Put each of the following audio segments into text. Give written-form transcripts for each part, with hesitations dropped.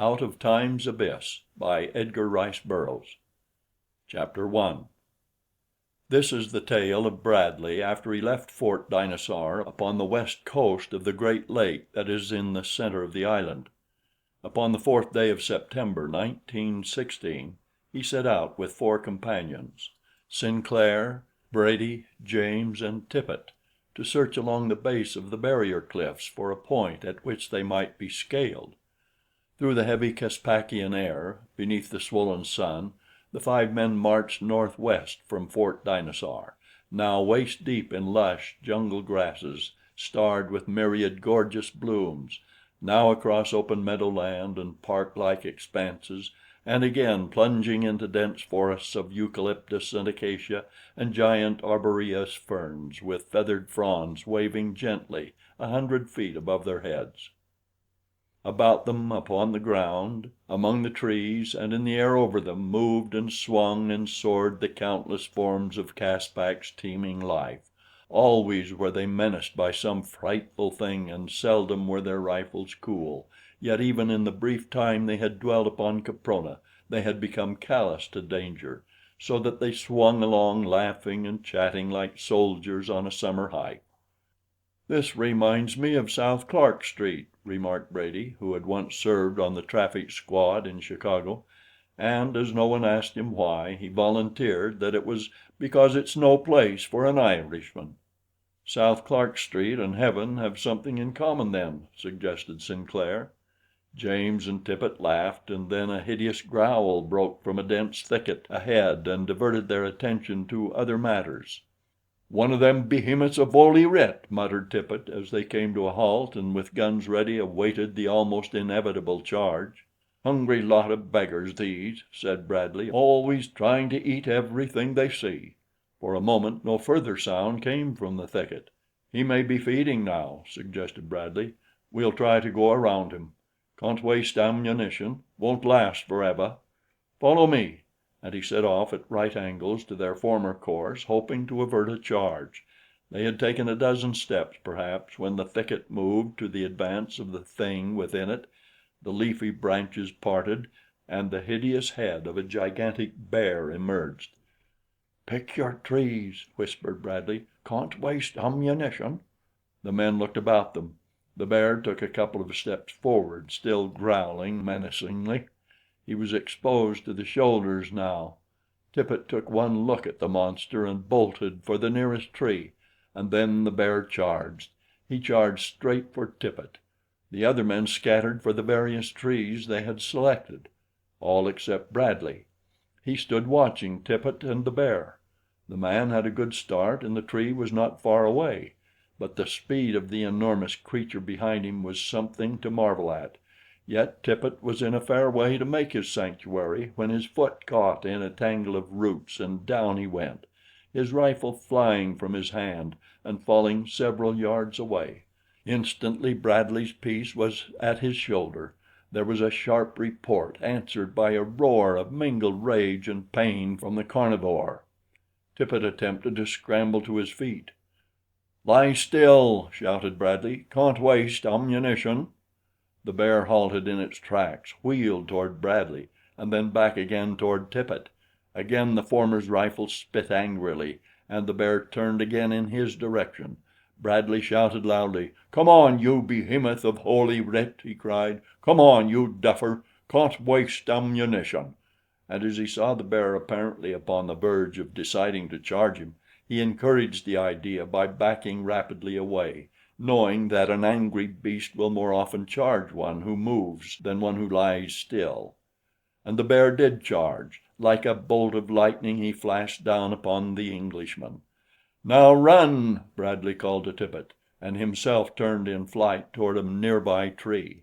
Out of Time's Abyss by Edgar Rice Burroughs. Chapter 1. This is the tale of Bradley after he left Fort Dinosaur upon the west coast of the great lake that is in the center of the island. Upon the 4th day of September, 1916, he set out with 4 companions, Sinclair, Brady, James, and Tippet, to search along the base of the barrier cliffs for a point at which they might be scaled. Through the heavy Caspakian air, beneath the swollen sun, the 5 men marched northwest from Fort Dinosaur, now waist deep in lush jungle grasses starred with myriad gorgeous blooms, now across open meadowland and park-like expanses, and again plunging into dense forests of eucalyptus and acacia and giant arboreous ferns with feathered fronds waving gently 100 feet above their heads. About them, upon the ground, among the trees, and in the air over them, moved and swung and soared the countless forms of Caspak's teeming life. Always were they menaced by some frightful thing, and seldom were their rifles cool. Yet even in the brief time they had dwelt upon Caprona, they had become callous to danger, so that they swung along laughing and chatting like soldiers on a summer hike. "This reminds me of South Clark Street," remarked Brady, who had once served on the traffic squad in Chicago, and as no one asked him why, he volunteered that it was because it's no place for an Irishman. "South Clark Street and heaven have something in common, then," suggested Sinclair. James and Tippet laughed, and then a hideous growl broke from a dense thicket ahead and diverted their attention to other matters. "One of them behemoths of Holy Writ," muttered Tippet as they came to a halt and with guns ready awaited the almost inevitable charge. "Hungry lot of beggars, these," said Bradley, "always trying to eat everything they see." For a moment no further sound came from the thicket. "He may be feeding now," suggested Bradley. "We'll try to go around him. Can't waste ammunition. Won't last forever. Follow me." And he set off at right angles to their former course, hoping to avert a charge. They had taken a dozen steps, perhaps, when the thicket moved to the advance of the thing within it. The leafy branches parted, and the hideous head of a gigantic bear emerged. "Pick your trees," whispered Bradley. "Can't waste ammunition." The men looked about them. The bear took a couple of steps forward, still growling menacingly. He was exposed to the shoulders now. Tippet took one look at the monster and bolted for the nearest tree, and then the bear charged. He charged straight for Tippet. The other men scattered for the various trees they had selected, all except Bradley. He stood watching Tippet and the bear. The man had a good start and the tree was not far away, but the speed of the enormous creature behind him was something to marvel at. Yet Tippet was in a fair way to make his sanctuary when his foot caught in a tangle of roots and down he went, his rifle flying from his hand and falling several yards away. Instantly Bradley's piece was at his shoulder. There was a sharp report, answered by a roar of mingled rage and pain from the carnivore. Tippet attempted to scramble to his feet. "Lie still!" shouted Bradley. "Can't waste ammunition." The bear halted in its tracks, wheeled toward Bradley, and then back again toward Tippet. Again the former's rifle spit angrily, and the bear turned again in his direction. Bradley shouted loudly. "Come on, you behemoth of Holy Writ!" he cried. "Come on, you duffer! Can't waste ammunition!" And as he saw the bear apparently upon the verge of deciding to charge him, he encouraged the idea by backing rapidly away, knowing that an angry beast will more often charge one who moves than one who lies still. And the bear did charge. Like a bolt of lightning he flashed down upon the Englishman. "Now run!" Bradley called to Tippet, and himself turned in flight toward a nearby tree.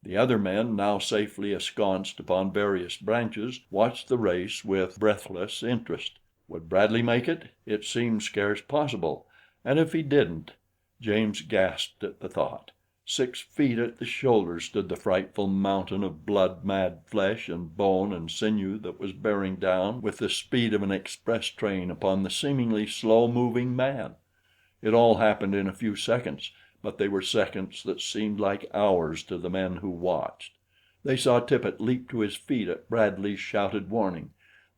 The other men, now safely ensconced upon various branches, watched the race with breathless interest. Would Bradley make it? It seemed scarce possible. And if he didn't? James gasped at the thought. 6 feet at the shoulder stood the frightful mountain of blood-mad flesh and bone and sinew that was bearing down with the speed of an express train upon the seemingly slow-moving man. It all happened in a few seconds, but they were seconds that seemed like hours to the men who watched. They saw Tippet leap to his feet at Bradley's shouted warning.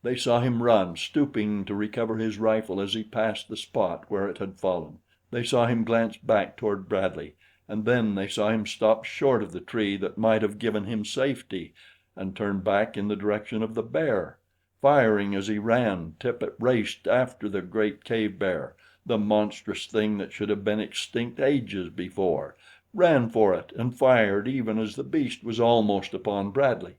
They saw him run, stooping to recover his rifle as he passed the spot where it had fallen. They saw him glance back toward Bradley, and then they saw him stop short of the tree that might have given him safety and turn back in the direction of the bear. Firing as he ran, Tippet raced after the great cave bear, the monstrous thing that should have been extinct ages before, ran for it and fired even as the beast was almost upon Bradley.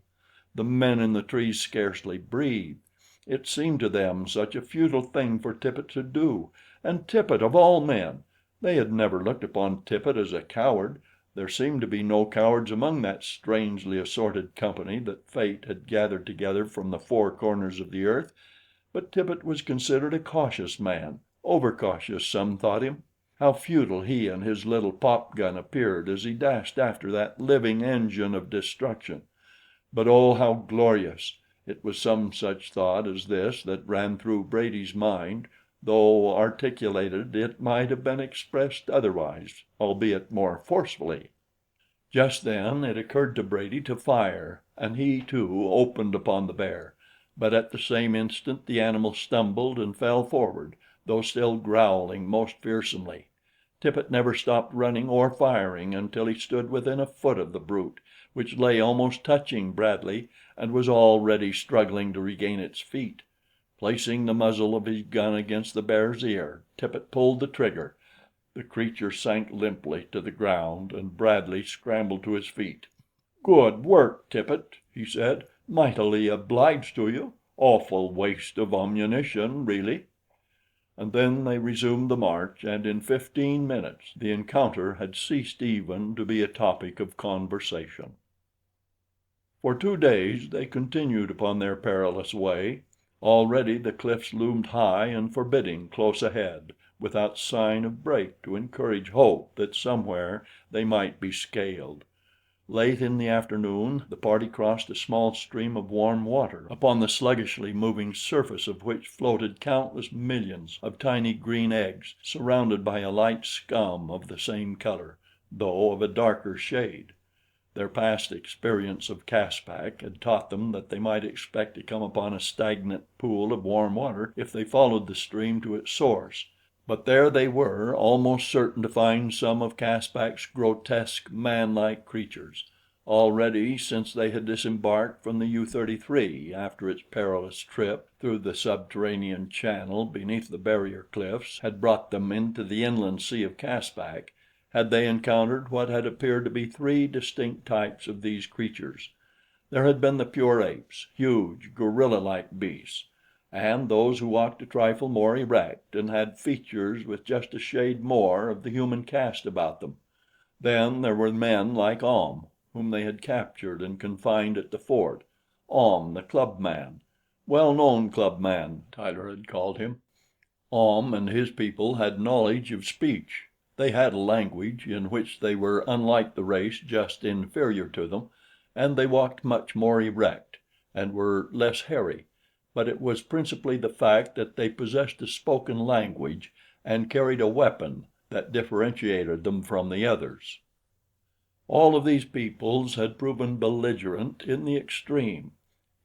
The men in the trees scarcely breathed. It seemed to them such a futile thing for Tippet to do, and Tippet of all men! They had never looked upon Tippet as a coward. There seemed to be no cowards among that strangely assorted company that fate had gathered together from the four corners of the earth, but Tippet was considered a cautious man, overcautious some thought him. How futile he and his little pop gun appeared as he dashed after that living engine of destruction. But oh, how glorious! It was some such thought as this that ran through Brady's mind, though articulated it might have been expressed otherwise, albeit more forcefully. Just then it occurred to Brady to fire, and he, too, opened upon the bear; but at the same instant the animal stumbled and fell forward, though still growling most fearsomely. Tippet never stopped running or firing until he stood within a foot of the brute, which lay almost touching Bradley and was already struggling to regain its feet. Placing the muzzle of his gun against the bear's ear, Tippet pulled the trigger. The creature sank limply to the ground, and Bradley scrambled to his feet. "Good work, Tippet," he said. "Mightily obliged to you. Awful waste of ammunition, really." And then they resumed the march, and in 15 minutes the encounter had ceased even to be a topic of conversation. For 2 days they continued upon their perilous way. Already the cliffs loomed high and forbidding close ahead, without sign of break to encourage hope that somewhere they might be scaled. Late in the afternoon the party crossed a small stream of warm water, upon the sluggishly moving surface of which floated countless millions of tiny green eggs, surrounded by a light scum of the same color, though of a darker shade. Their past experience of Caspak had taught them that they might expect to come upon a stagnant pool of warm water if they followed the stream to its source; but there they were, almost certain to find some of Caspak's grotesque, manlike creatures. Already, since they had disembarked from the U-33 after its perilous trip through the subterranean channel beneath the barrier cliffs had brought them into the inland sea of Caspak, had they encountered what had appeared to be three distinct types of these creatures. There had been the pure apes, huge, gorilla-like beasts, and those who walked a trifle more erect and had features with just a shade more of the human cast about them. Then there were men like Ahm, whom they had captured and confined at the fort. Ahm, the clubman. Well-known clubman, Tyler had called him. Ahm and his people had knowledge of speech. They had a language in which they were unlike the race just inferior to them, and they walked much more erect, and were less hairy, but it was principally the fact that they possessed a spoken language and carried a weapon that differentiated them from the others. All of these peoples had proven belligerent in the extreme.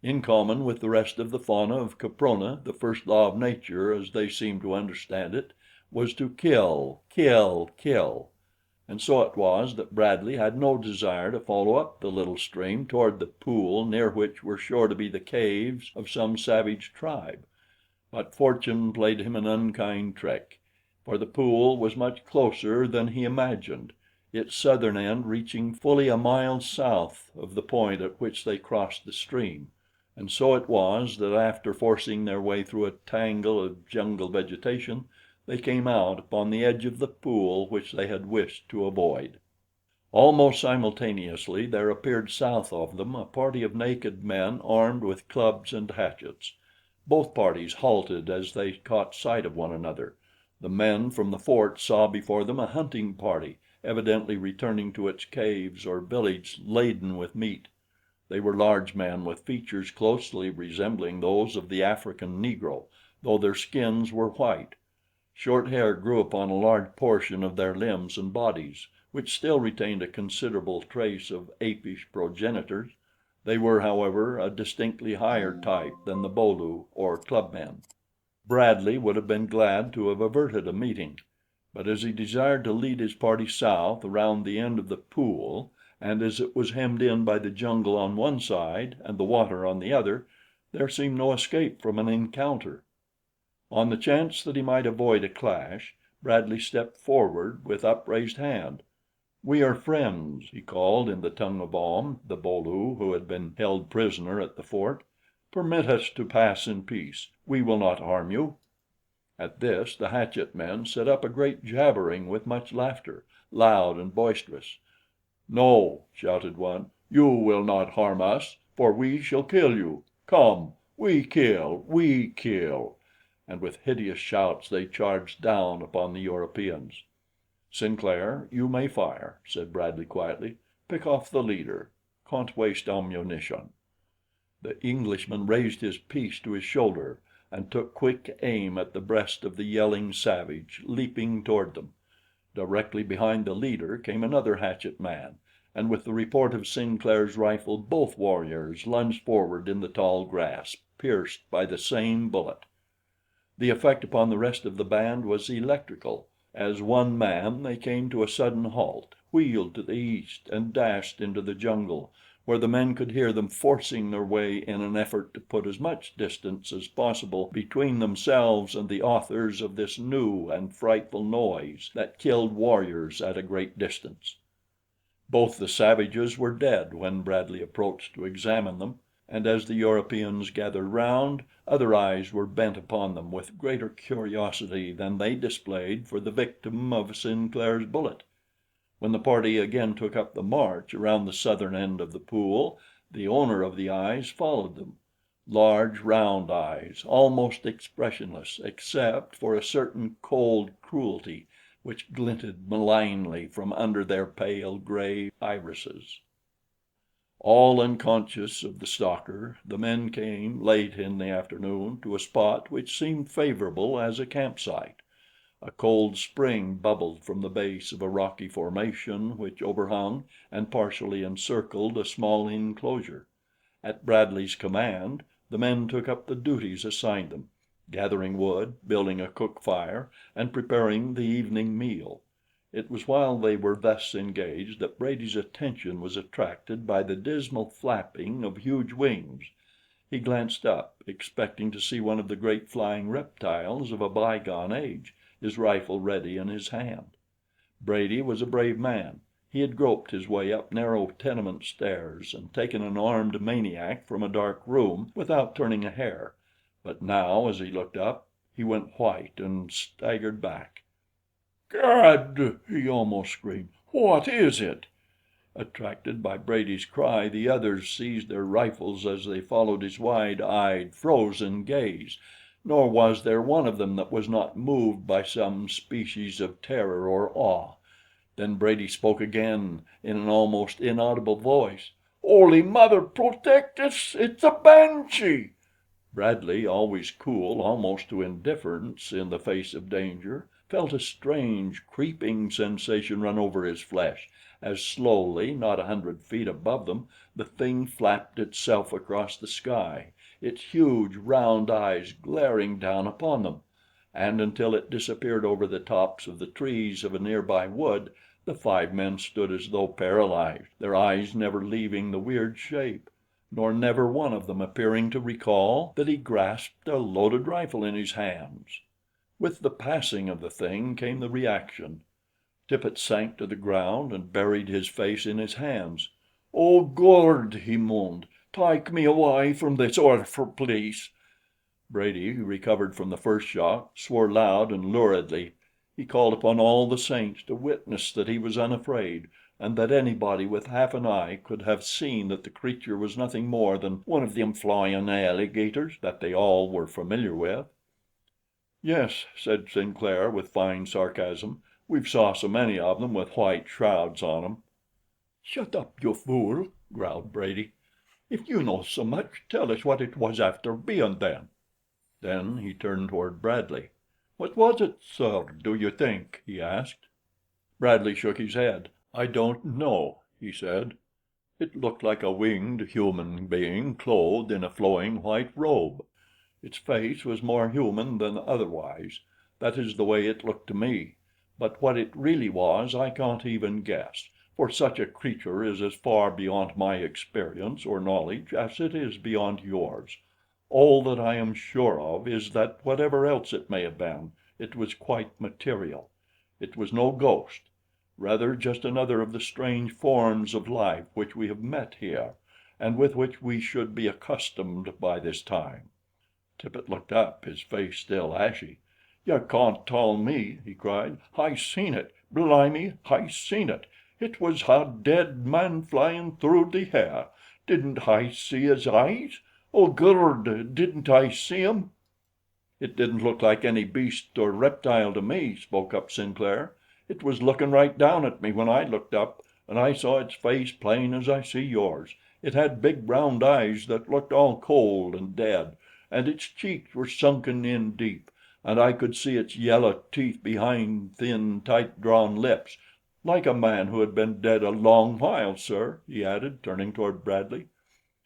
In common with the rest of the fauna of Caprona, the first law of nature, as they seemed to understand it, was to kill, kill, kill. And so it was that Bradley had no desire to follow up the little stream toward the pool near which were sure to be the caves of some savage tribe. But fortune played him an unkind trick, for the pool was much closer than he imagined, its southern end reaching fully a mile south of the point at which they crossed the stream. And so it was that after forcing their way through a tangle of jungle vegetation, they came out upon the edge of the pool which they had wished to avoid. Almost simultaneously there appeared south of them a party of naked men armed with clubs and hatchets. Both parties halted as they caught sight of one another. The men from the fort saw before them a hunting party, evidently returning to its caves or village laden with meat. They were large men with features closely resembling those of the African Negro, though their skins were white. Short hair grew upon a large portion of their limbs and bodies, which still retained a considerable trace of apish progenitors. They were, however, a distinctly higher type than the Bo-lu, or clubmen. Bradley would have been glad to have averted a meeting, but as he desired to lead his party south around the end of the pool, and as it was hemmed in by the jungle on one side and the water on the other, there seemed no escape from an encounter. On the chance that he might avoid a clash, Bradley stepped forward with upraised hand. "We are friends," he called in the tongue of Ahm, the Bo-lu who had been held prisoner at the fort. "Permit us to pass in peace. We will not harm you." At this the hatchet men set up a great jabbering with much laughter, loud and boisterous. "No," shouted one, "you will not harm us, for we shall kill you. Come, we kill, we kill." And with hideous shouts they charged down upon the Europeans. "Sinclair, you may fire," said Bradley quietly. "Pick off the leader. Can't waste ammunition." The Englishman raised his piece to his shoulder and took quick aim at the breast of the yelling savage leaping toward them. Directly behind the leader came another hatchet man, and with the report of Sinclair's rifle both warriors lunged forward in the tall grass, pierced by the same bullet. The effect upon the rest of the band was electrical. As one man they came to a sudden halt, wheeled to the east and dashed into the jungle, where the men could hear them forcing their way in an effort to put as much distance as possible between themselves and the authors of this new and frightful noise that killed warriors at a great distance. Both the savages were dead when Bradley approached to examine them, and as the Europeans gathered round, other eyes were bent upon them with greater curiosity than they displayed for the victim of Sinclair's bullet. When the party again took up the march around the southern end of the pool, the owner of the eyes followed them. Large, round eyes, almost expressionless except for a certain cold cruelty which glinted malignly from under their pale gray irises. All unconscious of the stalker, the men came, late in the afternoon, to a spot which seemed favorable as a campsite. A cold spring bubbled from the base of a rocky formation which overhung and partially encircled a small enclosure. At Bradley's command, the men took up the duties assigned them, gathering wood, building a cook fire, and preparing the evening meal. It was while they were thus engaged that Brady's attention was attracted by the dismal flapping of huge wings. He glanced up, expecting to see one of the great flying reptiles of a bygone age, his rifle ready in his hand. Brady was a brave man. He had groped his way up narrow tenement stairs and taken an armed maniac from a dark room without turning a hair; but now, as he looked up, he went white and staggered back. "God!" he almost screamed. "What is it?" Attracted by Brady's cry, the others seized their rifles as they followed his wide-eyed, frozen gaze, nor was there one of them that was not moved by some species of terror or awe. Then Brady spoke again in an almost inaudible voice. "Holy Mother protect us! It's a banshee!" Bradley, always cool almost to indifference in the face of danger, felt a strange, creeping sensation run over his flesh as slowly, not 100 feet above them, the thing flapped itself across the sky, its huge, round eyes glaring down upon them; and until it disappeared over the tops of the trees of a nearby wood, the five men stood as though paralyzed, their eyes never leaving the weird shape, nor never one of them appearing to recall that he grasped a loaded rifle in his hands. With the passing of the thing came the reaction. Tippet sank to the ground and buried his face in his hands. "Oh, Gord!" he moaned. "Take me away from this awful place." Brady, who recovered from the first shock, swore loud and luridly. He called upon all the saints to witness that he was unafraid, and that anybody with half an eye could have seen that the creature was nothing more than one of them flying alligators that they all were familiar with. "Yes," said Sinclair with fine sarcasm. "We've saw so many of them with white shrouds on 'em." "Shut up, you fool!" growled Brady. "If you know so much, tell us what it was after bein' then." Then he turned toward Bradley. "What was it, sir, do you think?" he asked. Bradley shook his head. "I don't know," he said. It looked like a winged human being clothed in a flowing white robe. Its face was more human than otherwise. That is the way it looked to me. But what it really was I can't even guess, for such a creature is as far beyond my experience or knowledge as it is beyond yours. All that I am sure of is that whatever else it may have been, it was quite material. It was no ghost, rather just another of the strange forms of life which we have met here, and with which we should be accustomed by this time." Tippet looked up, his face still ashy. "You can't tell me," he cried. "I seen it. Blimey, I seen it. It was a dead man flyin' through the air. Didn't I see his eyes? Oh, Gord, didn't I see 'em?" "It didn't look like any beast or reptile to me," spoke up Sinclair. "It was lookin' right down at me when I looked up, and I saw its face plain as I see yours. It had big round eyes that looked all cold and dead, and its cheeks were sunken in deep, and I could see its yellow teeth behind thin, tight drawn lips, like a man who had been dead a long while, sir," he added, turning toward Bradley.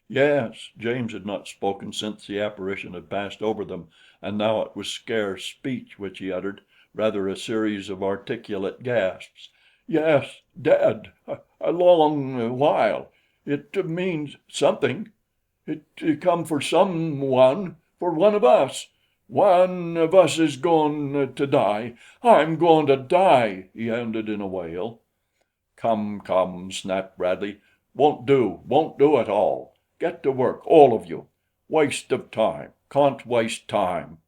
"Yes." James had not spoken since the apparition had passed over them, and now it was scarce speech which he uttered, rather a series of articulate gasps. "Yes, dead a long while. It means something. It come for some one, for one of us. One of us is goin' to die. I'm goin' to die," he ended in a wail. "Come, come," snapped Bradley. "Won't do at all. Get to work, all of you. Waste of time. Can't waste time."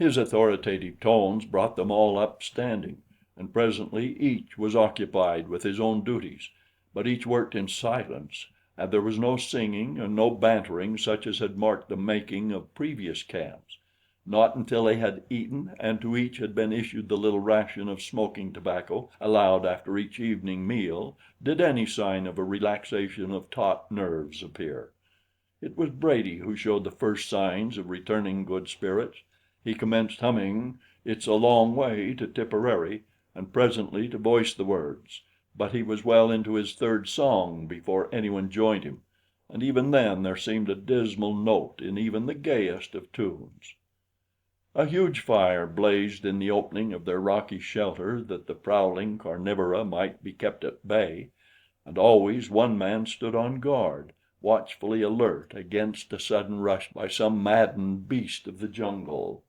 His authoritative tones brought them all up standing, and presently each was occupied with his own duties; but each worked in silence, and there was no singing and no bantering such as had marked the making of previous camps. Not until they had eaten and to each had been issued the little ration of smoking tobacco allowed after each evening meal did any sign of a relaxation of taut nerves appear. It was Brady who showed the first signs of returning good spirits. He commenced humming "It's a Long Way to Tipperary," and presently to voice the words, but he was well into his third song before anyone joined him, and even then there seemed a dismal note in even the gayest of tunes. A huge fire blazed in the opening of their rocky shelter that the prowling carnivora might be kept at bay, and always one man stood on guard, watchfully alert against a sudden rush by some maddened beast of the jungle.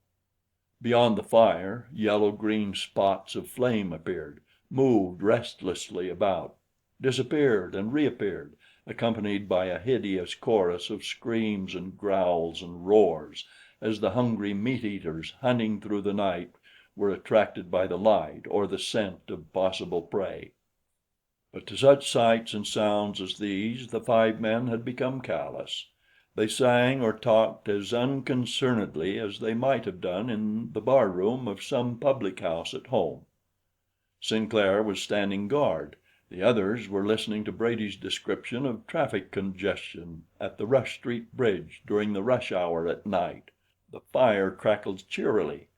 Beyond the fire, yellow-green spots of flame appeared, moved restlessly about, disappeared and reappeared, accompanied by a hideous chorus of screams and growls and roars, as the hungry meat-eaters hunting through the night were attracted by the light or the scent of possible prey. But to such sights and sounds as these the five men had become callous. They sang or talked as unconcernedly as they might have done in the bar-room of some public house at home. Sinclair was standing guard. The others were listening to Brady's description of traffic congestion at the Rush Street bridge during the rush hour at night. The fire crackled cheerily.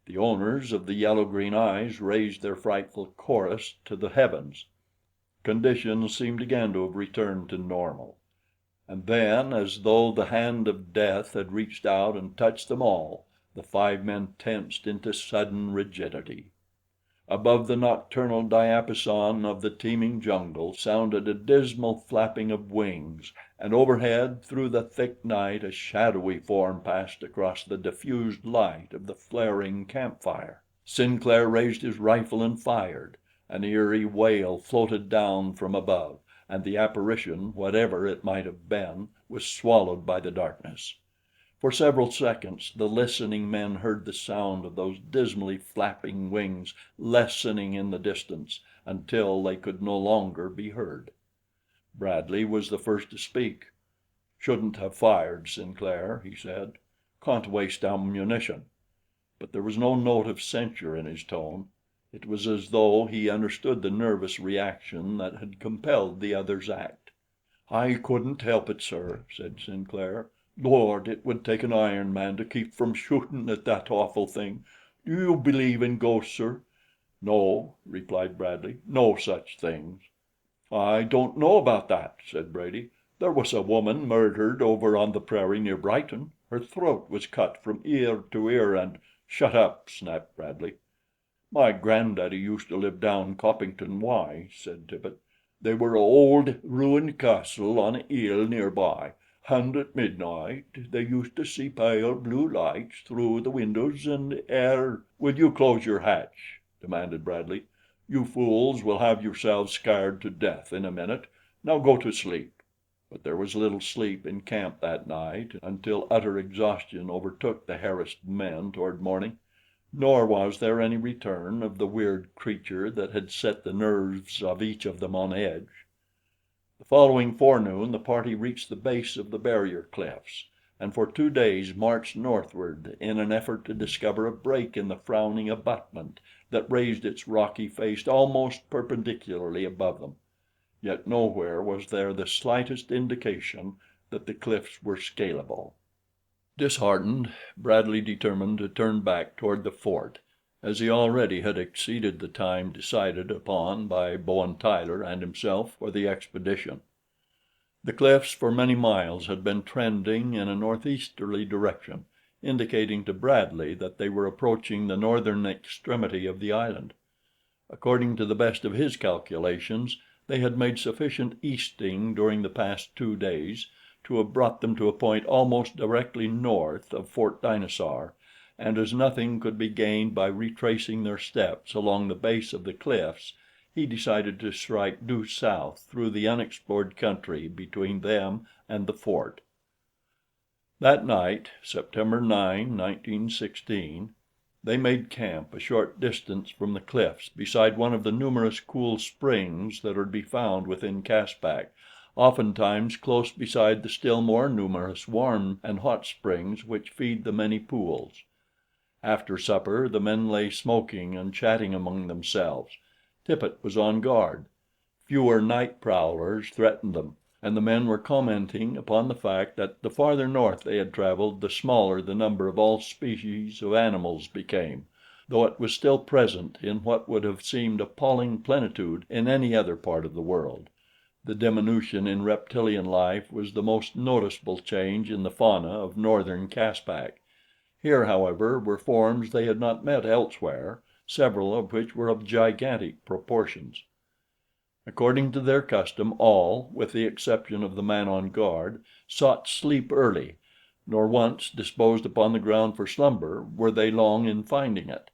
The owners of the yellow-green eyes raised their frightful chorus to the heavens. Conditions seemed again to have returned to normal. And then, as though the hand of death had reached out and touched them all, the five men tensed into sudden rigidity. Above the nocturnal diapason of the teeming jungle sounded a dismal flapping of wings, and overhead through the thick night a shadowy form passed across the diffused light of the flaring campfire. Sinclair raised his rifle and fired. An eerie wail floated down from above, and the apparition, whatever it might have been, was swallowed by the darkness. For several seconds the listening men heard the sound of those dismally flapping wings lessening in the distance until they could no longer be heard. Bradley was the first to speak. "Shouldn't have fired, Sinclair," he said. "Can't waste ammunition." But there was no note of censure in his tone. It was as though he understood the nervous reaction that had compelled the other's act. "I couldn't help it, sir," said Sinclair. "Lord, it would take an iron man to keep from shootin' at that awful thing. Do you believe in ghosts, sir?" "No," replied Bradley. "No such things." "I don't know about that," said Brady. "There was a woman murdered over on the prairie near Brighton. Her throat was cut from ear to ear and—" "Shut up!" snapped Bradley. "My granddaddy used to live down Coppington Way," said Tippet. "They were a old ruined castle on a hill near by, and at midnight they used to see pale blue lights through the windows and 'ear—" "Will you close your hatch?" demanded Bradley. "You fools will have yourselves scared to death in a minute. Now go to sleep." But there was little sleep in camp that night until utter exhaustion overtook the harassed men toward morning. Nor was there any return of the weird creature that had set the nerves of each of them on edge. The following forenoon the party reached the base of the barrier cliffs, and for 2 days marched northward in an effort to discover a break in the frowning abutment that raised its rocky face almost perpendicularly above them. Yet nowhere was there the slightest indication that the cliffs were scalable. Disheartened, Bradley determined to turn back toward the fort, as he already had exceeded the time decided upon by Bowen Tyler and himself for the expedition. The cliffs for many miles had been trending in a northeasterly direction, indicating to Bradley that they were approaching the northern extremity of the island. According to the best of his calculations, they had made sufficient easting during the past 2 days to have brought them to a point almost directly north of Fort Dinosaur, and as nothing could be gained by retracing their steps along the base of the cliffs, he decided to strike due south through the unexplored country between them and the fort. That night, September 9, 1916, they made camp a short distance from the cliffs beside one of the numerous cool springs that are to be found within Caspak, oftentimes close beside the still more numerous warm and hot springs which feed the many pools. After supper the men lay smoking and chatting among themselves. Tippet was on guard. Fewer night prowlers threatened them, and the men were commenting upon the fact that the farther north they had traveled the smaller the number of all species of animals became, though it was still present in what would have seemed appalling plenitude in any other part of the world. The diminution in reptilian life was the most noticeable change in the fauna of northern Caspak. Here, however, were forms they had not met elsewhere, several of which were of gigantic proportions. According to their custom, all, with the exception of the man on guard, sought sleep early, nor once disposed upon the ground for slumber were they long in finding it.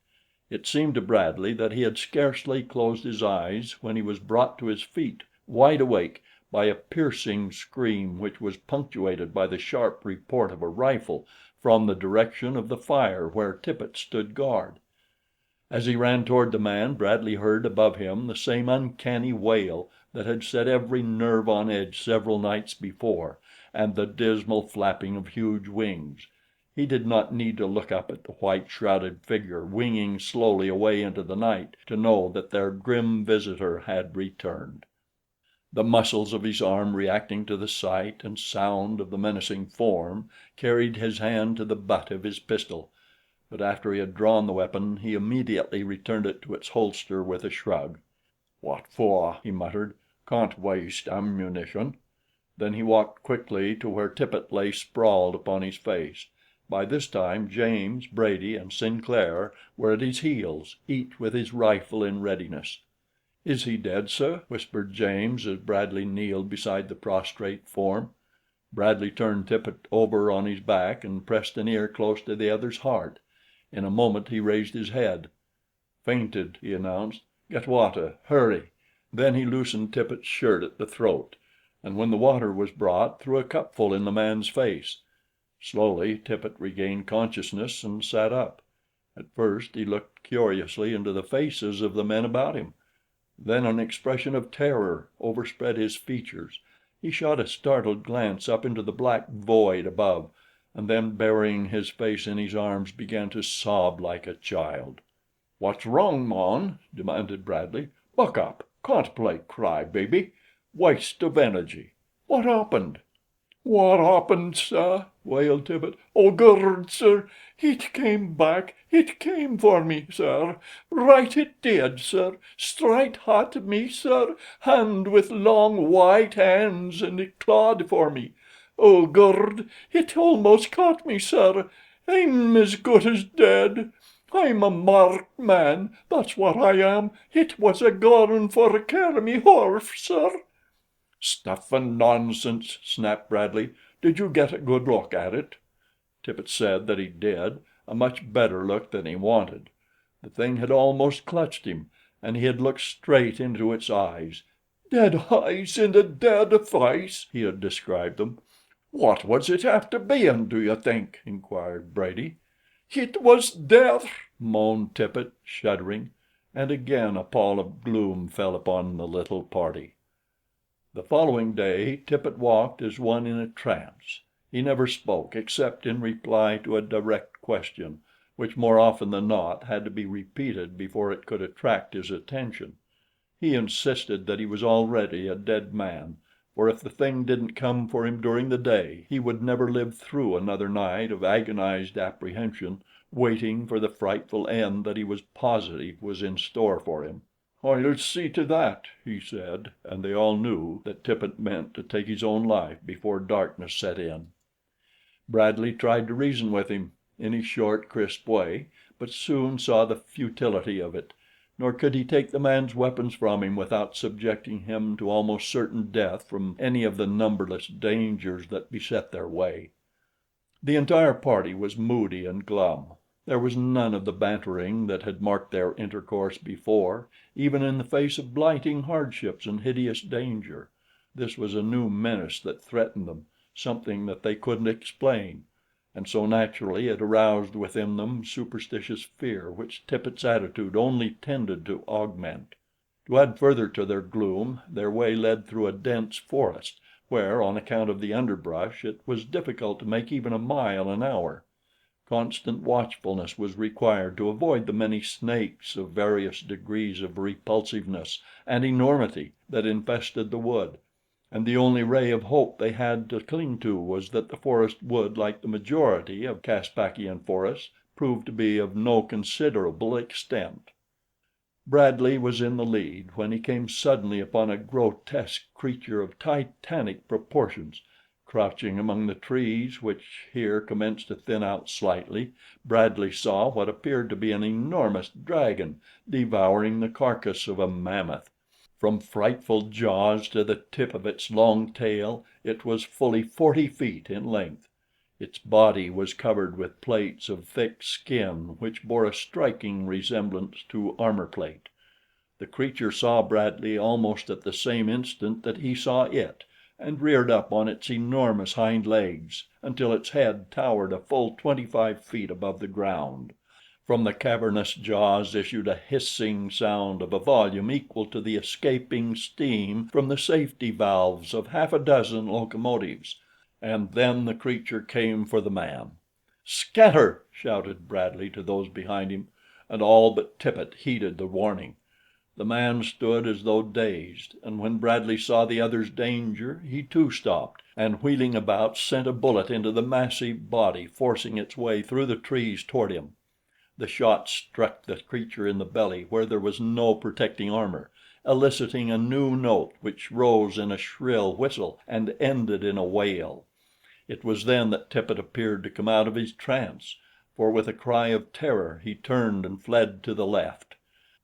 It seemed to Bradley that he had scarcely closed his eyes when he was brought to his feet, wide awake, by a piercing scream which was punctuated by the sharp report of a rifle from the direction of the fire where Tippet stood guard. As he ran toward the man, Bradley heard above him the same uncanny wail that had set every nerve on edge several nights before, and the dismal flapping of huge wings. He did not need to look up at the white shrouded figure winging slowly away into the night to know that their grim visitor had returned. The muscles of his arm reacting to the sight and sound of the menacing form carried his hand to the butt of his pistol, but after he had drawn the weapon he immediately returned it to its holster with a shrug. "What for?" he muttered. "Can't waste ammunition." Then he walked quickly to where Tippet lay sprawled upon his face. By this time James, Brady, and Sinclair were at his heels, each with his rifle in readiness. "Is he dead, sir?" whispered James as Bradley kneeled beside the prostrate form. Bradley turned Tippet over on his back and pressed an ear close to the other's heart. In a moment he raised his head. "Fainted," he announced. "Get water. Hurry." Then he loosened Tippet's shirt at the throat, and when the water was brought, threw a cupful in the man's face. Slowly Tippet regained consciousness and sat up. At first he looked curiously into the faces of the men about him. Then an expression of terror overspread his features. He shot a startled glance up into the black void above, and then burying his face in his arms began to sob like a child. "What's wrong, mon?" demanded Bradley. "Buck up. Can't play cry baby. Waste of energy. What happened?" "What happened, sir?" wailed Tippet. "Oh, Gord, sir, it came back. It came for me, sir. Right it did, sir. Straight at me, sir. Hand with long white hands, and it clawed for me. Oh, Gord, it almost caught me, sir. I'm as good as dead. I'm a marked man, that's what I am. It was a goin' for to carry me horf, sir." "Stuff and nonsense!" snapped Bradley. "Did you get a good look at it?" Tippet said that he did, a much better look than he wanted. The thing had almost clutched him, and he had looked straight into its eyes. "Dead eyes in a dead face," he had described them. "What was it after bein', do you think?" inquired Brady. "It was death," moaned Tippet, shuddering, and again a pall of gloom fell upon the little party. The following day Tippet walked as one in a trance. He never spoke except in reply to a direct question, which more often than not had to be repeated before it could attract his attention. He insisted that he was already a dead man, for if the thing didn't come for him during the day, he would never live through another night of agonized apprehension, waiting for the frightful end that he was positive was in store for him. "I'll see to that," he said, and they all knew that Tippet meant to take his own life before darkness set in. Bradley tried to reason with him, in his short, crisp way, but soon saw the futility of it, nor could he take the man's weapons from him without subjecting him to almost certain death from any of the numberless dangers that beset their way. The entire party was moody and glum. There was none of the bantering that had marked their intercourse before, even in the face of blighting hardships and hideous danger. This was a new menace that threatened them, something that they couldn't explain, and so naturally it aroused within them superstitious fear which Tippet's attitude only tended to augment. To add further to their gloom, their way led through a dense forest, where, on account of the underbrush, it was difficult to make even a mile an hour. Constant watchfulness was required to avoid the many snakes of various degrees of repulsiveness and enormity that infested the wood, and the only ray of hope they had to cling to was that the forest would, like the majority of Caspakian forests, prove to be of no considerable extent. Bradley was in the lead when he came suddenly upon a grotesque creature of titanic proportions. Crouching among the trees, which here commenced to thin out slightly, Bradley saw what appeared to be an enormous dragon devouring the carcass of a mammoth. From frightful jaws to the tip of its long tail, it was fully 40 feet in length. Its body was covered with plates of thick skin which bore a striking resemblance to armor plate. The creature saw Bradley almost at the same instant that he saw it, and reared up on its enormous hind legs until its head towered a full 25 feet above the ground. From the cavernous jaws issued a hissing sound of a volume equal to the escaping steam from the safety valves of half a dozen locomotives. And then the creature came for the man. "Scatter!" shouted Bradley to those behind him, and all but Tippet heeded the warning. The man stood as though dazed, and when Bradley saw the other's danger, he too stopped, and wheeling about sent a bullet into the massive body forcing its way through the trees toward him. The shot struck the creature in the belly where there was no protecting armor, eliciting a new note which rose in a shrill whistle and ended in a wail. It was then that Tippet appeared to come out of his trance, for with a cry of terror he turned and fled to the left.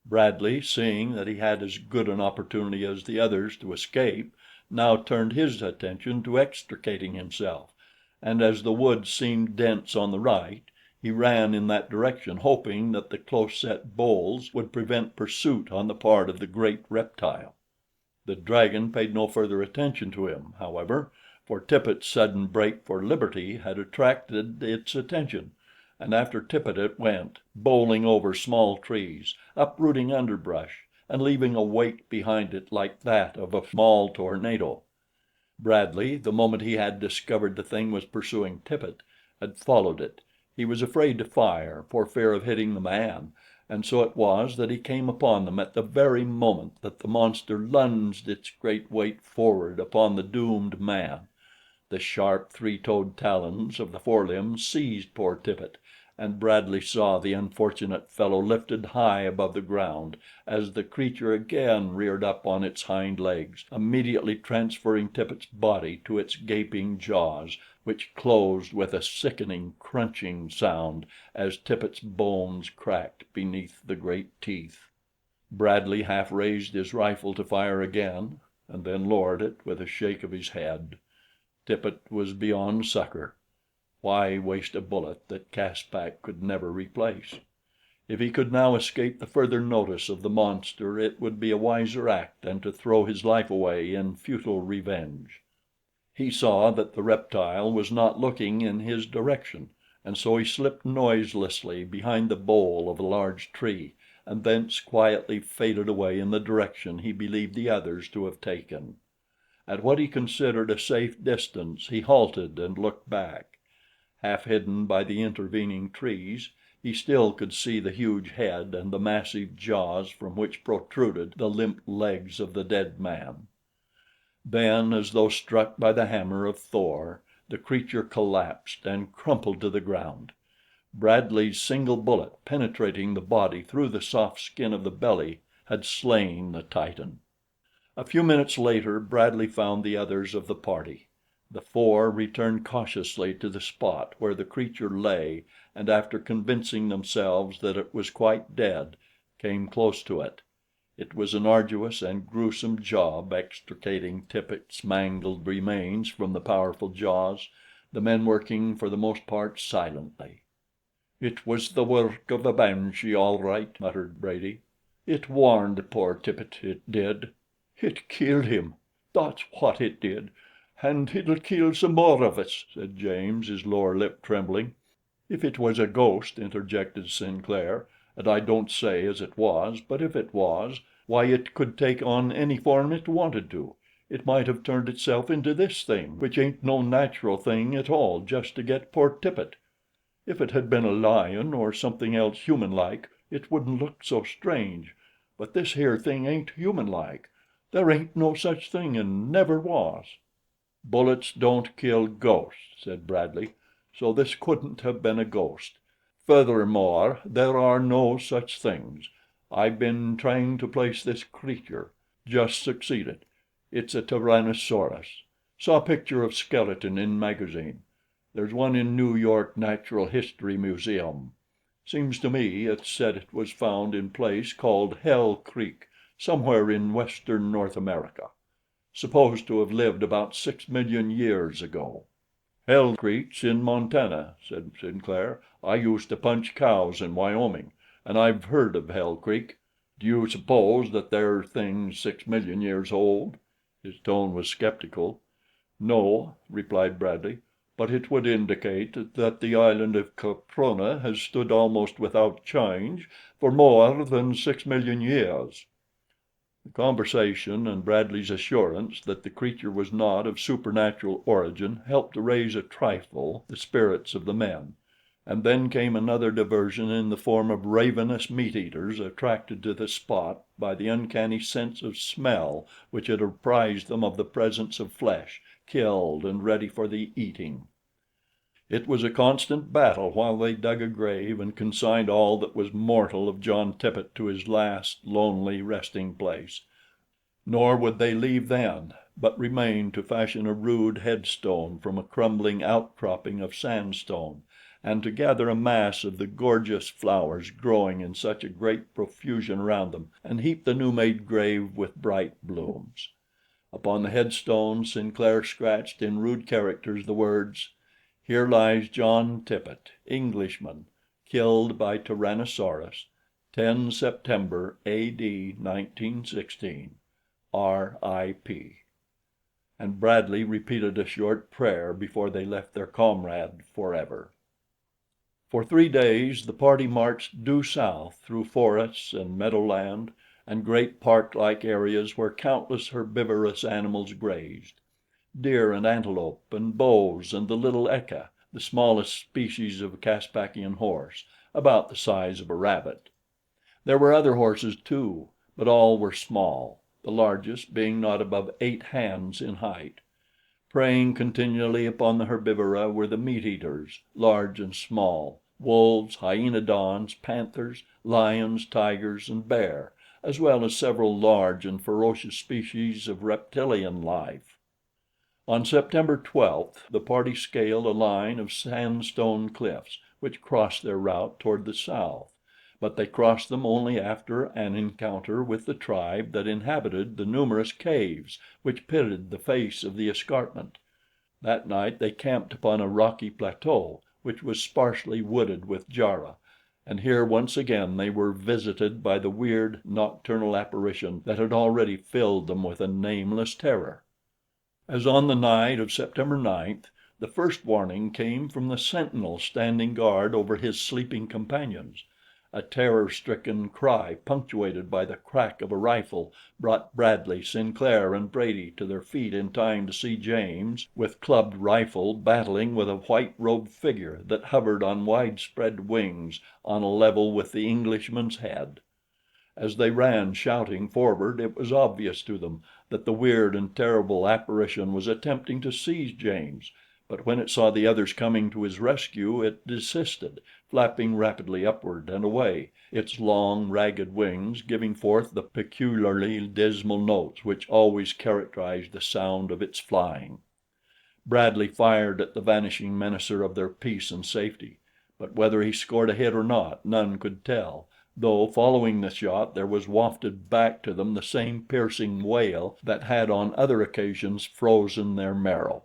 Bradley, seeing that he had as good an opportunity as the others to escape, now turned his attention to extricating himself, and as the woods seemed dense on the right, he ran in that direction, hoping that the close set boles would prevent pursuit on the part of the great reptile. The dragon paid no further attention to him, however, for Tippet's sudden break for liberty had attracted its attention, and after Tippet it went, bowling over small trees, uprooting underbrush, and leaving a wake behind it like that of a small tornado. Bradley, the moment he had discovered the thing was pursuing Tippet, had followed it. He was afraid to fire, for fear of hitting the man, and so it was that he came upon them at the very moment that the monster lunged its great weight forward upon the doomed man. The sharp, three-toed talons of the forelimbs seized poor Tippet, and Bradley saw the unfortunate fellow lifted high above the ground as the creature again reared up on its hind legs, immediately transferring Tippet's body to its gaping jaws, which closed with a sickening, crunching sound as Tippet's bones cracked beneath the great teeth. Bradley half raised his rifle to fire again, and then lowered it with a shake of his head. Tippet was beyond succor. Why waste a bullet that Caspak could never replace? If he could now escape the further notice of the monster, it would be a wiser act than to throw his life away in futile revenge. He saw that the reptile was not looking in his direction, and so he slipped noiselessly behind the bole of a large tree, and thence quietly faded away in the direction he believed the others to have taken. At what he considered a safe distance, he halted and looked back. Half hidden by the intervening trees, he still could see the huge head and the massive jaws from which protruded the limp legs of the dead man. Then, as though struck by the hammer of Thor, the creature collapsed and crumpled to the ground. Bradley's single bullet, penetrating the body through the soft skin of the belly, had slain the Titan. A few minutes later Bradley found the others of the party. The four returned cautiously to the spot where the creature lay, and after convincing themselves that it was quite dead, came close to it. It was an arduous and gruesome job extricating Tippet's mangled remains from the powerful jaws, the men working for the most part silently. "It was the work of a banshee, all right," muttered Brady. "It warned poor Tippet, it did. It killed him, that's what it did, and it'll kill some more of us," said James, his lower lip trembling. "If it was a ghost," interjected Sinclair, "and I don't say as it was, but if it was, why it could take on any form it wanted to. It might have turned itself into this thing, which ain't no natural thing at all, just to get poor Tippet. If it had been a lion or something else human like, it wouldn't look so strange, but this here thing ain't human like. There ain't no such thing and never was." "Bullets don't kill ghosts," said Bradley, "so this couldn't have been a ghost. Furthermore, there are no such things. I've been trying to place this creature. Just succeeded. It's a Tyrannosaurus. Saw picture of skeleton in magazine. There's one in New York Natural History Museum. Seems to me it said it was found in place called Hell Creek, somewhere in western North America. Supposed to have lived about 6 million years ago." "Hell Creek's in Montana," said Sinclair. "I used to punch cows in Wyoming, and I've heard of Hell Creek. Do you suppose that there thing's 6 million years old?" His tone was skeptical. "No," replied Bradley, "but it would indicate that the island of Caprona has stood almost without change for more than 6 million years." The conversation and Bradley's assurance that the creature was not of supernatural origin helped to raise a trifle the spirits of the men, and then came another diversion in the form of ravenous meat eaters attracted to the spot by the uncanny sense of smell which had apprised them of the presence of flesh, killed and ready for the eating. It was a constant battle while they dug a grave and consigned all that was mortal of John Tippet to his last lonely resting place. Nor would they leave then, but remained to fashion a rude headstone from a crumbling outcropping of sandstone, and to gather a mass of the gorgeous flowers growing in such a great profusion around them, and heap the new-made grave with bright blooms. Upon the headstone Sinclair scratched in rude characters the words: "Here lies John Tippet, Englishman, killed by Tyrannosaurus, 10 September, A.D. 1916. R.I.P." And Bradley repeated a short prayer before they left their comrade forever. For 3 days the party marched due south through forests and meadowland and great park-like areas where countless herbivorous animals grazed. Deer and antelope and bows and the little ecca, the smallest species of Caspakian horse, about the size of a rabbit. There were other horses too, but all were small, the largest being not above 8 hands in height. Preying continually upon the herbivora were the meat eaters, large and small, wolves, hyaenodons, panthers, lions, tigers, and bear, as well as several large and ferocious species of reptilian life. On September 12th the party scaled a line of sandstone cliffs which crossed their route toward the south, but they crossed them only after an encounter with the tribe that inhabited the numerous caves which pitted the face of the escarpment. That night they camped upon a rocky plateau which was sparsely wooded with jarrah, and here once again they were visited by the weird nocturnal apparition that had already filled them with a nameless terror. As on the night of September 9th, the first warning came from the sentinel standing guard over his sleeping companions. A terror-stricken cry punctuated by the crack of a rifle brought Bradley, Sinclair, and Brady to their feet in time to see James, with clubbed rifle, battling with a white-robed figure that hovered on widespread wings on a level with the Englishman's head. As they ran shouting forward, it was obvious to them that the weird and terrible apparition was attempting to seize James, but when it saw the others coming to his rescue, it desisted, flapping rapidly upward and away, its long, ragged wings giving forth the peculiarly dismal notes which always characterized the sound of its flying. Bradley fired at the vanishing menacer of their peace and safety, but whether he scored a hit or not, none could tell, though following the shot there was wafted back to them the same piercing wail that had on other occasions frozen their marrow.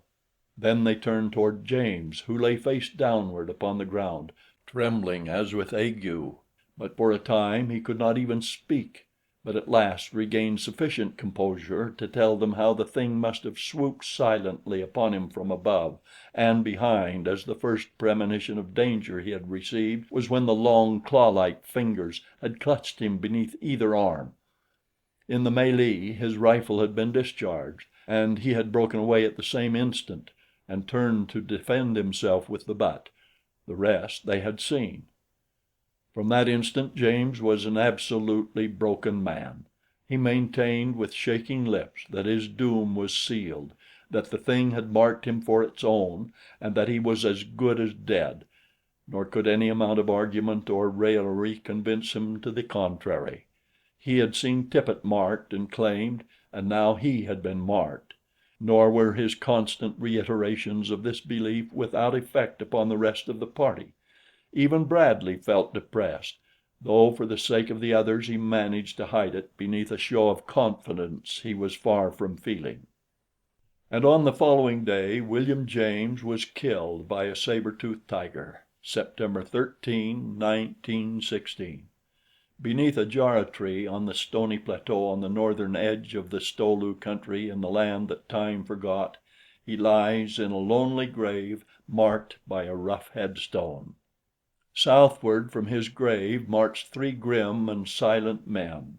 Then they turned toward James, who lay face downward upon the ground, trembling as with ague, but for a time he could not even speak, but at last regained sufficient composure to tell them how the thing must have swooped silently upon him from above and behind, as the first premonition of danger he had received was when the long, claw-like fingers had clutched him beneath either arm. In the melee his rifle had been discharged, and he had broken away at the same instant and turned to defend himself with the butt. The rest they had seen. From that instant James was an absolutely broken man. He maintained with shaking lips that his doom was sealed, that the thing had marked him for its own, and that he was as good as dead, nor could any amount of argument or raillery convince him to the contrary. He had seen Tippet marked and claimed, and now he had been marked. Nor were his constant reiterations of this belief without effect upon the rest of the party. Even Bradley felt depressed, though for the sake of the others he managed to hide it beneath a show of confidence he was far from feeling. And on the following day William James was killed by a saber-toothed tiger, September 13, 1916. Beneath a jarrah tree on the stony plateau on the northern edge of the Sto lu country in the land that time forgot, he lies in a lonely grave marked by a rough headstone. Southward from his grave marched three grim and silent men.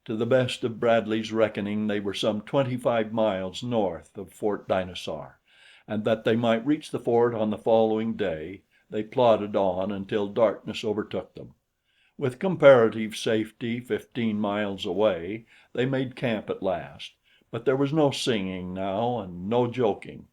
To the best of Bradley's reckoning they were some 25 miles north of Fort Dinosaur, and that they might reach the fort on the following day, they plodded on until darkness overtook them. With comparative safety 15 miles away, they made camp at last, but there was no singing now and no joking.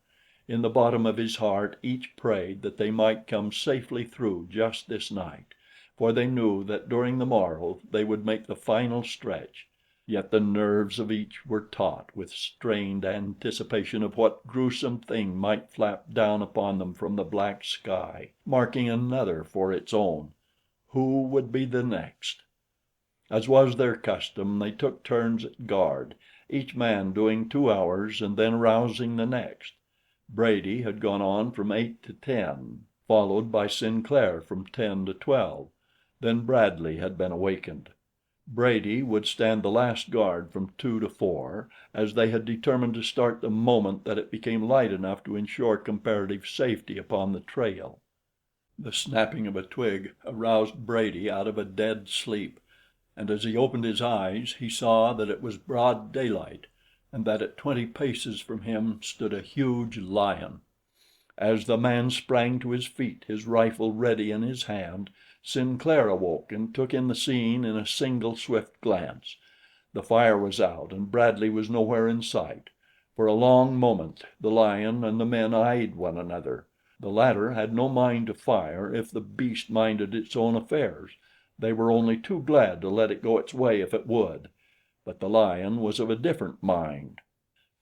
In the bottom of his heart each prayed that they might come safely through just this night, for they knew that during the morrow they would make the final stretch. Yet the nerves of each were taut with strained anticipation of what gruesome thing might flap down upon them from the black sky, marking another for its own. Who would be the next? As was their custom, they took turns at guard, each man doing 2 hours and then arousing the next. Brady had gone on from 8 to 10, followed by Sinclair from 10 to 12. Then Bradley had been awakened. Brady would stand the last guard from 2 to 4, as they had determined to start the moment that it became light enough to ensure comparative safety upon the trail. The snapping of a twig aroused Brady out of a dead sleep, and as he opened his eyes he saw that it was broad daylight, and that at 20 paces from him stood a huge lion. As the man sprang to his feet, his rifle ready in his hand, Sinclair awoke and took in the scene in a single swift glance. The fire was out and Bradley was nowhere in sight. For a long moment the lion and the men eyed one another. The latter had no mind to fire if the beast minded its own affairs. They were only too glad to let it go its way if it would. But the lion was of a different mind.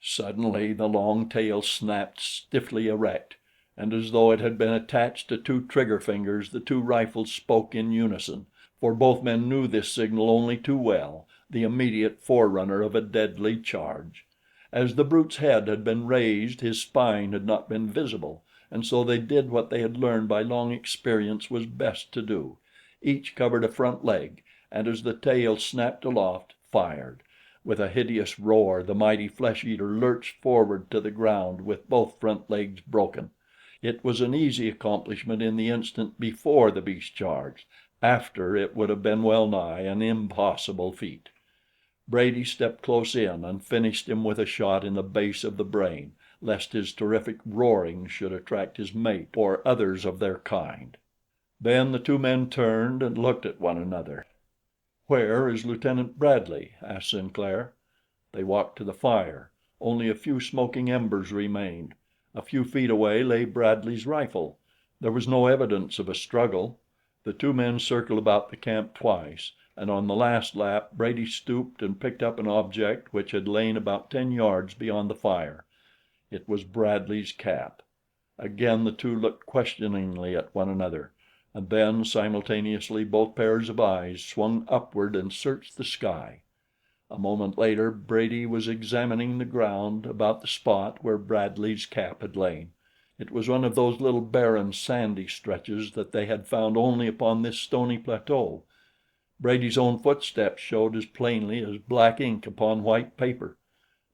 Suddenly the long tail snapped stiffly erect, and as though it had been attached to two trigger fingers, the two rifles spoke in unison, for both men knew this signal only too well, the immediate forerunner of a deadly charge. As the brute's head had been raised, his spine had not been visible, and so they did what they had learned by long experience was best to do. Each covered a front leg, and as the tail snapped aloft, fired. With a hideous roar, the mighty flesh eater lurched forward to the ground with both front legs broken. It was an easy accomplishment in the instant before the beast charged; after, it would have been well nigh an impossible feat. Brady stepped close in and finished him with a shot in the base of the brain, lest his terrific roaring should attract his mate or others of their kind. Then the two men turned and looked at one another. "Where is Lieutenant Bradley?" asked Sinclair. They walked to the fire. Only a few smoking embers remained. A few feet away lay Bradley's rifle. There was no evidence of a struggle. The two men circled about the camp twice, and on the last lap Brady stooped and picked up an object which had lain about 10 yards beyond the fire. It was Bradley's cap. Again the two looked questioningly at one another, and then simultaneously both pairs of eyes swung upward and searched the sky. A moment later Brady was examining the ground about the spot where Bradley's cap had lain. It was one of those little barren, sandy stretches that they had found only upon this stony plateau. Brady's own footsteps showed as plainly as black ink upon white paper;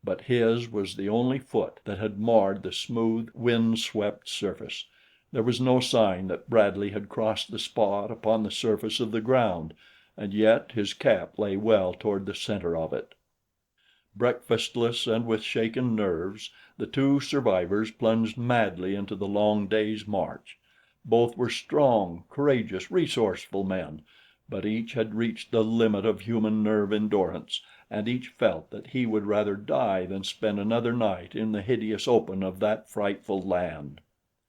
but his was the only foot that had marred the smooth, wind-swept surface. There was no sign that Bradley had crossed the spot upon the surface of the ground, and yet his cap lay well toward the center of it. Breakfastless and with shaken nerves, the two survivors plunged madly into the long day's march. Both were strong, courageous, resourceful men, but each had reached the limit of human nerve endurance, and each felt that he would rather die than spend another night in the hideous open of that frightful land.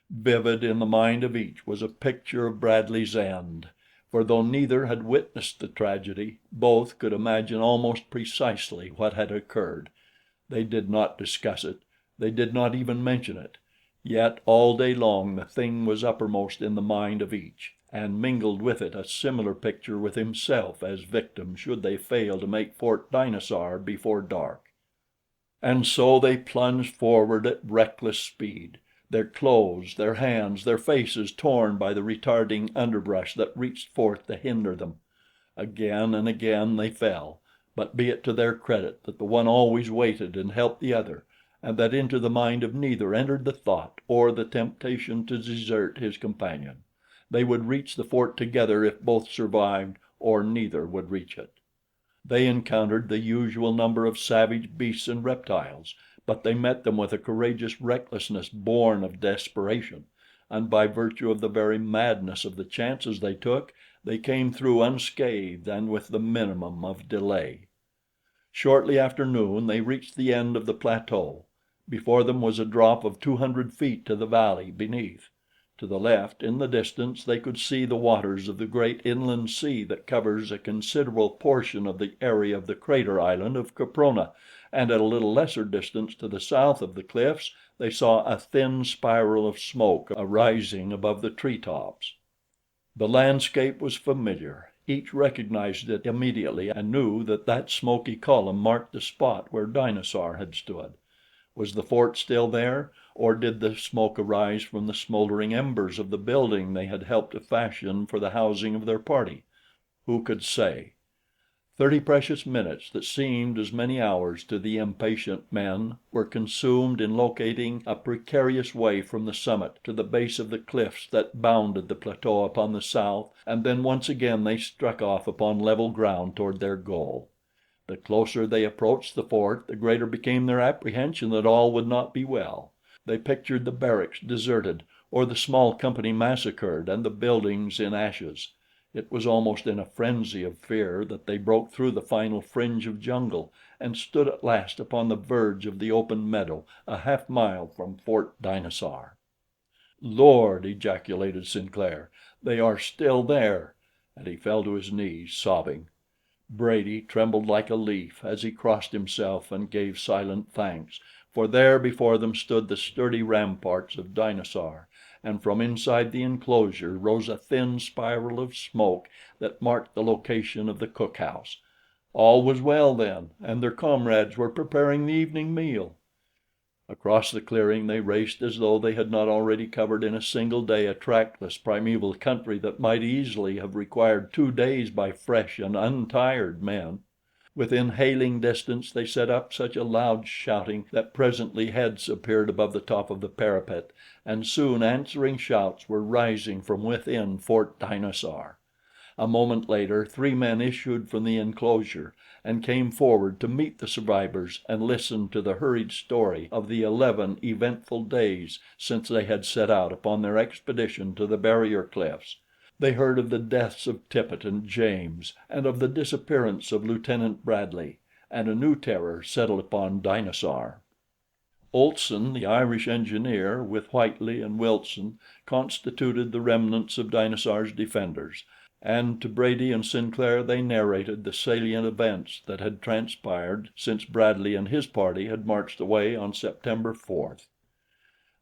Vivid in the mind of each was a picture of Bradley's end, for though neither had witnessed the tragedy, both could imagine almost precisely what had occurred. They did not discuss it, they did not even mention it, yet all day long the thing was uppermost in the mind of each, and mingled with it a similar picture with himself as victim should they fail to make Fort Dinosaur before dark. And so they plunged forward at reckless speed, their clothes, their hands, their faces torn by the retarding underbrush that reached forth to hinder them. Again and again they fell, but be it to their credit that the one always waited and helped the other, and that into the mind of neither entered the thought or the temptation to desert his companion. They would reach the fort together if both survived, or neither would reach it. They encountered the usual number of savage beasts and reptiles, but they met them with a courageous recklessness born of desperation, and by virtue of the very madness of the chances they took, they came through unscathed and with the minimum of delay. Shortly after noon they reached the end of the plateau. Before them was a drop of 200 feet to the valley beneath. To the left, in the distance, they could see the waters of the great inland sea that covers a considerable portion of the area of the crater island of Caprona, and at a little lesser distance to the south of the cliffs they saw a thin spiral of smoke arising above the treetops. The landscape was familiar. Each recognized it immediately and knew that that smoky column marked the spot where Dinosaur had stood. Was the fort still there, or did the smoke arise from the smoldering embers of the building they had helped to fashion for the housing of their party? Who could say? 30 precious minutes that seemed as many hours to the impatient men were consumed in locating a precarious way from the summit to the base of the cliffs that bounded the plateau upon the south, and then once again they struck off upon level ground toward their goal. The closer they approached the fort, the greater became their apprehension that all would not be well. They pictured the barracks deserted, or the small company massacred and the buildings in ashes. It was almost in a frenzy of fear that they broke through the final fringe of jungle and stood at last upon the verge of the open meadow a half mile from Fort Dinosaur. "Lord!" ejaculated Sinclair. "They are still there!" And he fell to his knees, sobbing. Brady trembled like a leaf as he crossed himself and gave silent thanks, for there before them stood the sturdy ramparts of Dinosaur, and from inside the enclosure rose a thin spiral of smoke that marked the location of the cookhouse. All was well, then, and their comrades were preparing the evening meal. Across the clearing they raced as though they had not already covered in a single day a trackless primeval country that might easily have required 2 days by fresh and untired men. Within hailing distance they set up such a loud shouting that presently heads appeared above the top of the parapet, and soon answering shouts were rising from within Fort Dinosaur. A moment later 3 men issued from the enclosure and came forward to meet the survivors and listen to the hurried story of the 11 eventful days since they had set out upon their expedition to the barrier cliffs. They heard of the deaths of Tippet and James and of the disappearance of Lieutenant Bradley, and a new terror settled upon Dinosaur. Olson, the Irish engineer, with Whiteley and Wilson, constituted the remnants of Dinosaur's defenders, and to Brady and Sinclair they narrated the salient events that had transpired since Bradley and his party had marched away on September 4th.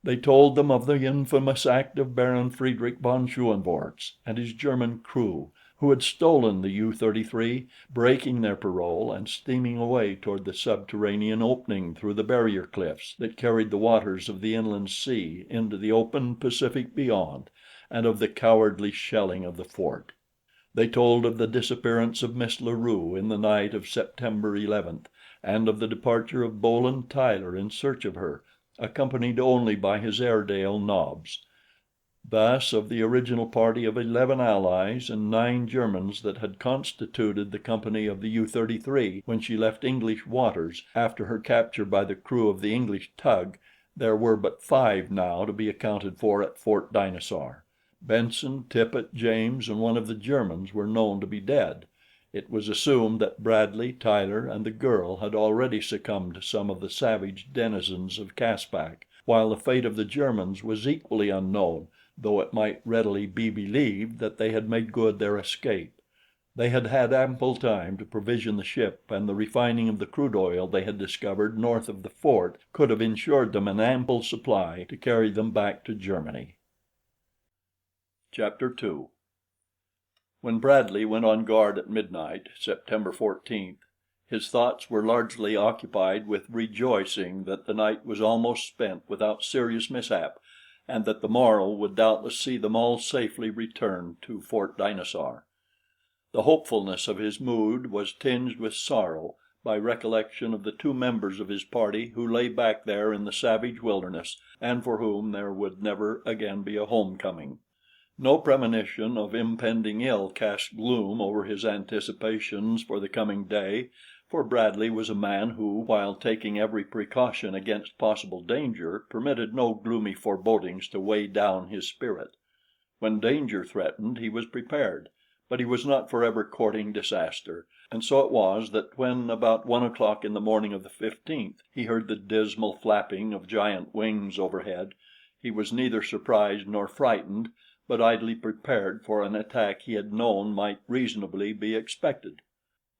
They told them of the infamous act of Baron Friedrich von Schoenvorts and his German crew, who had stolen the U-33, breaking their parole and steaming away toward the subterranean opening through the barrier cliffs that carried the waters of the inland sea into the open Pacific beyond, and of the cowardly shelling of the fort. They told of the disappearance of Miss La Rue in the night of September 11th, and of the departure of Boland Tyler in search of her, accompanied only by his Airedale Nobs. Thus of the original party of 11 Allies and 9 Germans that had constituted the company of the U-33 when she left English waters after her capture by the crew of the English tug, there were but 5 now to be accounted for at Fort Dinosaur. Benson, Tippet, James, and one of the Germans were known to be dead. It was assumed that Bradley, Tyler, and the girl had already succumbed to some of the savage denizens of Caspak, while the fate of the Germans was equally unknown, though it might readily be believed that they had made good their escape. They had had ample time to provision the ship, and the refining of the crude oil they had discovered north of the fort could have ensured them an ample supply to carry them back to Germany. Chapter 2. When Bradley went on guard at midnight, September 14th, his thoughts were largely occupied with rejoicing that the night was almost spent without serious mishap, and that the morrow would doubtless see them all safely returned to Fort Dinosaur. The hopefulness of his mood was tinged with sorrow by recollection of the 2 members of his party who lay back there in the savage wilderness and for whom there would never again be a homecoming. No premonition of impending ill cast gloom over his anticipations for the coming day, for Bradley was a man who, while taking every precaution against possible danger, permitted no gloomy forebodings to weigh down his spirit. When danger threatened, he was prepared, but he was not forever courting disaster, and so it was that when about 1 o'clock in the morning of the 15th he heard the dismal flapping of giant wings overhead, he was neither surprised nor frightened, but idly prepared for an attack he had known might reasonably be expected.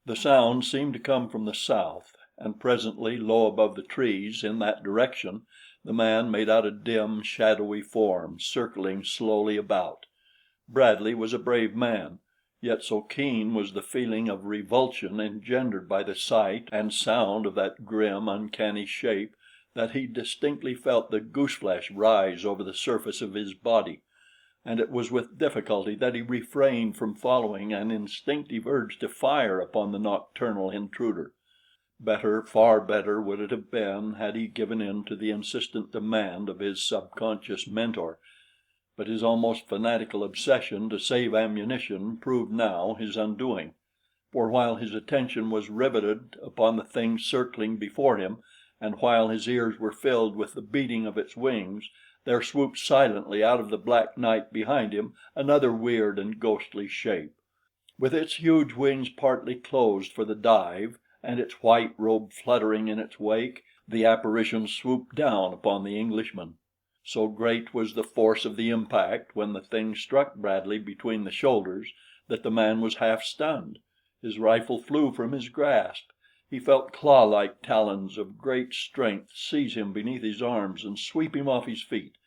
The sound seemed to come from the south, and presently, low above the trees in that direction, the man made out a dim, shadowy form circling slowly about. Bradley was a brave man, yet so keen was the feeling of revulsion engendered by the sight and sound of that grim, uncanny shape that he distinctly felt the gooseflesh rise over the surface of his body, and it was with difficulty that he refrained from following an instinctive urge to fire upon the nocturnal intruder. Better, far better would it have been had he given in to the insistent demand of his subconscious mentor, but his almost fanatical obsession to save ammunition proved now his undoing, for while his attention was riveted upon the thing circling before him, and while his ears were filled with the beating of its wings, there swooped silently out of the black night behind him another weird and ghostly shape. With its huge wings partly closed for the dive and its white robe fluttering in its wake, the apparition swooped down upon the Englishman. So great was the force of the impact when the thing struck Bradley between the shoulders that the man was half stunned. His rifle flew from his grasp. He felt claw-like talons of great strength seize him beneath his arms and sweep him off his feet.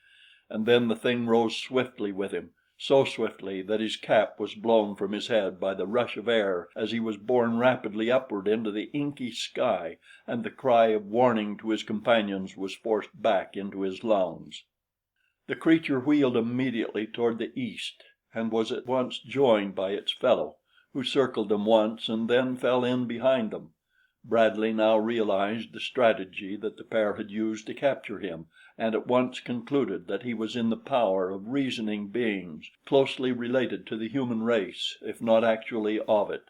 And then the thing rose swiftly with him, so swiftly that his cap was blown from his head by the rush of air as he was borne rapidly upward into the inky sky, and the cry of warning to his companions was forced back into his lungs. The creature wheeled immediately toward the east and was at once joined by its fellow, who circled them once and then fell in behind them. Bradley now realized the strategy that the pair had used to capture him, and at once concluded that he was in the power of reasoning beings closely related to the human race, if not actually of it.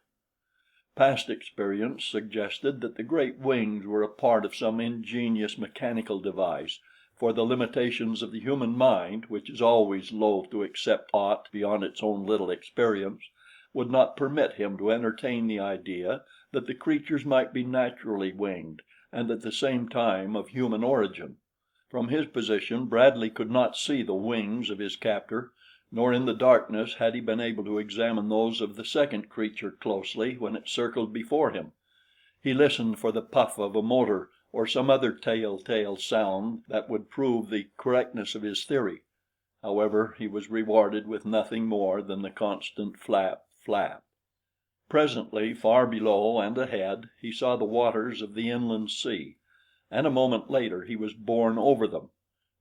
Past experience suggested that the great wings were a part of some ingenious mechanical device, for the limitations of the human mind, which is always loath to accept aught beyond its own little experience, would not permit him to entertain the idea that the creatures might be naturally winged and at the same time of human origin. From his position Bradley could not see the wings of his captor, nor in the darkness had he been able to examine those of the second creature closely when it circled before him. He listened for the puff of a motor or some other telltale sound that would prove the correctness of his theory. However, he was rewarded with nothing more than the constant flap, flap. Presently, far below and ahead, he saw the waters of the inland sea, and a moment later he was borne over them.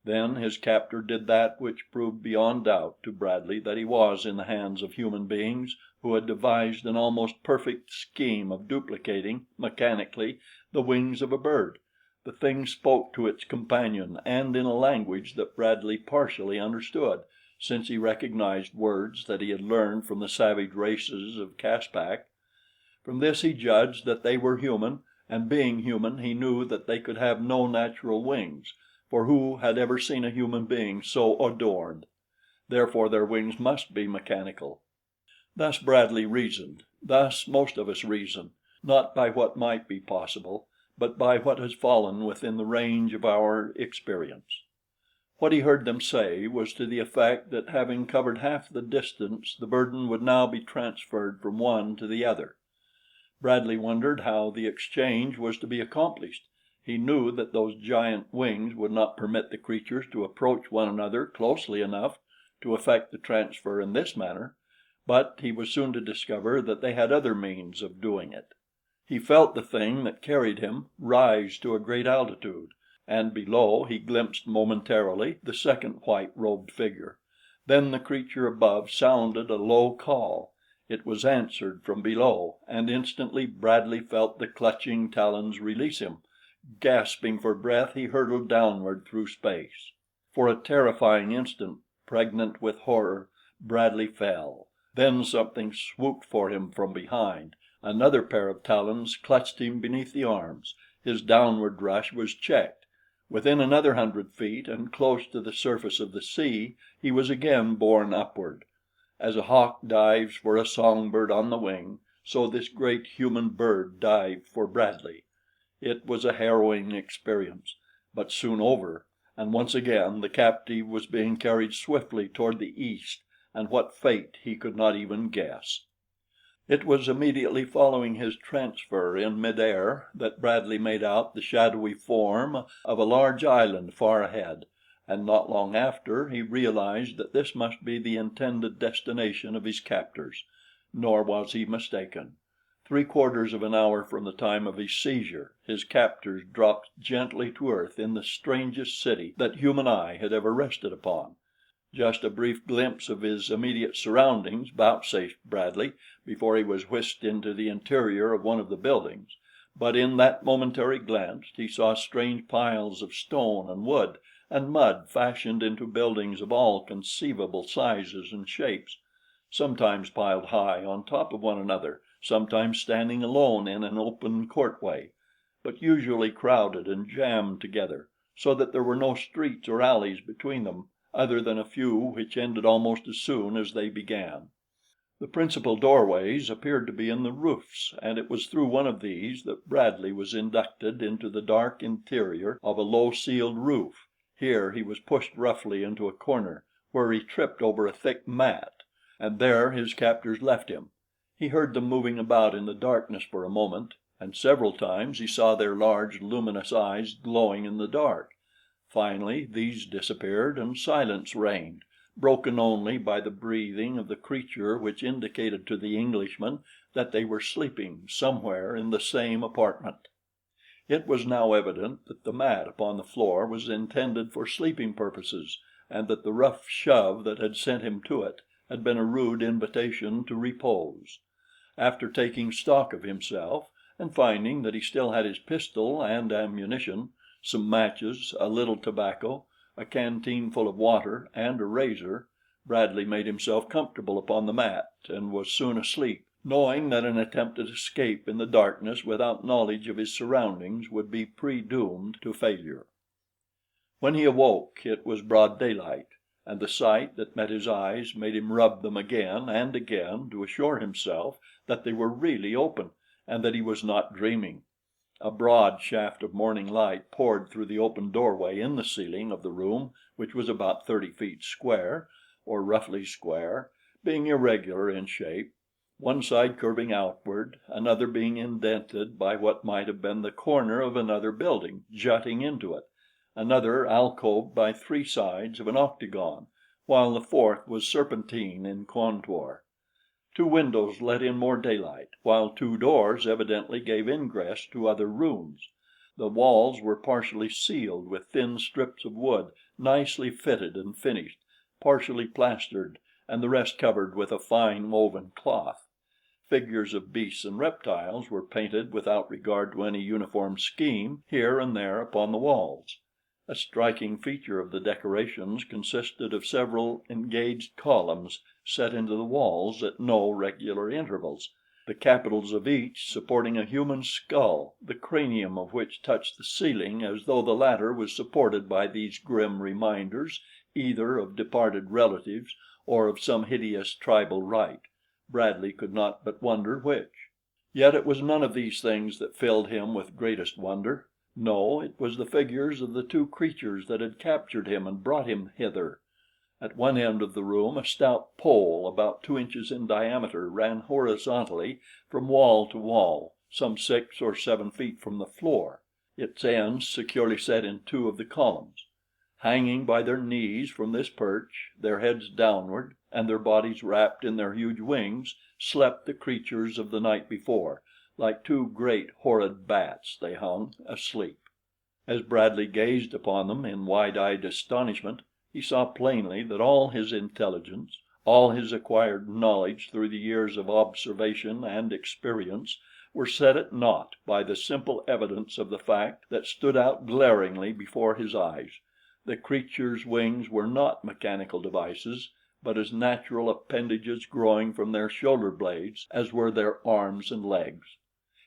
Then his captor did that which proved beyond doubt to Bradley that he was in the hands of human beings who had devised an almost perfect scheme of duplicating, mechanically, the wings of a bird. The thing spoke to its companion and in a language that Bradley partially understood, since he recognized words that he had learned from the savage races of Caspak. From this he judged that they were human, and being human he knew that they could have no natural wings, for who had ever seen a human being so adorned? Therefore their wings must be mechanical. Thus Bradley reasoned, thus most of us reason, not by what might be possible, but by what has fallen within the range of our experience. What he heard them say was to the effect that having covered half the distance the burden would now be transferred from one to the other. Bradley wondered how the exchange was to be accomplished. He knew that those giant wings would not permit the creatures to approach one another closely enough to effect the transfer in this manner, but he was soon to discover that they had other means of doing it. He felt the thing that carried him rise to a great altitude, and below he glimpsed momentarily the second white-robed figure. Then the creature above sounded a low call. It was answered from below, and instantly Bradley felt the clutching talons release him. Gasping for breath, he hurtled downward through space. For a terrifying instant, pregnant with horror, Bradley fell. Then something swooped for him from behind. Another pair of talons clutched him beneath the arms. His downward rush was checked. Within another 100 feet and close to the surface of the sea, he was again borne upward. As a hawk dives for a songbird on the wing, so this great human bird dived for Bradley. It was a harrowing experience, but soon over, and once again the captive was being carried swiftly toward the east, and what fate he could not even guess. It was immediately following his transfer in midair that Bradley made out the shadowy form of a large island far ahead, and not long after he realized that this must be the intended destination of his captors. Nor was he mistaken. 3/4 of an hour from the time of his seizure, his captors dropped gently to earth in the strangest city that human eye had ever rested upon. Just a brief glimpse of his immediate surroundings vouchsafed Bradley before he was whisked into the interior of one of the buildings, but in that momentary glance he saw strange piles of stone and wood and mud fashioned into buildings of all conceivable sizes and shapes, sometimes piled high on top of one another, sometimes standing alone in an open courtway, but usually crowded and jammed together, so that there were no streets or alleys between them, other than a few which ended almost as soon as they began. The principal doorways appeared to be in the roofs, and it was through one of these that Bradley was inducted into the dark interior of a low ceiled roof. Here he was pushed roughly into a corner, where he tripped over a thick mat, and there his captors left him. He heard them moving about in the darkness for a moment, and several times he saw their large, luminous eyes glowing in the dark. Finally these disappeared and silence reigned, broken only by the breathing of the creature which indicated to the Englishman that they were sleeping somewhere in the same apartment. It was now evident that the mat upon the floor was intended for sleeping purposes, and that the rough shove that had sent him to it had been a rude invitation to repose. After taking stock of himself, and finding that he still had his pistol and ammunition, some matches, a little tobacco, a canteen full of water, and a razor, Bradley made himself comfortable upon the mat and was soon asleep, knowing that an attempted escape in the darkness without knowledge of his surroundings would be predoomed to failure. When he awoke, it was broad daylight, and the sight that met his eyes made him rub them again and again to assure himself that they were really open and that he was not dreaming. A broad shaft of morning light poured through the open doorway in the ceiling of the room, which was about 30 feet square, or roughly square, being irregular in shape, one side curving outward, another being indented by what might have been the corner of another building jutting into it, another alcoved by 3 sides of an octagon, while the fourth was serpentine in contour. 2 windows let in more daylight, while 2 doors evidently gave ingress to other rooms. The walls were partially sealed with thin strips of wood, nicely fitted and finished, partially plastered, and the rest covered with a fine woven cloth. Figures of beasts and reptiles were painted without regard to any uniform scheme here and there upon the walls. A striking feature of the decorations consisted of several engaged columns set into the walls at no regular intervals, the capitals of each supporting a human skull, the cranium of which touched the ceiling as though the latter was supported by these grim reminders either of departed relatives or of some hideous tribal rite. Bradley could not but wonder which. Yet it was none of these things that filled him with greatest wonder. No, it was the figures of the 2 creatures that had captured him and brought him hither. At one end of the room a stout pole about 2 inches in diameter ran horizontally from wall to wall, some 6 or 7 feet from the floor, its ends securely set in 2 of the columns. Hanging by their knees from this perch, their heads downward and their bodies wrapped in their huge wings, slept the creatures of the night before. Like 2 great horrid bats they hung, asleep. As Bradley gazed upon them in wide-eyed astonishment, he saw plainly that all his intelligence, all his acquired knowledge through the years of observation and experience, were set at naught by the simple evidence of the fact that stood out glaringly before his eyes. The creatures' wings were not mechanical devices, but as natural appendages growing from their shoulder blades as were their arms and legs.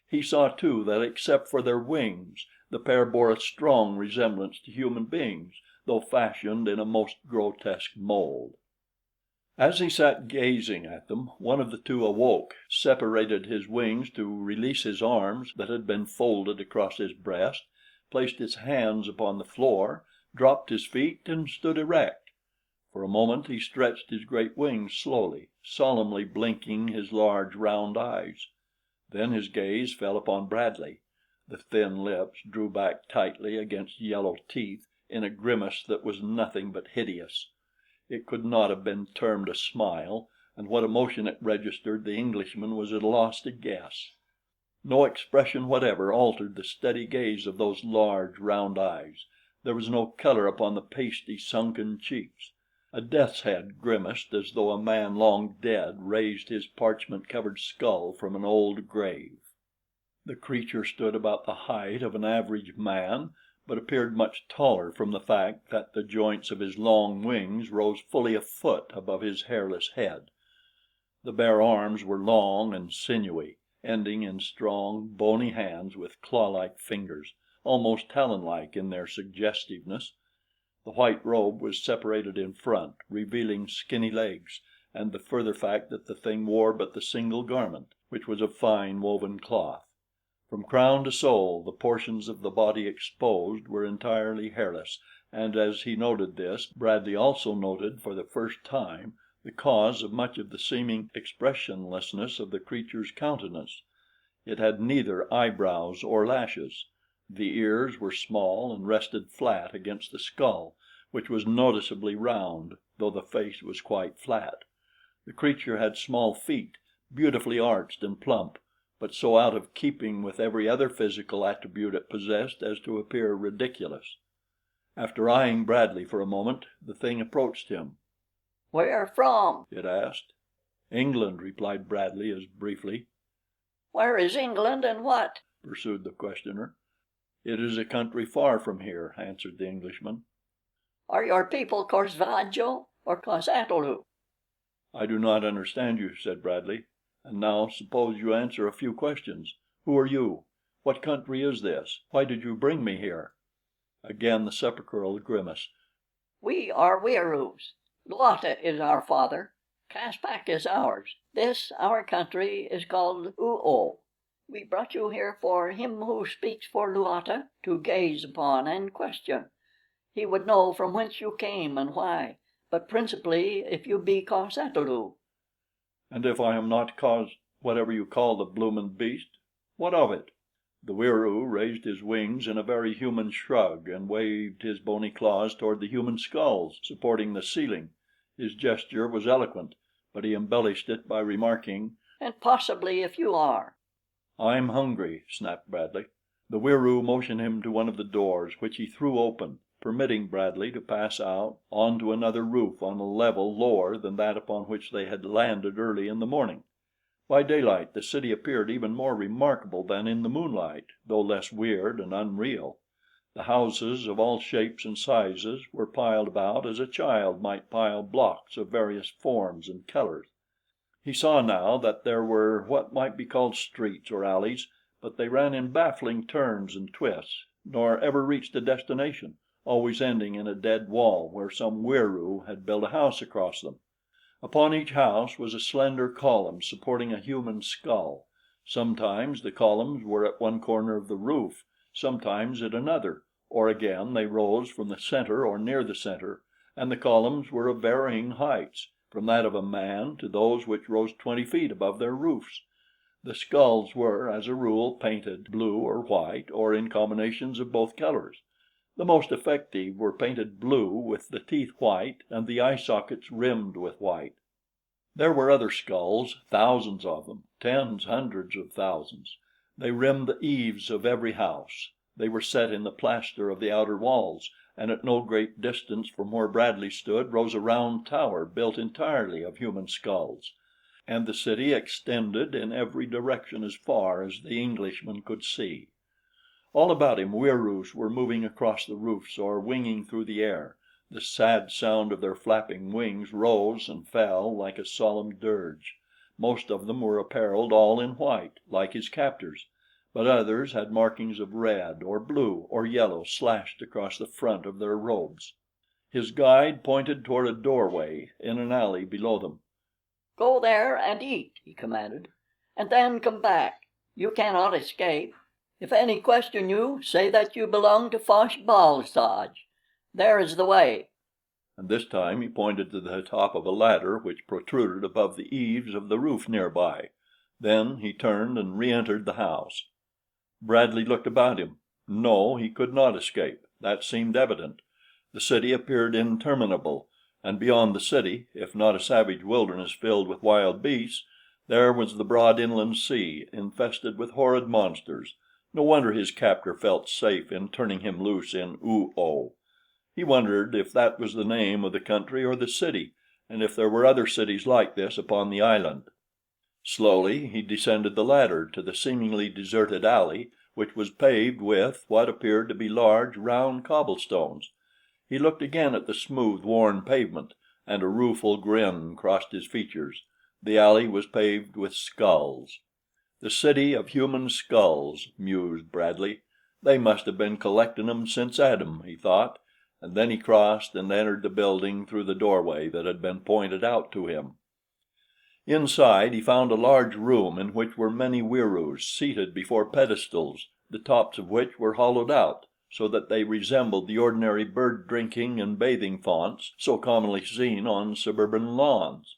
He saw too that except for their wings, the pair bore a strong resemblance to human beings, though fashioned in a most grotesque mold. As he sat gazing at them, one of the 2 awoke, separated his wings to release his arms that had been folded across his breast, placed his hands upon the floor, dropped his feet and stood erect. For a moment he stretched his great wings slowly, solemnly blinking his large round eyes. Then his gaze fell upon Bradley. The thin lips drew back tightly against yellow teeth in a grimace that was nothing but hideous. It could not have been termed a smile, and what emotion it registered the Englishman was at a loss to guess. No expression whatever altered the steady gaze of those large round eyes. There was no color upon the pasty, sunken cheeks. A death's head grimaced as though a man long dead raised his parchment-covered skull from an old grave. The creature stood about the height of an average man, but appeared much taller from the fact that the joints of his long wings rose fully a foot above his hairless head. The bare arms were long and sinewy, ending in strong, bony hands with claw-like fingers, almost talon-like in their suggestiveness. The white robe was separated in front, revealing skinny legs, and the further fact that the thing wore but the single garment, which was of fine woven cloth. From crown to sole, the portions of the body exposed were entirely hairless, and as he noted this, Bradley also noted for the first time the cause of much of the seeming expressionlessness of the creature's countenance. It had neither eyebrows or lashes. The ears were small and rested flat against the skull, which was noticeably round, though the face was quite flat. The creature had small feet, beautifully arched and plump, but so out of keeping with every other physical attribute it possessed as to appear ridiculous. After eyeing Bradley for a moment, the thing approached him. "Where from?" it asked. "England," replied Bradley as briefly. "Where is England and what?" pursued the questioner. "It is a country far from here," answered the Englishman. "Are your people Corsvaggio or Cosatolu?" "I do not understand you," said Bradley. "And now suppose you answer a few questions. Who are you? What country is this? Why did you bring me here?" Again the sepulchral grimace. "We are Wieroos. Luata is our father. Caspak is ours. This, our country, is called Oo. We brought you here for him who speaks for Luata to gaze upon and question. He would know from whence you came and why, but principally if you be Cosatolu." "And if I am not whatever you call the bloomin' beast, what of it?" The Wieroo raised his wings in a very human shrug and waved his bony claws toward the human skulls supporting the ceiling. His gesture was eloquent, but he embellished it by remarking, "And possibly if you are." "I'm hungry," snapped Bradley. The Wieroo motioned him to one of the doors, which he threw open, permitting Bradley to pass out onto another roof on a level lower than that upon which they had landed early in the morning. By daylight the city appeared even more remarkable than in the moonlight, though less weird and unreal. The houses of all shapes and sizes were piled about as a child might pile blocks of various forms and colors. He saw now that there were what might be called streets or alleys, but they ran in baffling turns and twists, nor ever reached a destination, always ending in a dead wall where some Wieroo had built a house across them. Upon each house was a slender column supporting a human skull. Sometimes the columns were at one corner of the roof, sometimes at another, or again they rose from the center or near the center, and the columns were of varying heights, from that of a man to those which rose 20 feet above their roofs. The skulls were, as a rule, painted blue or white, or in combinations of both colors. The most effective were painted blue with the teeth white and the eye sockets rimmed with white. There were other skulls, thousands of them, tens, hundreds of thousands. They rimmed the eaves of every house. They were set in the plaster of the outer walls, and at no great distance from where Bradley stood rose a round tower built entirely of human skulls. And the city extended in every direction as far as the Englishman could see. All about him Wieroos were moving across the roofs or winging through the air. The sad sound of their flapping wings rose and fell like a solemn dirge. Most of them were appareled all in white, like his captors, but others had markings of red or blue or yellow slashed across the front of their robes. His guide pointed toward a doorway in an alley below them. "Go there and eat," he commanded, "and then come back. You cannot escape. If any question you, say that you belong to Fosh Bal Soj. There is the way." And this time he pointed to the top of a ladder which protruded above the eaves of the roof nearby. Then he turned and re-entered the house. Bradley looked about him. No, he could not escape. That seemed evident. The city appeared interminable, and beyond the city, if not a savage wilderness filled with wild beasts, there was the broad inland sea infested with horrid monsters. No wonder his captor felt safe in turning him loose in Oo. He wondered if that was the name of the country or the city, and if there were other cities like this upon the island. Slowly he descended the ladder to the seemingly deserted alley, which was paved with what appeared to be large, round cobblestones. He looked again at the smooth, worn pavement, and a rueful grin crossed his features. The alley was paved with skulls. The city of human skulls, mused Bradley. They must have been collectin' 'em since Adam, he thought, and then he crossed and entered the building through the doorway that had been pointed out to him. Inside he found a large room in which were many Wieroos seated before pedestals, the tops of which were hollowed out, so that they resembled the ordinary bird drinking and bathing fonts so commonly seen on suburban lawns.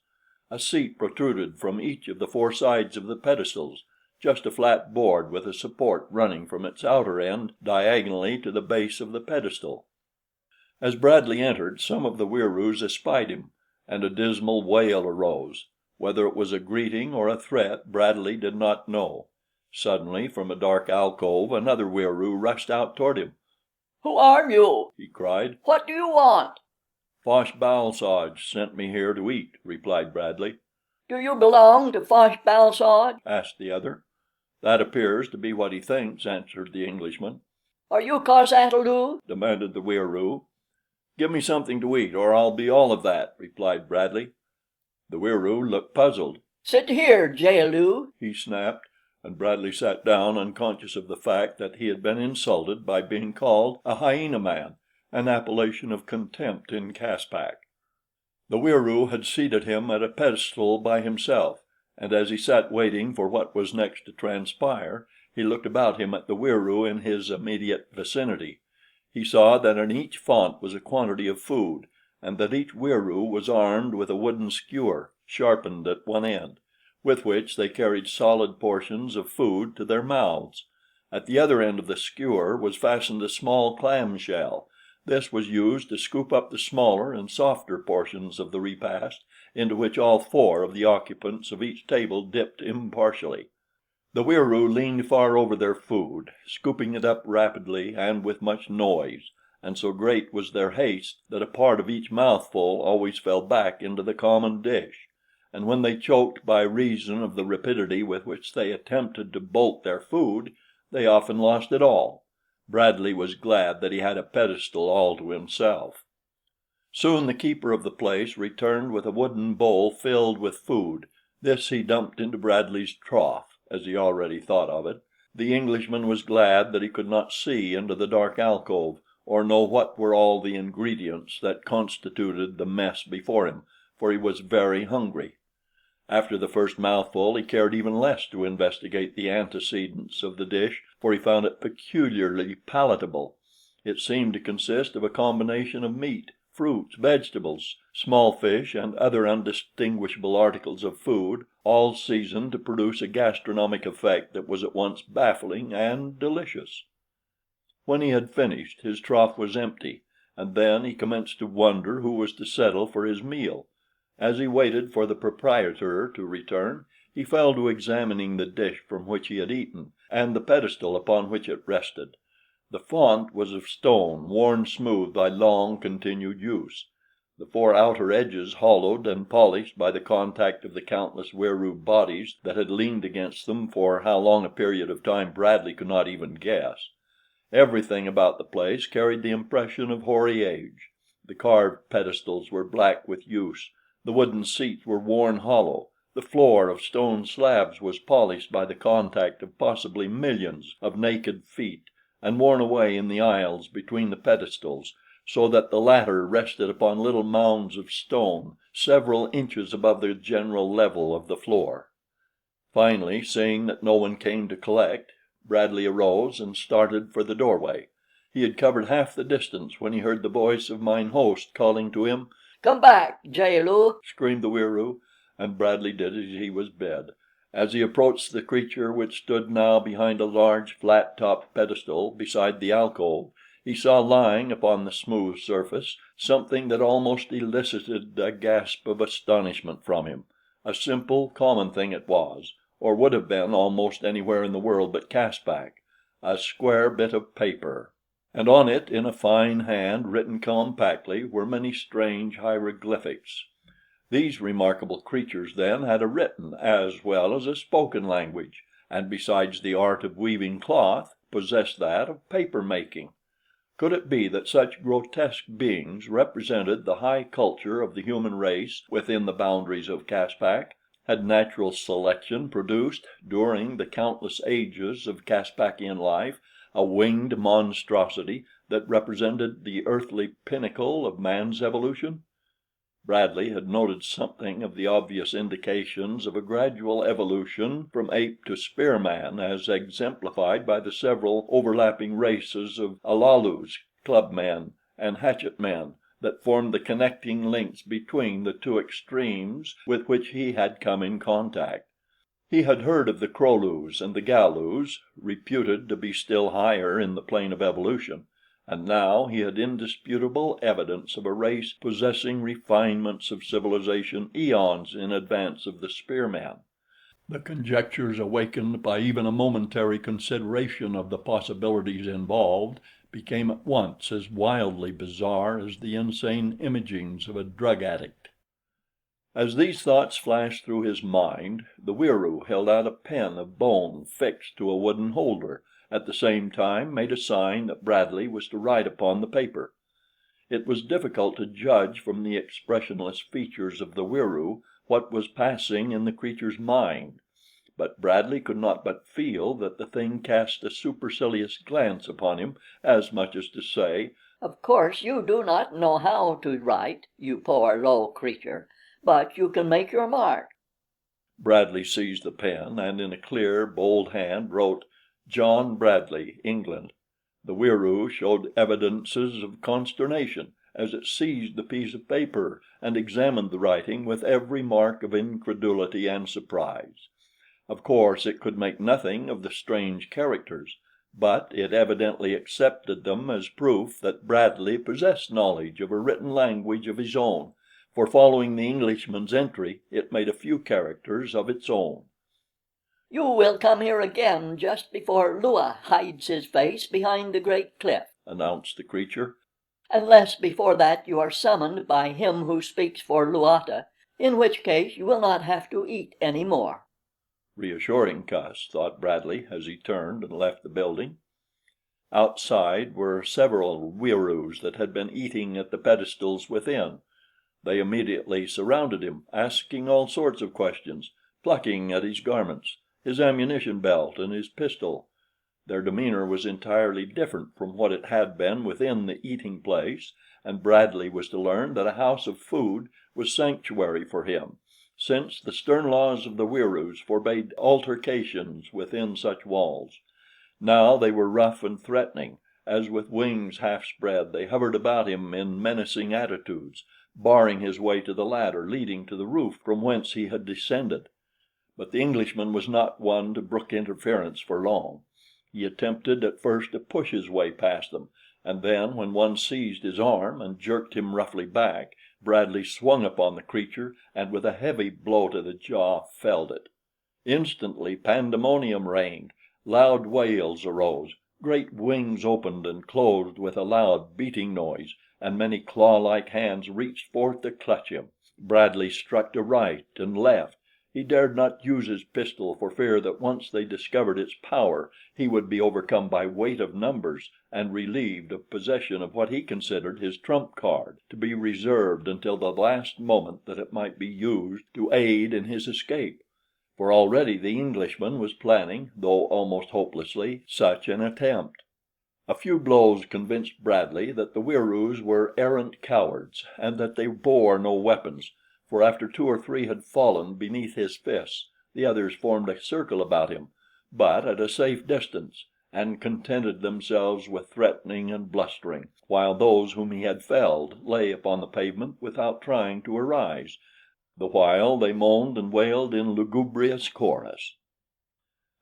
A seat protruded from each of the four sides of the pedestals, just a flat board with a support running from its outer end diagonally to the base of the pedestal. As Bradley entered, some of the Wieroos espied him, and a dismal wail arose. Whether it was a greeting or a threat, Bradley did not know. Suddenly, from a dark alcove, another Wieroo rushed out toward him. "Who are you?" he cried. "What do you want?" "Fosh-bal-soj sent me here to eat," replied Bradley. "Do you belong to Fosh-bal-soj?" asked the other. "That appears to be what he thinks," answered the Englishman. "Are you cos-ata-lu?" demanded the Wieroo. "Give me something to eat, or I'll be all of that," replied Bradley. The Wieroo looked puzzled. "Sit here, jaal-lu," he snapped, and Bradley sat down unconscious of the fact that he had been insulted by being called a hyena man, an appellation of contempt in Caspak. The Wieroo had seated him at a pedestal by himself, and as he sat waiting for what was next to transpire, he looked about him at the Wieroo in his immediate vicinity. He saw that in each font was a quantity of food, and that each Wieroo was armed with a wooden skewer, sharpened at one end, with which they carried solid portions of food to their mouths. At the other end of the skewer was fastened a small clam shell. This was used to scoop up the smaller and softer portions of the repast, into which all four of the occupants of each table dipped impartially. The Wieroo leaned far over their food, scooping it up rapidly and with much noise, and so great was their haste that a part of each mouthful always fell back into the common dish, and when they choked by reason of the rapidity with which they attempted to bolt their food, they often lost it all. Bradley was glad that he had a pedestal all to himself. Soon the keeper of the place returned with a wooden bowl filled with food. This he dumped into Bradley's trough, as he already thought of it. The Englishman was glad that he could not see into the dark alcove, or know what were all the ingredients that constituted the mess before him, for he was very hungry. After the first mouthful he cared even less to investigate the antecedents of the dish, for he found it peculiarly palatable. It seemed to consist of a combination of meat, fruits, vegetables, small fish, and other undistinguishable articles of food, all seasoned to produce a gastronomic effect that was at once baffling and delicious. When he had finished, his trough was empty, and then he commenced to wonder who was to settle for his meal. As he waited for the proprietor to return, he fell to examining the dish from which he had eaten, and the pedestal upon which it rested. The font was of stone, worn smooth by long continued use, the four outer edges hollowed and polished by the contact of the countless Wieroo bodies that had leaned against them for how long a period of time Bradley could not even guess. Everything about the place carried the impression of hoary age. The carved pedestals were black with use, the wooden seats were worn hollow, the floor of stone slabs was polished by the contact of possibly millions of naked feet, and worn away in the aisles between the pedestals, so that the latter rested upon little mounds of stone several inches above the general level of the floor. Finally, seeing that no one came to collect, Bradley arose and started for the doorway. He had covered half the distance when he heard the voice of mine host calling to him. "Come back, jaal-lu," screamed the Wieroo, and Bradley did as he was bid. As he approached the creature, which stood now behind a large flat-topped pedestal beside the alcove, he saw lying upon the smooth surface something that almost elicited a gasp of astonishment from him. A simple, common thing it was, or would have been almost anywhere in the world but Caspak, a square bit of paper, and on it, in a fine hand written compactly, were many strange hieroglyphics. These remarkable creatures, then, had a written as well as a spoken language, and besides the art of weaving cloth, possessed that of paper making. Could it be that such grotesque beings represented the high culture of the human race within the boundaries of Caspak? Had natural selection produced, during the countless ages of Caspakian life, a winged monstrosity that represented the earthly pinnacle of man's evolution? Bradley had noted something of the obvious indications of a gradual evolution from ape to spearman as exemplified by the several overlapping races of Alalus, clubmen, and hatchetmen that formed the connecting links between the two extremes with which he had come in contact. He had heard of the Krolus and the Galus, reputed to be still higher in the plane of evolution, and now he had indisputable evidence of a race possessing refinements of civilization eons in advance of the spearmen. The conjectures awakened by even a momentary consideration of the possibilities involved became at once as wildly bizarre as the insane imagings of a drug addict. As these thoughts flashed through his mind, the Wieroo held out a pen of bone fixed to a wooden holder, at the same time made a sign that Bradley was to write upon the paper. It was difficult to judge from the expressionless features of the Wieroo what was passing in the creature's mind, but Bradley could not but feel that the thing cast a supercilious glance upon him, as much as to say, "Of course you do not know how to write, you poor low creature, but you can make your mark." Bradley seized the pen and in a clear, bold hand wrote, "John Bradley, England." The Wieroo showed evidences of consternation as it seized the piece of paper and examined the writing with every mark of incredulity and surprise. Of course it could make nothing of the strange characters, but it evidently accepted them as proof that Bradley possessed knowledge of a written language of his own, for following the Englishman's entry it made a few characters of its own. "You will come here again just before Lua hides his face behind the great cliff," announced the creature. "unless before that you are summoned by him who speaks for Luata, in which case you will not have to eat any more." Reassuring cuss, thought Bradley as he turned and left the building. Outside were several Wieroos that had been eating at the pedestals within. They immediately surrounded him, asking all sorts of questions, plucking at his garments, his ammunition belt and his pistol. Their demeanor was entirely different from what it had been within the eating place, and Bradley was to learn that a house of food was sanctuary for him, since the stern laws of the Wieroos forbade altercations within such walls. Now they were rough and threatening, as with wings half spread they hovered about him in menacing attitudes, barring his way to the ladder leading to the roof from whence he had descended. But the Englishman was not one to brook interference for long. He attempted at first to push his way past them, and then when one seized his arm and jerked him roughly back, Bradley swung upon the creature and with a heavy blow to the jaw felled it. Instantly pandemonium reigned. Loud wails arose, great wings opened and closed with a loud beating noise, and many claw-like hands reached forth to clutch him. Bradley struck to right and left. He dared not use his pistol for fear that once they discovered its power he would be overcome by weight of numbers and relieved of possession of what he considered his trump card, to be reserved until the last moment that it might be used to aid in his escape. For already the Englishman was planning, though almost hopelessly, such an attempt. A few blows convinced Bradley that the Wieroos were arrant cowards and that they bore no weapons, for after two or three had fallen beneath his fists, the others formed a circle about him, but at a safe distance, and contented themselves with threatening and blustering, while those whom he had felled lay upon the pavement without trying to arise, the while they moaned and wailed in lugubrious chorus.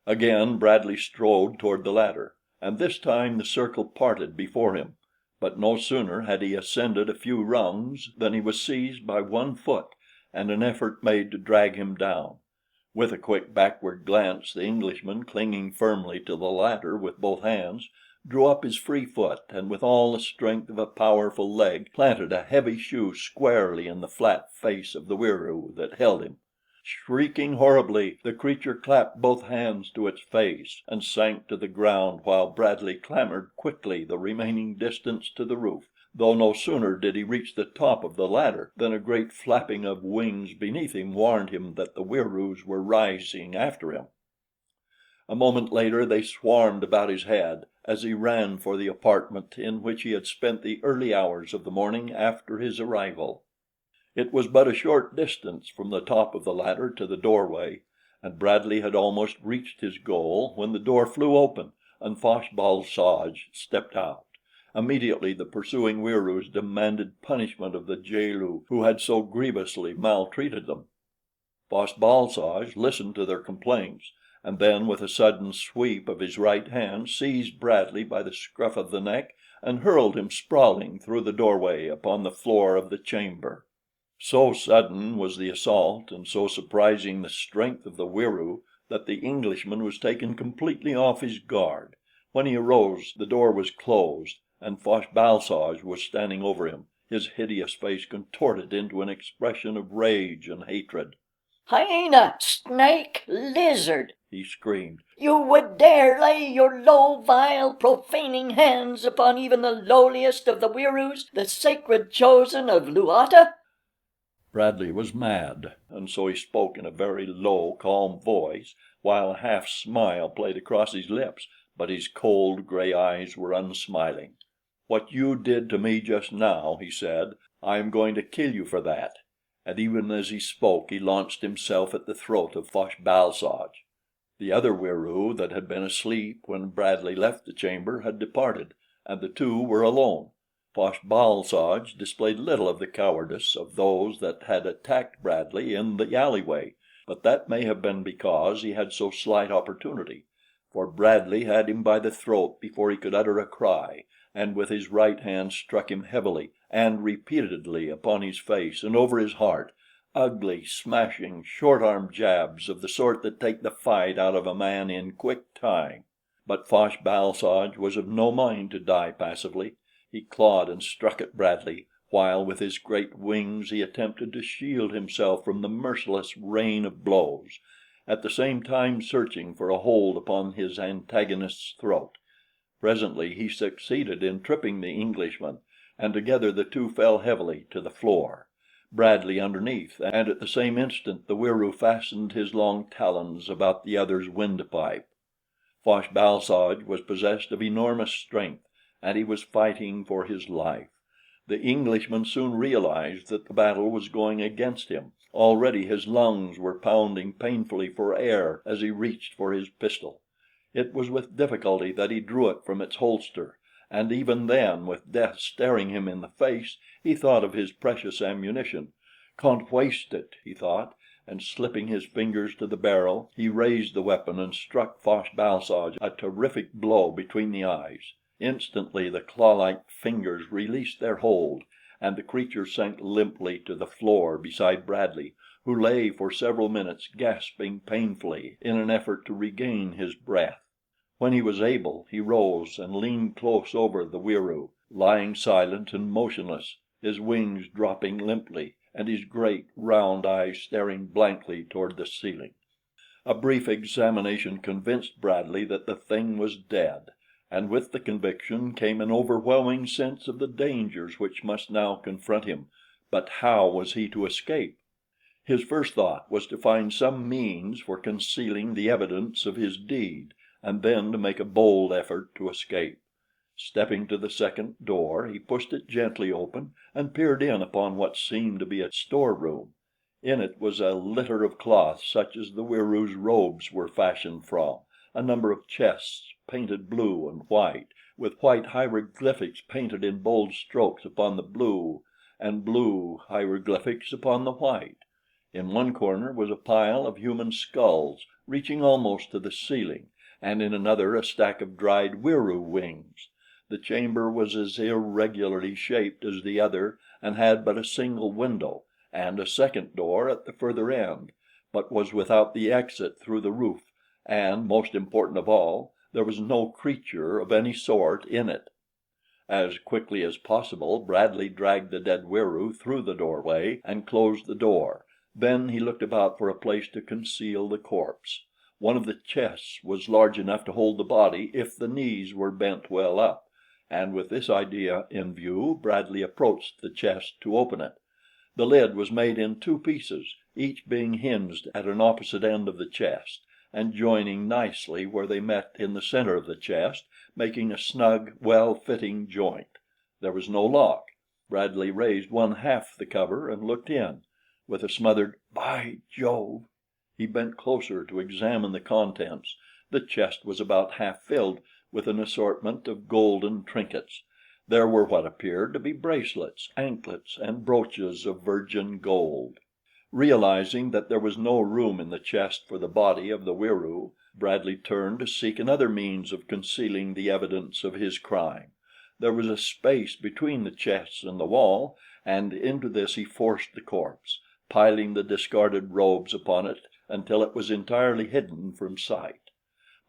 Again Bradley strode toward the ladder, and this time the circle parted before him. But no sooner had he ascended a few rungs than he was seized by one foot and an effort made to drag him down. With a quick backward glance the Englishman, clinging firmly to the ladder with both hands, drew up his free foot and with all the strength of a powerful leg planted a heavy shoe squarely in the flat face of the Wieroo that held him. Shrieking horribly, the creature clapped both hands to its face and sank to the ground while Bradley clambered quickly the remaining distance to the roof, though no sooner did he reach the top of the ladder than a great flapping of wings beneath him warned him that the Wieroos were rising after him. A moment later they swarmed about his head as he ran for the apartment in which he had spent the early hours of the morning after his arrival. It was but a short distance from the top of the ladder to the doorway, and Bradley had almost reached his goal when the door flew open and Fosh-bal-soj stepped out. Immediately the pursuing Wieroos demanded punishment of the jaal-lu who had so grievously maltreated them. Fosh-bal-soj listened to their complaints, and then with a sudden sweep of his right hand seized Bradley by the scruff of the neck and hurled him sprawling through the doorway upon the floor of the chamber. So sudden was the assault and so surprising the strength of the Wieroo that the Englishman was taken completely off his guard. When he arose, the door was closed and Fosh-bal-soj was standing over him, his hideous face contorted into an expression of rage and hatred. "Hyena, snake, lizard!" he screamed. "You would dare lay your low, vile, profaning hands upon even the lowliest of the Wieroos, the sacred chosen of Luata?" Bradley was mad, and so he spoke in a very low, calm voice, while a half smile played across his lips, but his cold, gray eyes were unsmiling. "What you did to me just now," he said, "I am going to kill you for that." And even as he spoke he launched himself at the throat of Fosh-bal-soj. The other Wieroo that had been asleep when Bradley left the chamber had departed, and the two were alone. Fosh-bal-soj displayed little of the cowardice of those that had attacked Bradley in the alleyway, but that may have been because he had so slight opportunity, for Bradley had him by the throat before he could utter a cry, and with his right hand struck him heavily and repeatedly upon his face and over his heart, ugly, smashing, short-arm jabs of the sort that take the fight out of a man in quick time. But Fosh-bal-soj was of no mind to die passively. He clawed and struck at Bradley, while with his great wings he attempted to shield himself from the merciless rain of blows, at the same time searching for a hold upon his antagonist's throat. Presently he succeeded in tripping the Englishman, and together the two fell heavily to the floor, Bradley underneath, and at the same instant the Wieroo fastened his long talons about the other's windpipe. Fosh-bal-soj was possessed of enormous strength, and he was fighting for his life. The Englishman soon realized that the battle was going against him. Already his lungs were pounding painfully for air as he reached for his pistol. It was with difficulty that he drew it from its holster, and even then, with death staring him in the face, he thought of his precious ammunition. "Can't waste it," he thought, and slipping his fingers to the barrel, he raised the weapon and struck Fosh-bal-soj a terrific blow between the eyes. Instantly the claw-like fingers released their hold, and the creature sank limply to the floor beside Bradley, who lay for several minutes gasping painfully in an effort to regain his breath. When he was able, he rose and leaned close over the Wieroo, lying silent and motionless, his wings dropping limply and his great, round eyes staring blankly toward the ceiling. A brief examination convinced Bradley that the thing was dead, and with the conviction came an overwhelming sense of the dangers which must now confront him. But how was he to escape? His first thought was to find some means for concealing the evidence of his deed, and then to make a bold effort to escape. Stepping to the second door, he pushed it gently open and peered in upon what seemed to be a storeroom. In it was a litter of cloth such as the Wieroos' robes were fashioned from, a number of chests painted blue and white, with white hieroglyphics painted in bold strokes upon the blue, and blue hieroglyphics upon the white. In one corner was a pile of human skulls reaching almost to the ceiling, and in another a stack of dried Wieroo wings. The chamber was as irregularly shaped as the other and had but a single window and a second door at the further end, but was without the exit through the roof, and, most important of all, there was no creature of any sort in it. As quickly as possible Bradley dragged the dead Wieroo through the doorway and closed the door. Then he looked about for a place to conceal the corpse. One of the chests was large enough to hold the body if the knees were bent well up, and with this idea in view Bradley approached the chest to open it. The lid was made in two pieces, each being hinged at an opposite end of the chest, and joining nicely where they met in the center of the chest, making a snug, well-fitting joint. There was no lock. Bradley raised one half the cover and looked in. With a smothered "By Jove!" he bent closer to examine the contents. The chest was about half filled with an assortment of golden trinkets. There were what appeared to be bracelets, anklets, and brooches of virgin gold. Realizing that there was no room in the chest for the body of the Wieroo, Bradley turned to seek another means of concealing the evidence of his crime. There was a space between the chest and the wall, and into this he forced the corpse, piling the discarded robes upon it until it was entirely hidden from sight.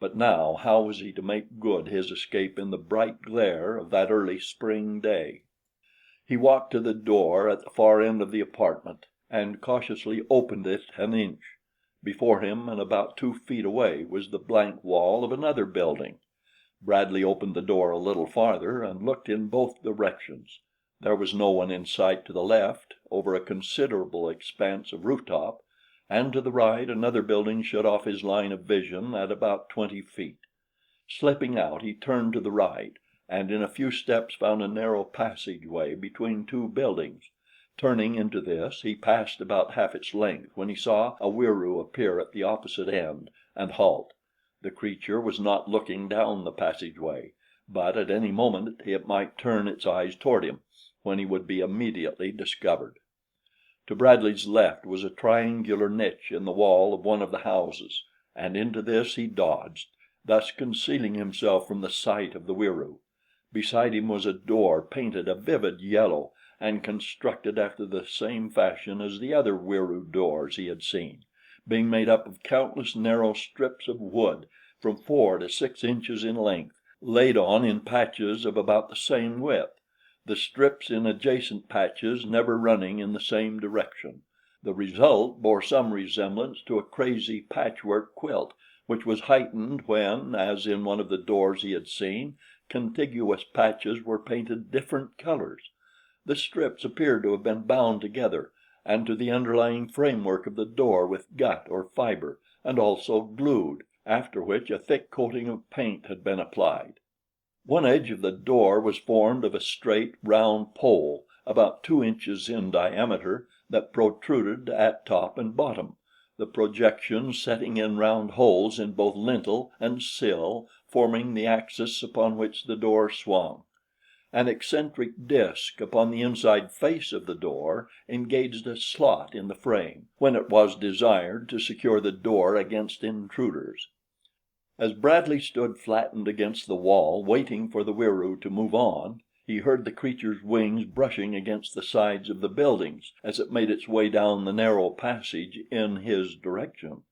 But now how was he to make good his escape in the bright glare of that early spring day? He walked to the door at the far end of the apartment and cautiously opened it an inch. Before him and about 2 feet away was the blank wall of another building. Bradley opened the door a little farther and looked in both directions. There was no one in sight to the left over a considerable expanse of rooftop, and to the right another building shut off his line of vision at about 20 feet. Slipping out, he turned to the right and in a few steps found a narrow passageway between 2 buildings. Turning into this, he passed about half its length when he saw a Wieroo appear at the opposite end and halt. The creature was not looking down the passageway, but at any moment it might turn its eyes toward him, when he would be immediately discovered. To Bradley's left was a triangular niche in the wall of one of the houses, and into this he dodged, thus concealing himself from the sight of the Wieroo. Beside him was a door painted a vivid yellow and constructed after the same fashion as the other Wieroo doors he had seen, being made up of countless narrow strips of wood from 4 to 6 inches in length, laid on in patches of about the same width, the strips in adjacent patches never running in the same direction. The result bore some resemblance to a crazy patchwork quilt, which was heightened when, as in one of the doors he had seen, contiguous patches were painted different colors. The strips appeared to have been bound together and to the underlying framework of the door with gut or fiber, and also glued, after which a thick coating of paint had been applied. One edge of the door was formed of a straight, round pole about 2 inches in diameter that protruded at top and bottom, the projections setting in round holes in both lintel and sill, forming the axis upon which the door swung. An eccentric disc upon the inside face of the door engaged a slot in the frame, when it was desired to secure the door against intruders. As Bradley stood flattened against the wall, waiting for the Wieroo to move on, he heard the creature's wings brushing against the sides of the buildings as it made its way down the narrow passage in his direction.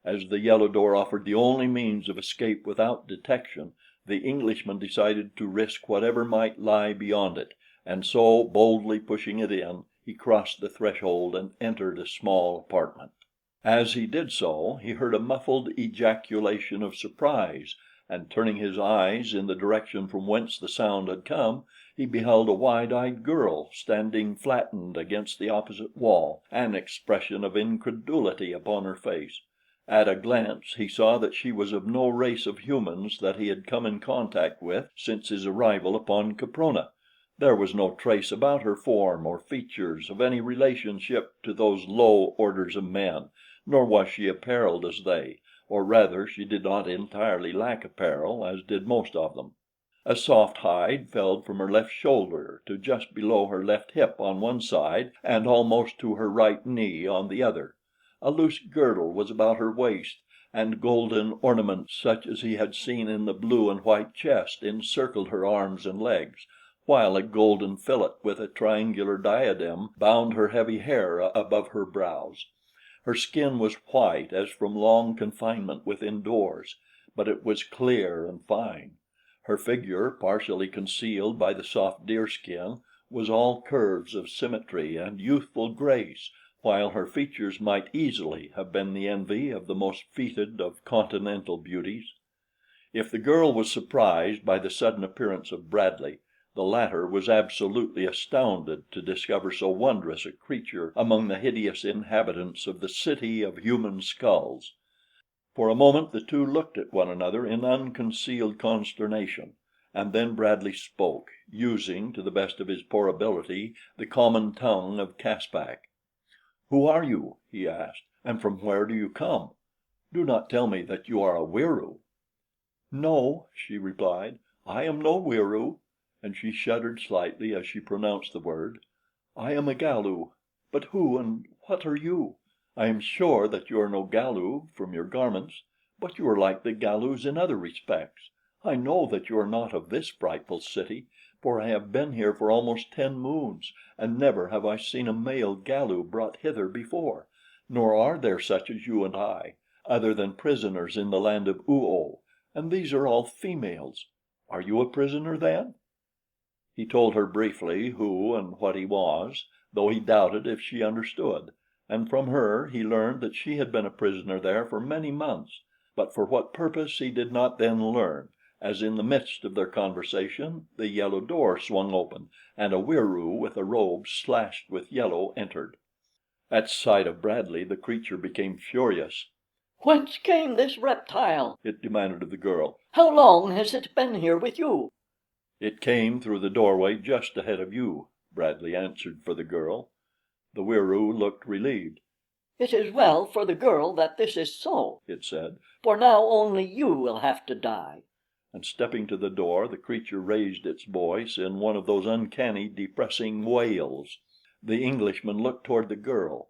As the yellow door offered the only means of escape without detection, the Englishman decided to risk whatever might lie beyond it, and so, boldly pushing it in, he crossed the threshold and entered a small apartment. As he did so, he heard a muffled ejaculation of surprise, and turning his eyes in the direction from whence the sound had come, he beheld a wide-eyed girl standing flattened against the opposite wall, an expression of incredulity upon her face. At a glance he saw that she was of no race of humans that he had come in contact with since his arrival upon Caprona. There was no trace about her form or features of any relationship to those low orders of men, nor was she appareled as they, or rather she did not entirely lack apparel, as did most of them. A soft hide fell from her left shoulder to just below her left hip on one side and almost to her right knee on the other. A loose girdle was about her waist, and golden ornaments such as he had seen in the blue and white chest encircled her arms and legs, while a golden fillet with a triangular diadem bound her heavy hair above her brows. Her skin was white as from long confinement within doors, but it was clear and fine. Her figure, partially concealed by the soft deerskin, was all curves of symmetry and youthful grace, while her features might easily have been the envy of the most feted of continental beauties. If the girl was surprised by the sudden appearance of Bradley, the latter was absolutely astounded to discover so wondrous a creature among the hideous inhabitants of the city of human skulls. For a moment the two looked at one another in unconcealed consternation, and then Bradley spoke, using, to the best of his poor ability, the common tongue of Caspak. "Who are you?" he asked, "and from where do you come? Do not tell me that you are a Wieroo." "No," she replied, "I am no Wieroo," and she shuddered slightly as she pronounced the word. "I am a Galu. But who and what are you? I am sure that you are no Galu from your garments, but you are like the Galus in other respects. I know that you are not of this frightful city, for I have been here for almost 10 moons, and never have I seen a male Galu brought hither before, nor are there such as you and I, other than prisoners in the land of Oo, and these are all females. Are you a prisoner then?" He told her briefly who and what he was, though he doubted if she understood, and from her he learned that she had been a prisoner there for many months; but for what purpose he did not then learn, as in the midst of their conversation the yellow door swung open and a Wieroo with a robe slashed with yellow entered. At sight of Bradley the creature became furious. Whence came this reptile? It demanded of the girl. How long has it been here with you? "It came through the doorway just ahead of you," Bradley answered for the girl. The Wieroo looked relieved. It is well for the girl that this is so, it said, for now only you will have to die. and stepping to the door, the creature raised its voice in one of those uncanny, depressing wails. The Englishman looked toward the girl.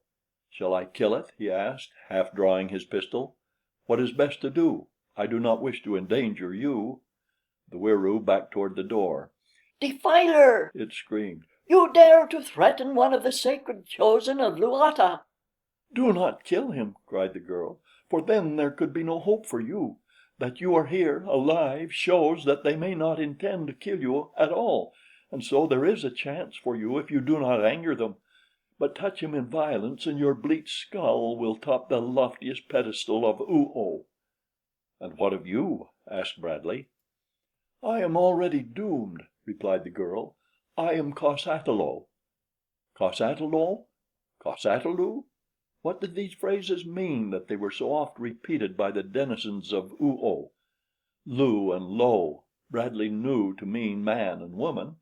"Shall I kill it?" he asked, half drawing his pistol. "What is best to do? I do not wish to endanger you." The Wieroo backed toward the door. Defiler! It screamed. You dare to threaten one of the sacred chosen of Luata! "Do not kill him," cried the girl, "for then there could be no hope for you. That you are here, alive, shows that they may not intend to kill you at all, and so there is a chance for you if you do not anger them. But touch him in violence and your bleached skull will top the loftiest pedestal of Oo." "And what of you?" asked Bradley. "I am already doomed," replied the girl. "I am cos-ata-lo." Cos-ata-lo? Cos-ata-lu? What did these phrases mean that they were so oft repeated by the denizens of Oo? Lu and Lo Bradley knew to mean man and woman.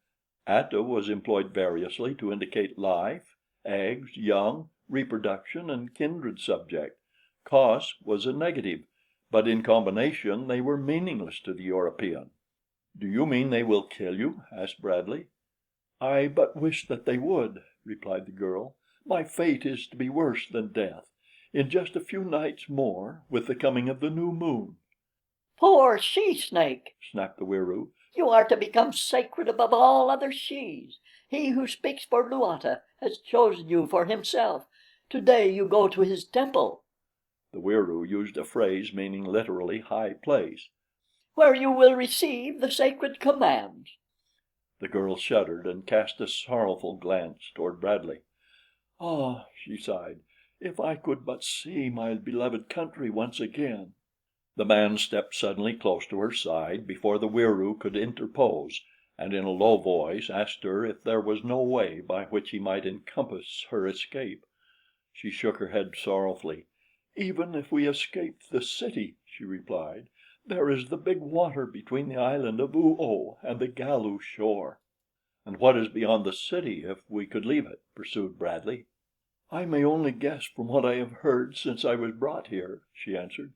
Ata was employed variously to indicate life, eggs, young, reproduction, and kindred subject. Cos was a negative, but in combination they were meaningless to the European. "Do you mean they will kill you?" asked Bradley. "I but wish that they would," replied the girl. "My fate is to be worse than death. In just a few nights more, with the coming of the new moon." Poor she snake! snapped the Wieroo. You are to become sacred above all other shes. He who speaks for Luata has chosen you for himself. Today you go to his temple, The Wieroo used a phrase meaning literally high place. where you will receive the sacred commands. The girl shuddered and cast a sorrowful glance toward Bradley. "Ah," she sighed, "if I could but see my beloved country once again." The man stepped suddenly close to her side before the Wieroo could interpose, and in a low voice asked her if there was no way by which he might encompass her escape. She shook her head sorrowfully. "Even if we escaped the city," she replied, "there is the big water between the island of Oo and the Galu shore." "And what is beyond the city, if we could leave it?" pursued Bradley. "I may only guess from what I have heard since I was brought here," she answered.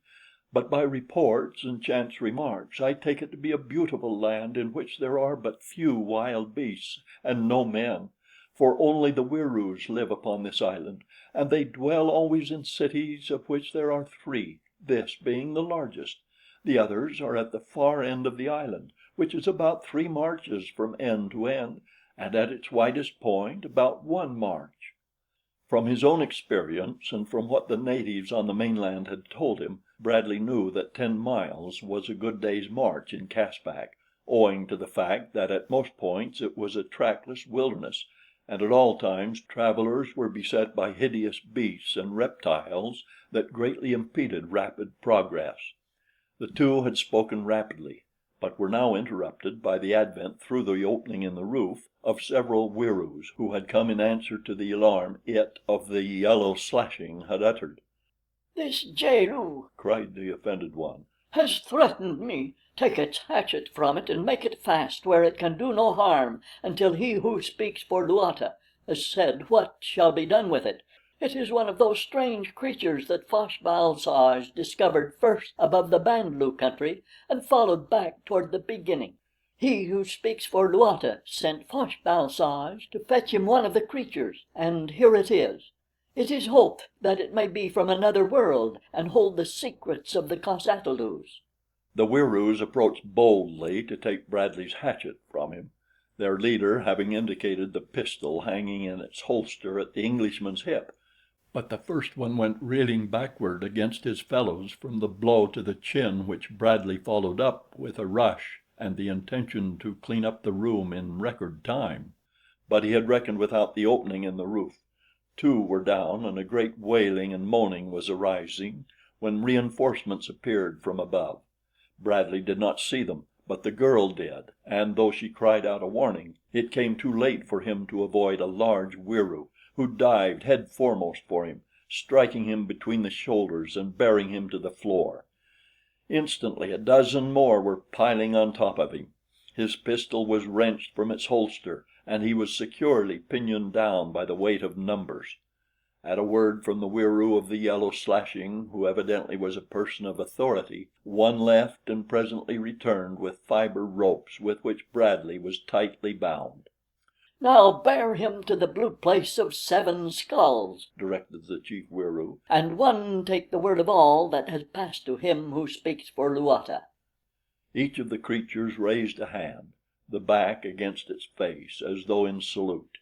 "But by reports and chance remarks I take it to be a beautiful land in which there are but few wild beasts and no men, for only the Wieroos live upon this island, and they dwell always in cities of which there are 3, this being the largest. The others are at the far end of the island, which is about 3 marches from end to end, and at its widest point about 1 march." From his own experience and from what the natives on the mainland had told him, Bradley knew that 10 miles was a good day's march in Caspak, owing to the fact that at most points it was a trackless wilderness, and at all times travelers were beset by hideous beasts and reptiles that greatly impeded rapid progress. The two had spoken rapidly, but were now interrupted by the advent through the opening in the roof of several Wieroos who had come in answer to the alarm it of the yellow slashing had uttered. This Jehu," cried the offended one, "has threatened me. Take its hatchet from it and make it fast where it can do no harm until he who speaks for Luata has said what shall be done with it. It is one of those strange creatures that Fosh-bal-soj discovered first above the Band lu country and followed back toward the beginning. He who speaks for Luata sent Fosh-bal-soj to fetch him one of the creatures, and here it is. It is hoped that it may be from another world and hold the secrets of the cos-ata-lus." The Wieroos approached boldly to take Bradley's hatchet from him, their leader having indicated the pistol hanging in its holster at the Englishman's hip. But the first one went reeling backward against his fellows from the blow to the chin which Bradley followed up with a rush and the intention to clean up the room in record time. But he had reckoned without the opening in the roof. Two were down, and a great wailing and moaning was arising when reinforcements appeared from above. Bradley did not see them, but the girl did, and though she cried out a warning, it came too late for him to avoid a large Wieroo, who dived head foremost for him, striking him between the shoulders and bearing him to the floor. Instantly a dozen more were piling on top of him. His pistol was wrenched from its holster, and he was securely pinioned down by the weight of numbers. At a word from the Wieroo of the yellow slashing, who evidently was a person of authority, one left and presently returned with fiber ropes with which Bradley was tightly bound. "Now bear him to the Blue Place of Seven Skulls," directed the chief Wieroo, "and one take the word of all that has passed to him who speaks for Luata." Each of the creatures raised a hand, the back against its face, as though in salute.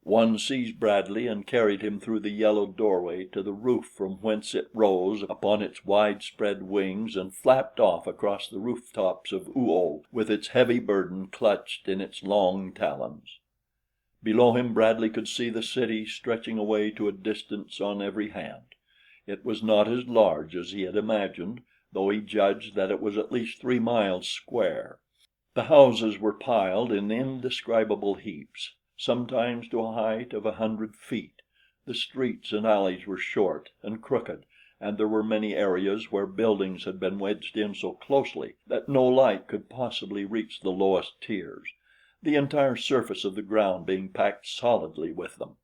One seized Bradley and carried him through the yellow doorway to the roof from whence it rose upon its widespread wings and flapped off across the rooftops of Oo with its heavy burden clutched in its long talons. Below him Bradley could see the city stretching away to a distance on every hand. It was not as large as he had imagined, though he judged that it was at least 3 miles square. The houses were piled in indescribable heaps, sometimes to a height of 100 feet. The streets and alleys were short and crooked, and there were many areas where buildings had been wedged in so closely that no light could possibly reach the lowest tiers, the entire surface of the ground being packed solidly with them.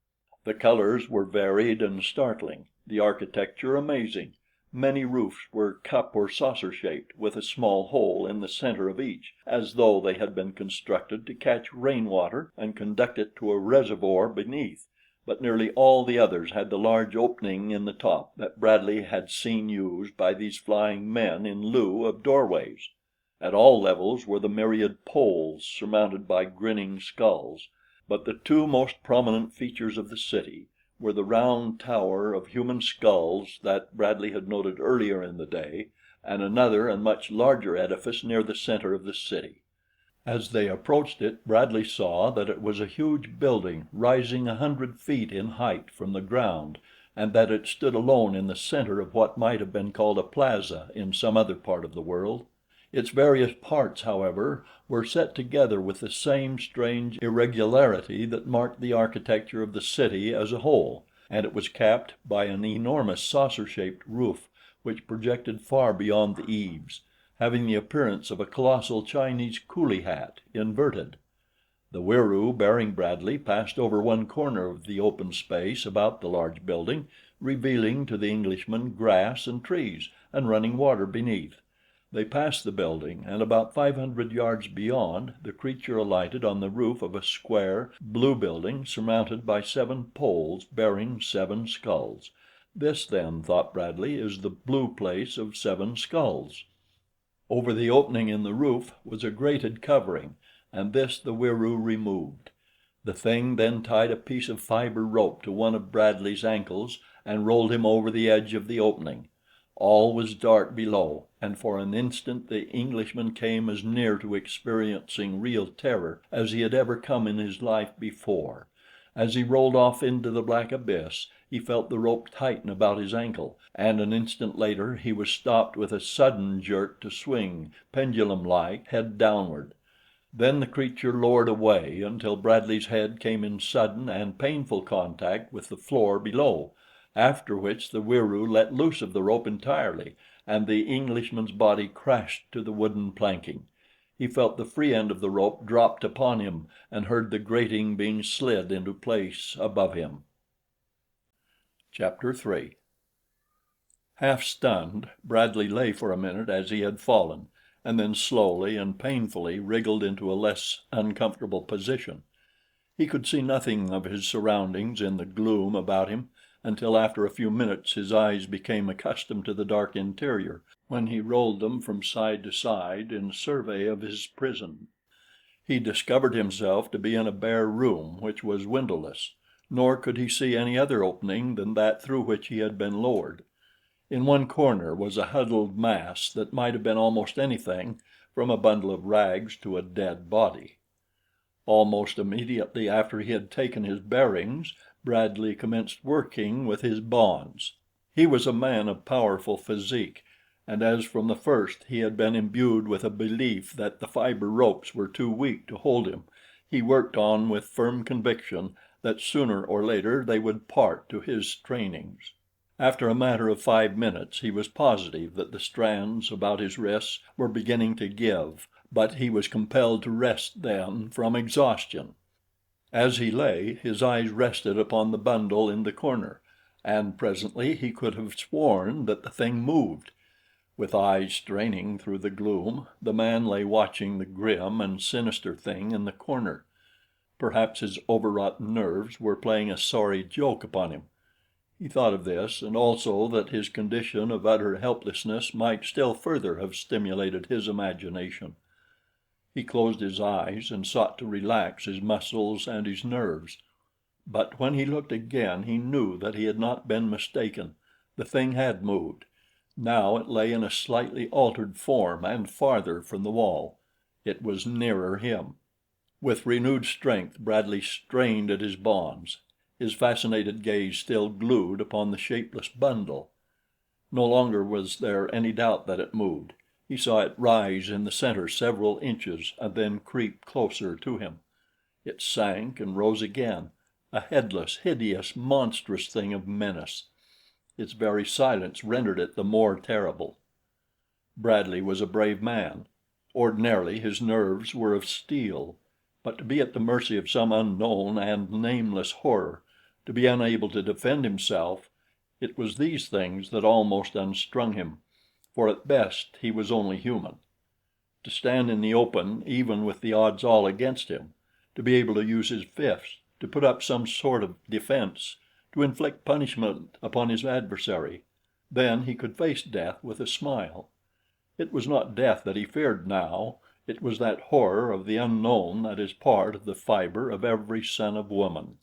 The colors were varied and startling, the architecture amazing. Many roofs were cup or saucer shaped, with a small hole in the center of each, as though they had been constructed to catch rainwater and conduct it to a reservoir beneath, but nearly all the others had the large opening in the top that Bradley had seen used by these flying men in lieu of doorways. At all levels were the myriad poles surmounted by grinning skulls, but the two most prominent features of the city were the round tower of human skulls that Bradley had noted earlier in the day, and another and much larger edifice near the center of the city. As they approached it, Bradley saw that it was a huge building rising 100 feet in height from the ground, and that it stood alone in the center of what might have been called a plaza in some other part of the world. Its various parts, however, were set together with the same strange irregularity that marked the architecture of the city as a whole, and it was capped by an enormous saucer-shaped roof which projected far beyond the eaves, having the appearance of a colossal Chinese coolie hat inverted. The Wieroo bearing Bradley passed over one corner of the open space about the large building, revealing to the Englishman grass and trees and running water beneath. They passed the building, and about 500 yards beyond, the creature alighted on the roof of a square, blue building surmounted by 7 poles bearing 7 skulls. This, then, thought Bradley, is the Blue Place of 7 Skulls. Over the opening in the roof was a grated covering, and this the Wieroo removed. The thing then tied a piece of fiber rope to one of Bradley's ankles and rolled him over the edge of the opening. All was dark below, and for an instant the Englishman came as near to experiencing real terror as he had ever come in his life before. As he rolled off into the black abyss, he felt the rope tighten about his ankle, and an instant later he was stopped with a sudden jerk to swing, pendulum-like, head downward. Then the creature lowered away until Bradley's head came in sudden and painful contact with the floor below, after which the Wieroo let loose of the rope entirely, and the Englishman's body crashed to the wooden planking. He felt the free end of the rope dropped upon him and heard the grating being slid into place above him. Chapter 3. Half stunned, Bradley lay for a minute as he had fallen, and then slowly and painfully wriggled into a less uncomfortable position. He could see nothing of his surroundings in the gloom about him until after a few minutes his eyes became accustomed to the dark interior, when he rolled them from side to side in survey of his prison. He discovered himself to be in a bare room which was windowless, nor could he see any other opening than that through which he had been lowered. In one corner was a huddled mass that might have been almost anything from a bundle of rags to a dead body. Almost immediately after he had taken his bearings, Bradley commenced working with his bonds. He was a man of powerful physique, and as from the first he had been imbued with a belief that the fiber ropes were too weak to hold him, he worked on with firm conviction that sooner or later they would part to his trainings. After a matter of 5 minutes he was positive that the strands about his wrists were beginning to give, but he was compelled to rest then from exhaustion. As he lay, his eyes rested upon the bundle in the corner, and presently he could have sworn that the thing moved. With eyes straining through the gloom, the man lay watching the grim and sinister thing in the corner. Perhaps his overwrought nerves were playing a sorry joke upon him. He thought of this, and also that his condition of utter helplessness might still further have stimulated his imagination. He closed his eyes and sought to relax his muscles and his nerves. But when he looked again, he knew that he had not been mistaken. The thing had moved. Now it lay in a slightly altered form and farther from the wall. It was nearer him. With renewed strength, Bradley strained at his bonds, his fascinated gaze still glued upon the shapeless bundle. No longer was there any doubt that it moved. He saw it rise in the center several inches and then creep closer to him. It sank and rose again, a headless, hideous, monstrous thing of menace. Its very silence rendered it the more terrible. Bradley was a brave man. Ordinarily his nerves were of steel, but to be at the mercy of some unknown and nameless horror, to be unable to defend himself, it was these things that almost unstrung him, for at best he was only human. To stand in the open, even with the odds all against him, to be able to use his fists, to put up some sort of defense, to inflict punishment upon his adversary, then he could face death with a smile. It was not death that he feared now, it was that horror of the unknown that is part of the fiber of every son of woman.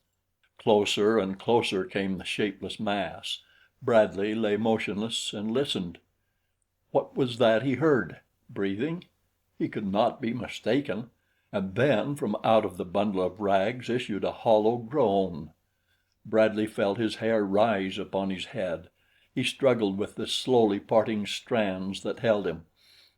Closer and closer came the shapeless mass. Bradley lay motionless and listened. What was that he heard? Breathing? He could not be mistaken. And then from out of the bundle of rags issued a hollow groan. Bradley felt his hair rise upon his head. He struggled with the slowly parting strands that held him.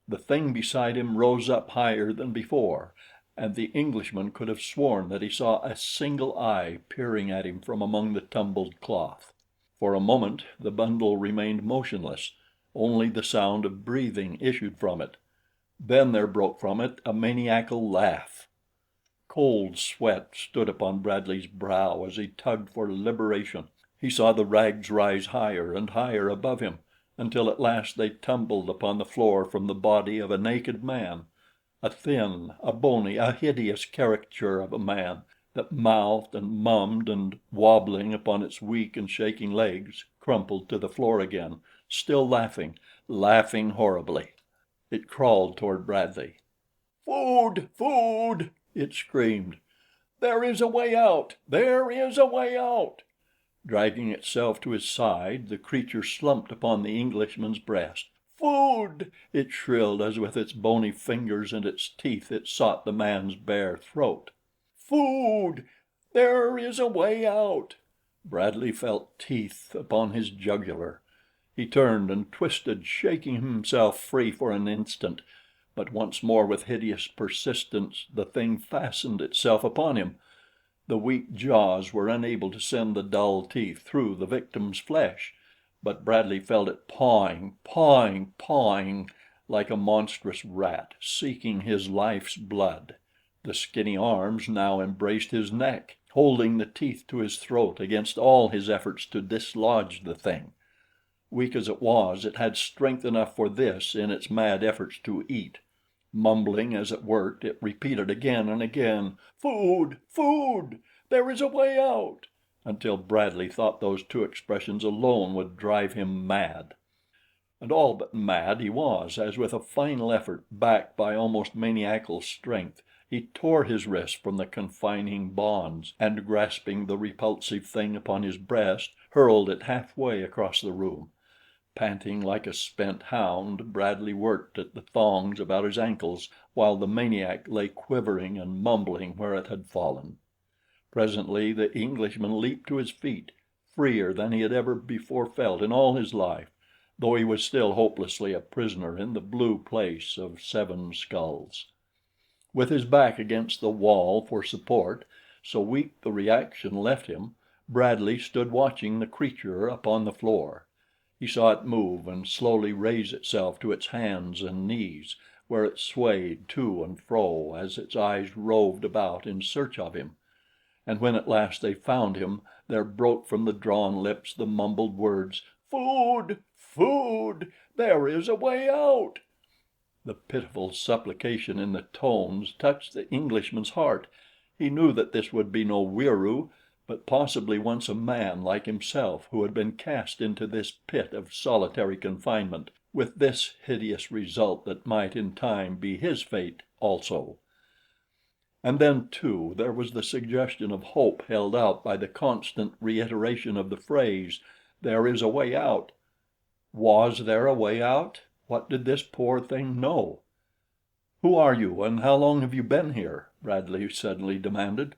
The thing beside him rose up higher than before, and the Englishman could have sworn that he saw a single eye peering at him from among the tumbled cloth. For a moment the bundle remained motionless. Only the sound of breathing issued from it. Then there broke from it a maniacal laugh. Cold sweat stood upon Bradley's brow as he tugged for liberation. He saw the rags rise higher and higher above him, until at last they tumbled upon the floor from the body of a naked man, a thin, a bony, a hideous caricature of a man that mouthed and mummed and, wobbling upon its weak and shaking legs, crumpled to the floor again, still laughing, laughing horribly. It crawled toward Bradley. "Food! Food!" it screamed. "There is a way out! There is a way out!" Dragging itself to his side, the creature slumped upon the Englishman's breast. "Food!" It shrilled as with its bony fingers and its teeth it sought the man's bare throat. "Food! There is a way out!" Bradley felt teeth upon his jugular. He turned and twisted, shaking himself free for an instant, but once more with hideous persistence the thing fastened itself upon him. The weak jaws were unable to send the dull teeth through the victim's flesh, but Bradley felt it pawing, pawing, pawing like a monstrous rat seeking his life's blood. The skinny arms now embraced his neck, holding the teeth to his throat against all his efforts to dislodge the thing. Weak as it was, it had strength enough for this in its mad efforts to eat. Mumbling as it worked, it repeated again and again, "Food! Food! There is a way out!" until Bradley thought those two expressions alone would drive him mad. And all but mad he was, as with a final effort, backed by almost maniacal strength, he tore his wrists from the confining bonds, and grasping the repulsive thing upon his breast, hurled it halfway across the room. Panting like a spent hound, Bradley worked at the thongs about his ankles while the maniac lay quivering and mumbling where it had fallen. Presently the Englishman leaped to his feet, freer than he had ever before felt in all his life, though he was still hopelessly a prisoner in the blue place of seven skulls. With his back against the wall for support, so weak the reaction left him, Bradley stood watching the creature upon the floor. He saw it move and slowly raise itself to its hands and knees, where it swayed to and fro as its eyes roved about in search of him. And when at last they found him, there broke from the drawn lips the mumbled words, "Food! Food! There is a way out!" The pitiful supplication in the tones touched the Englishman's heart. He knew that this would be no Wieroo, but possibly once a man like himself who had been cast into this pit of solitary confinement, with this hideous result that might in time be his fate also. And then, too, there was the suggestion of hope held out by the constant reiteration of the phrase, "There is a way out." Was there a way out? What did this poor thing know? "Who are you, and how long have you been here?" Bradley suddenly demanded.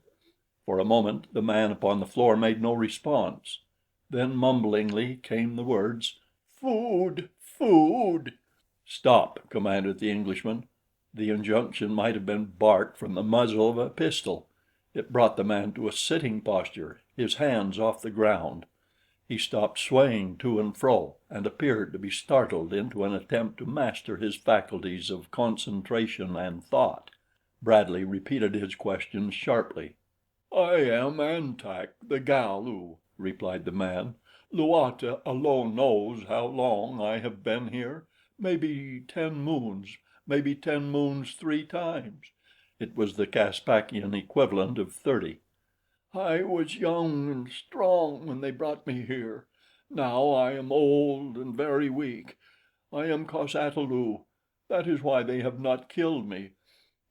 For a moment the man upon the floor made no response. Then mumblingly came the words, "Food! Food!" "Stop!" commanded the Englishman. The injunction might have been barked from the muzzle of a pistol. It brought the man to a sitting posture, his hands off the ground. He stopped swaying to and fro, and appeared to be startled into an attempt to master his faculties of concentration and thought. Bradley repeated his questions sharply. "I am An-Tak, the Galu," replied the man. "Luata alone knows how long I have been here. Maybe 10 moons, maybe 10 moons 3 times." It was the Caspakian equivalent of 30. "I was young and strong when they brought me here. Now I am old and very weak. I am cos-ata-lu. That is why they have not killed me.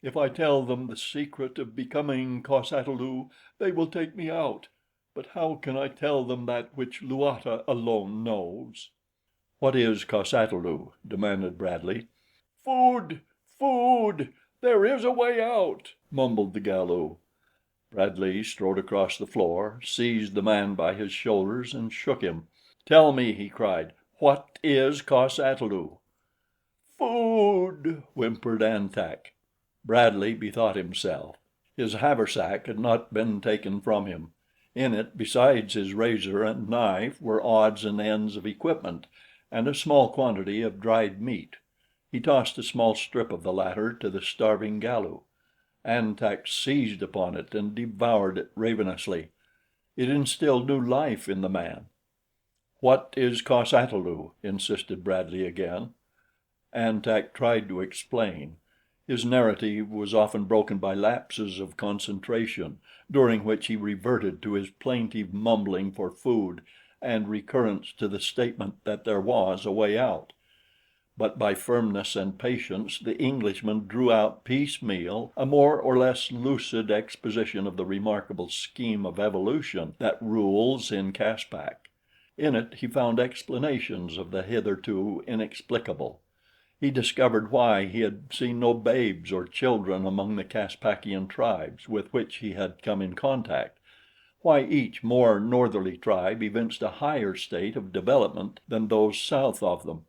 If I tell them the secret of becoming cos-ata-lu, they will take me out. But how can I tell them that which Luata alone knows?" "What is cos-ata-lu?" demanded Bradley. "Food! Food! There is a way out!" mumbled the Galu. Bradley strode across the floor, seized the man by his shoulders and shook him. "Tell me," he cried, "what is cos-ata-lu?" "Food!" whimpered An-Tak. Bradley bethought himself. His haversack had not been taken from him. In it, besides his razor and knife, were odds and ends of equipment and a small quantity of dried meat. He tossed a small strip of the latter to the starving Galu. An-Tak seized upon it and devoured it ravenously. It instilled new life in the man. "What is cos-ata-lu?" insisted Bradley again. An-Tak tried to explain. His narrative was often broken by lapses of concentration, during which he reverted to his plaintive mumbling for food and recurrence to the statement that there was a way out. But by firmness and patience the Englishman drew out piecemeal a more or less lucid exposition of the remarkable scheme of evolution that rules in Caspak. In it he found explanations of the hitherto inexplicable. He discovered why he had seen no babes or children among the Caspakian tribes with which he had come in contact, why each more northerly tribe evinced a higher state of development than those south of them,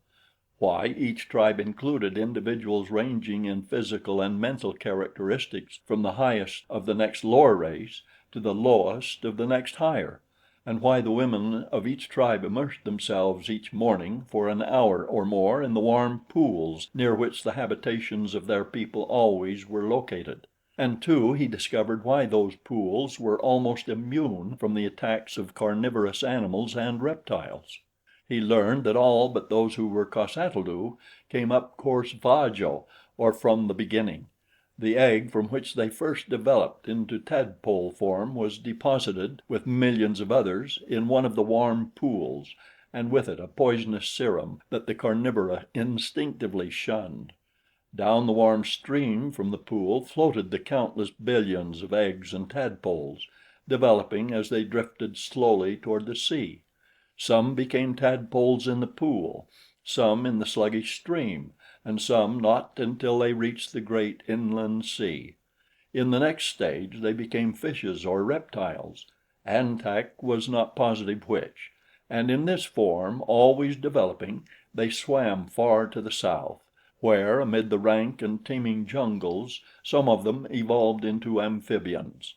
why each tribe included individuals ranging in physical and mental characteristics from the highest of the next lower race to the lowest of the next higher, and why the women of each tribe immersed themselves each morning for an hour or more in the warm pools near which the habitations of their people always were located. And too, he discovered why those pools were almost immune from the attacks of carnivorous animals and reptiles. He learned that all but those who were cos ata lu came up cor sva jo, or from the beginning. The egg from which they first developed into tadpole form was deposited, with millions of others, in one of the warm pools, and with it a poisonous serum that the carnivora instinctively shunned. Down the warm stream from the pool floated the countless billions of eggs and tadpoles, developing as they drifted slowly toward the sea. Some became tadpoles in the pool, some in the sluggish stream, and some not until they reached the great inland sea. In the next stage they became fishes or reptiles. An Tak was not positive which, and in this form, always developing, they swam far to the south, where, amid the rank and teeming jungles, some of them evolved into amphibians.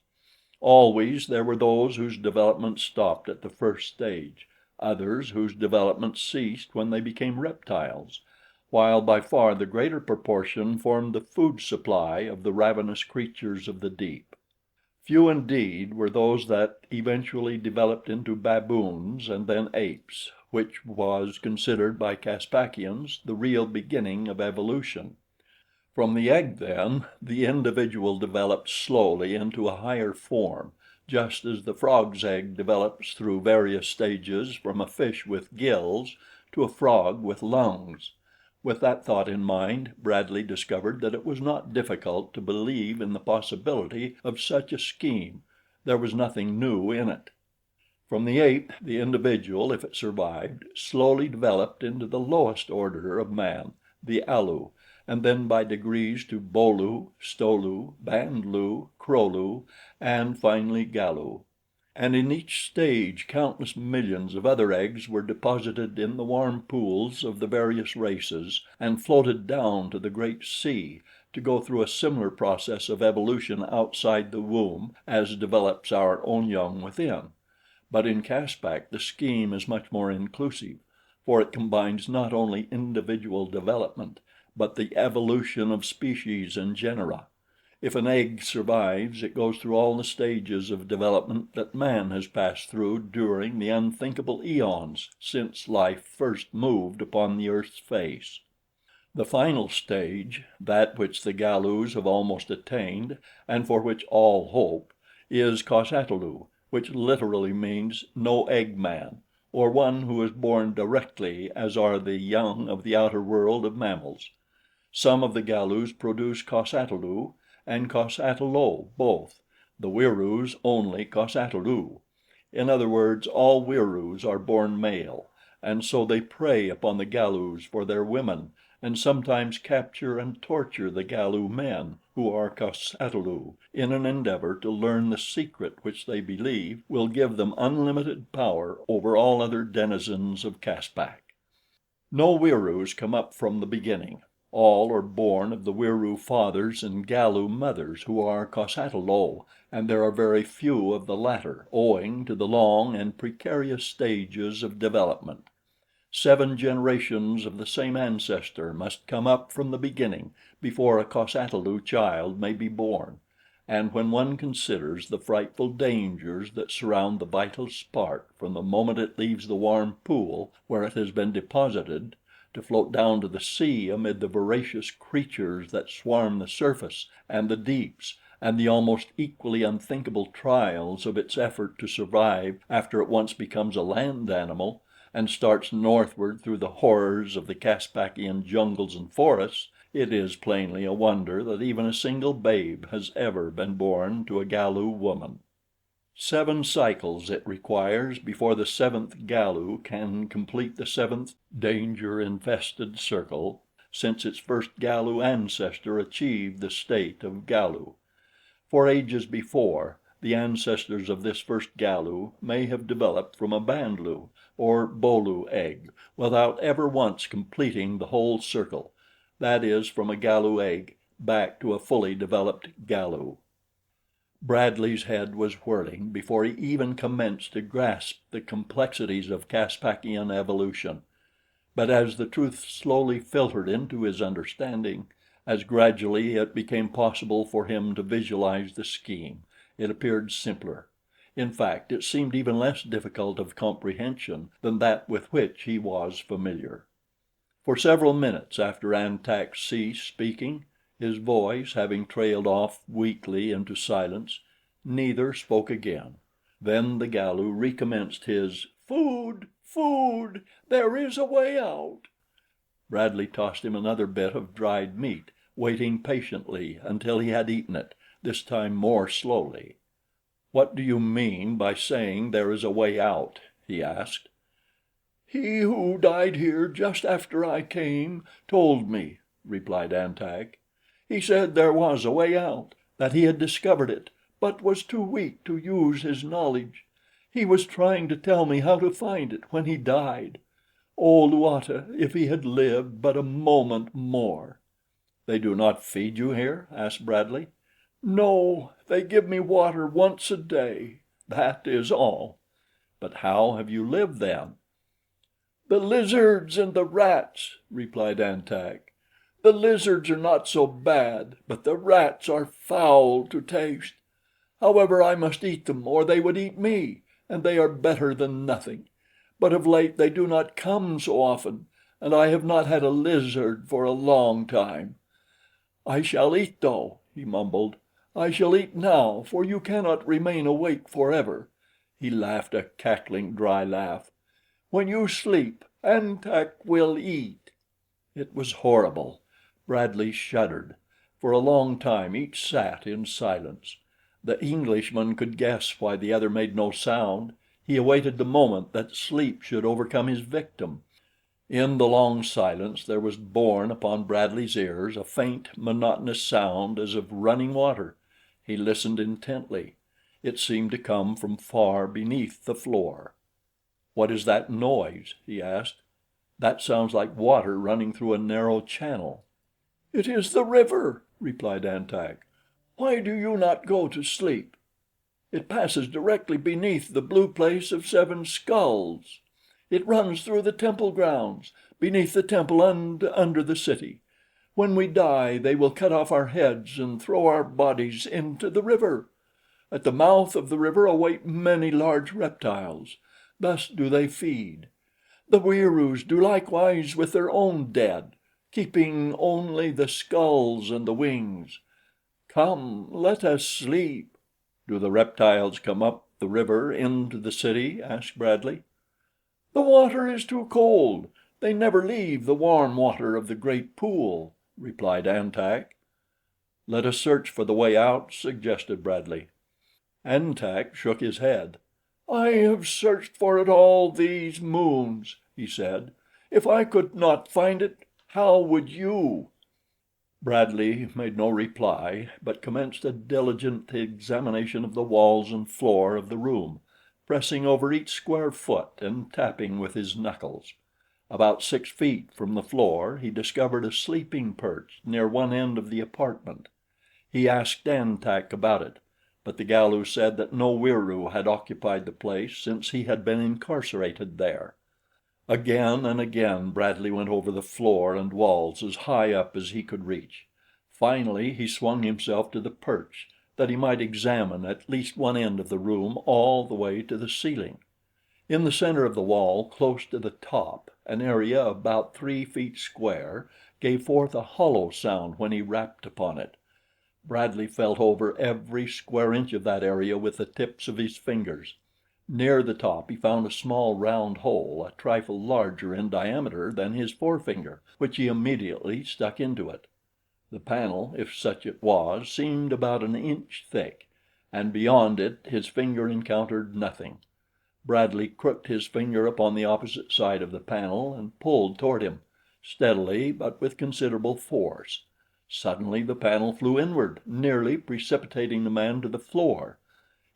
Always there were those whose development stopped at the first stage, others whose development ceased when they became reptiles, while by far the greater proportion formed the food supply of the ravenous creatures of the deep. Few indeed were those that eventually developed into baboons and then apes, which was considered by Caspakians the real beginning of evolution. From the egg, then, the individual develops slowly into a higher form, just as the frog's egg develops through various stages from a fish with gills to a frog with lungs. With that thought in mind, Bradley discovered that it was not difficult to believe in the possibility of such a scheme. There was nothing new in it. From the ape, the individual, if it survived, slowly developed into the lowest order of man, the Alu, and then by degrees to Bo lu, Sto lu, Band lu, Kro lu, and finally Galu. And in each stage countless millions of other eggs were deposited in the warm pools of the various races and floated down to the great sea to go through a similar process of evolution outside the womb as develops our own young within. But in Caspak the scheme is much more inclusive, for it combines not only individual development, but the evolution of species and genera. If an egg survives, it goes through all the stages of development that man has passed through during the unthinkable eons since life first moved upon the earth's face. The final stage, that which the Galus have almost attained, and for which all hope, is cos ata lu, which literally means no egg man, or one who is born directly as are the young of the outer world of mammals. Some of the Galus produce cos ata lu and cos ata lo both, the Wieroos only cos ata lu. In other words, all Wieroos are born male, and so they prey upon the Galus for their women, and sometimes capture and torture the Galu men, who are cos ata lu, in an endeavor to learn the secret which they believe will give them unlimited power over all other denizens of Caspak. No Wieroos come up from the beginning. All are born of the Wieroo fathers and Galu mothers, who are cos ata lo, and there are very few of the latter, owing to the long and precarious stages of development. 7 generations of the same ancestor must come up from the beginning before a cos ata lu child may be born, and when one considers the frightful dangers that surround the vital spark from the moment it leaves the warm pool where it has been deposited to float down to the sea amid the voracious creatures that swarm the surface and the deeps, and the almost equally unthinkable trials of its effort to survive after it once becomes a land animal and starts northward through the horrors of the Caspakian jungles and forests, it is plainly a wonder that even a single babe has ever been born to a Galu woman. 7 cycles it requires before the 7th Galu can complete the 7th danger-infested circle, since its first Galu ancestor achieved the state of Galu. For ages before, the ancestors of this first Galu may have developed from a Band lu or Bo lu egg without ever once completing the whole circle, that is, from a Galu egg back to a fully developed Galu. Bradley's head was whirling before he even commenced to grasp the complexities of Caspakian evolution; but as the truth slowly filtered into his understanding, as gradually it became possible for him to visualize the scheme, it appeared simpler. In fact, it seemed even less difficult of comprehension than that with which he was familiar. For several minutes after An Tak ceased speaking, his voice having trailed off weakly into silence, neither spoke again. Then the Galu recommenced his "Food! Food! There is a way out!" Bradley tossed him another bit of dried meat, waiting patiently until he had eaten it, this time more slowly. "What do you mean by saying there is a way out?" he asked. "He who died here just after I came told me," replied An Tak. "He said there was a way out, that he had discovered it, but was too weak to use his knowledge. He was trying to tell me how to find it when he died. Oh, Luata, if he had lived but a moment more!" "They do not feed you here?" asked Bradley. "No, they give me water once a day. That is all." "But how have you lived then?" "The lizards and the rats," replied An Tak. "The lizards are not so bad, but the rats are foul to taste. However, I must eat them or they would eat me, and they are better than nothing. But of late they do not come so often, and I have not had a lizard for a long time. I shall eat, though," he mumbled. "I shall eat now, for you cannot remain awake forever." He laughed a cackling, dry laugh. "When you sleep, An Tak will eat." It was horrible. Bradley shuddered. For a long time each sat in silence. The Englishman could guess why the other made no sound. He awaited the moment that sleep should overcome his victim. In the long silence there was borne upon Bradley's ears a faint, monotonous sound as of running water. He listened intently. It seemed to come from far beneath the floor. "What is that noise?" he asked. "That sounds like water running through a narrow channel." "It is the river," replied An Tak. "Why do you not go to sleep? It passes directly beneath the Blue Place of Seven Skulls. It runs through the temple grounds, beneath the temple and under the city. When we die, they will cut off our heads and throw our bodies into the river. At the mouth of the river await many large reptiles. Thus do they feed. The Wieroos do likewise with their own dead, keeping only the skulls and the wings. Come, let us sleep." "Do the reptiles come up the river into the city?" asked Bradley. "The water is too cold. They never leave the warm water of the great pool," replied An Tak. "Let us search for the way out," suggested Bradley. An Tak shook his head. "I have searched for it all these moons," he said. "If I could not find it, how would you?" Bradley made no reply, but commenced a diligent examination of the walls and floor of the room, pressing over each square foot and tapping with his knuckles. About 6 feet from the floor he discovered a sleeping perch near one end of the apartment. He asked An Tak about it, but the Galu said that no Wieroo had occupied the place since he had been incarcerated there. Again and again Bradley went over the floor and walls as high up as he could reach. Finally he swung himself to the perch that he might examine at least one end of the room all the way to the ceiling. In the center of the wall, close to the top, an area about 3 feet square gave forth a hollow sound when he rapped upon it. Bradley felt over every square inch of that area with the tips of his fingers. Near the top he found a small round hole a trifle larger in diameter than his forefinger, which he immediately stuck into it. The panel, if such it was, seemed about an inch thick, and beyond it his finger encountered nothing. Bradley crooked his finger upon the opposite side of the panel and pulled toward him, steadily but with considerable force. Suddenly the panel flew inward, nearly precipitating the man to the floor.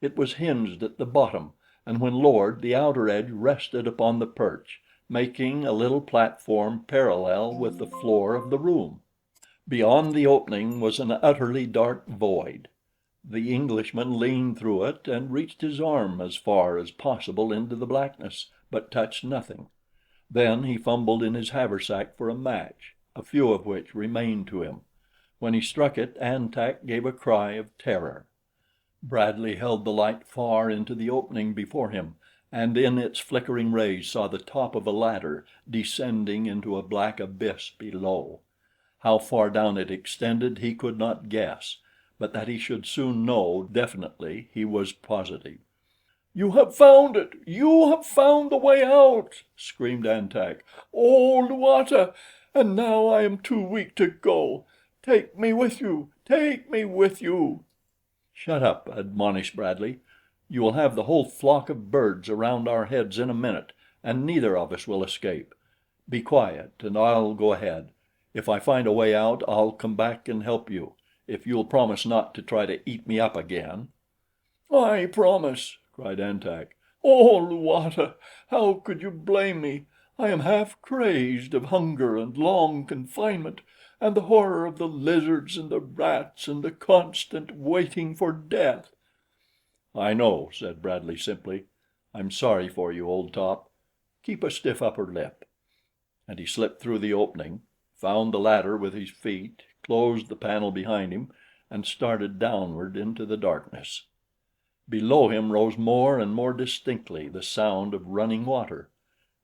It was hinged at the bottom, and when lowered, the outer edge rested upon the perch, making a little platform parallel with the floor of the room. Beyond the opening was an utterly dark void. The Englishman leaned through it and reached his arm as far as possible into the blackness, but touched nothing. Then he fumbled in his haversack for a match, a few of which remained to him. When he struck it, An Tak gave a cry of terror. Bradley held the light far into the opening before him, and in its flickering rays saw the top of a ladder descending into a black abyss below. How far down it extended he could not guess, but that he should soon know definitely he was positive. "You have found it! You have found the way out!" screamed An Tak. "Oh, Luata! And now I am too weak to go. Take me with you! Take me with you!" "Shut up," admonished Bradley. "You will have the whole flock of birds around our heads in a minute, and neither of us will escape. Be quiet, and I'll go ahead. If I find a way out, I'll come back and help you, if you'll promise not to try to eat me up again." "I promise," cried An Tak. "Oh, Luata, how could you blame me? I am half crazed of hunger and long confinement, and the horror of the lizards and the rats and the constant waiting for death." "I know," said Bradley simply. "I'm sorry for you, old top. Keep a stiff upper lip." And he slipped through the opening, found the ladder with his feet, closed the panel behind him, and started downward into the darkness. Below him rose more and more distinctly the sound of running water.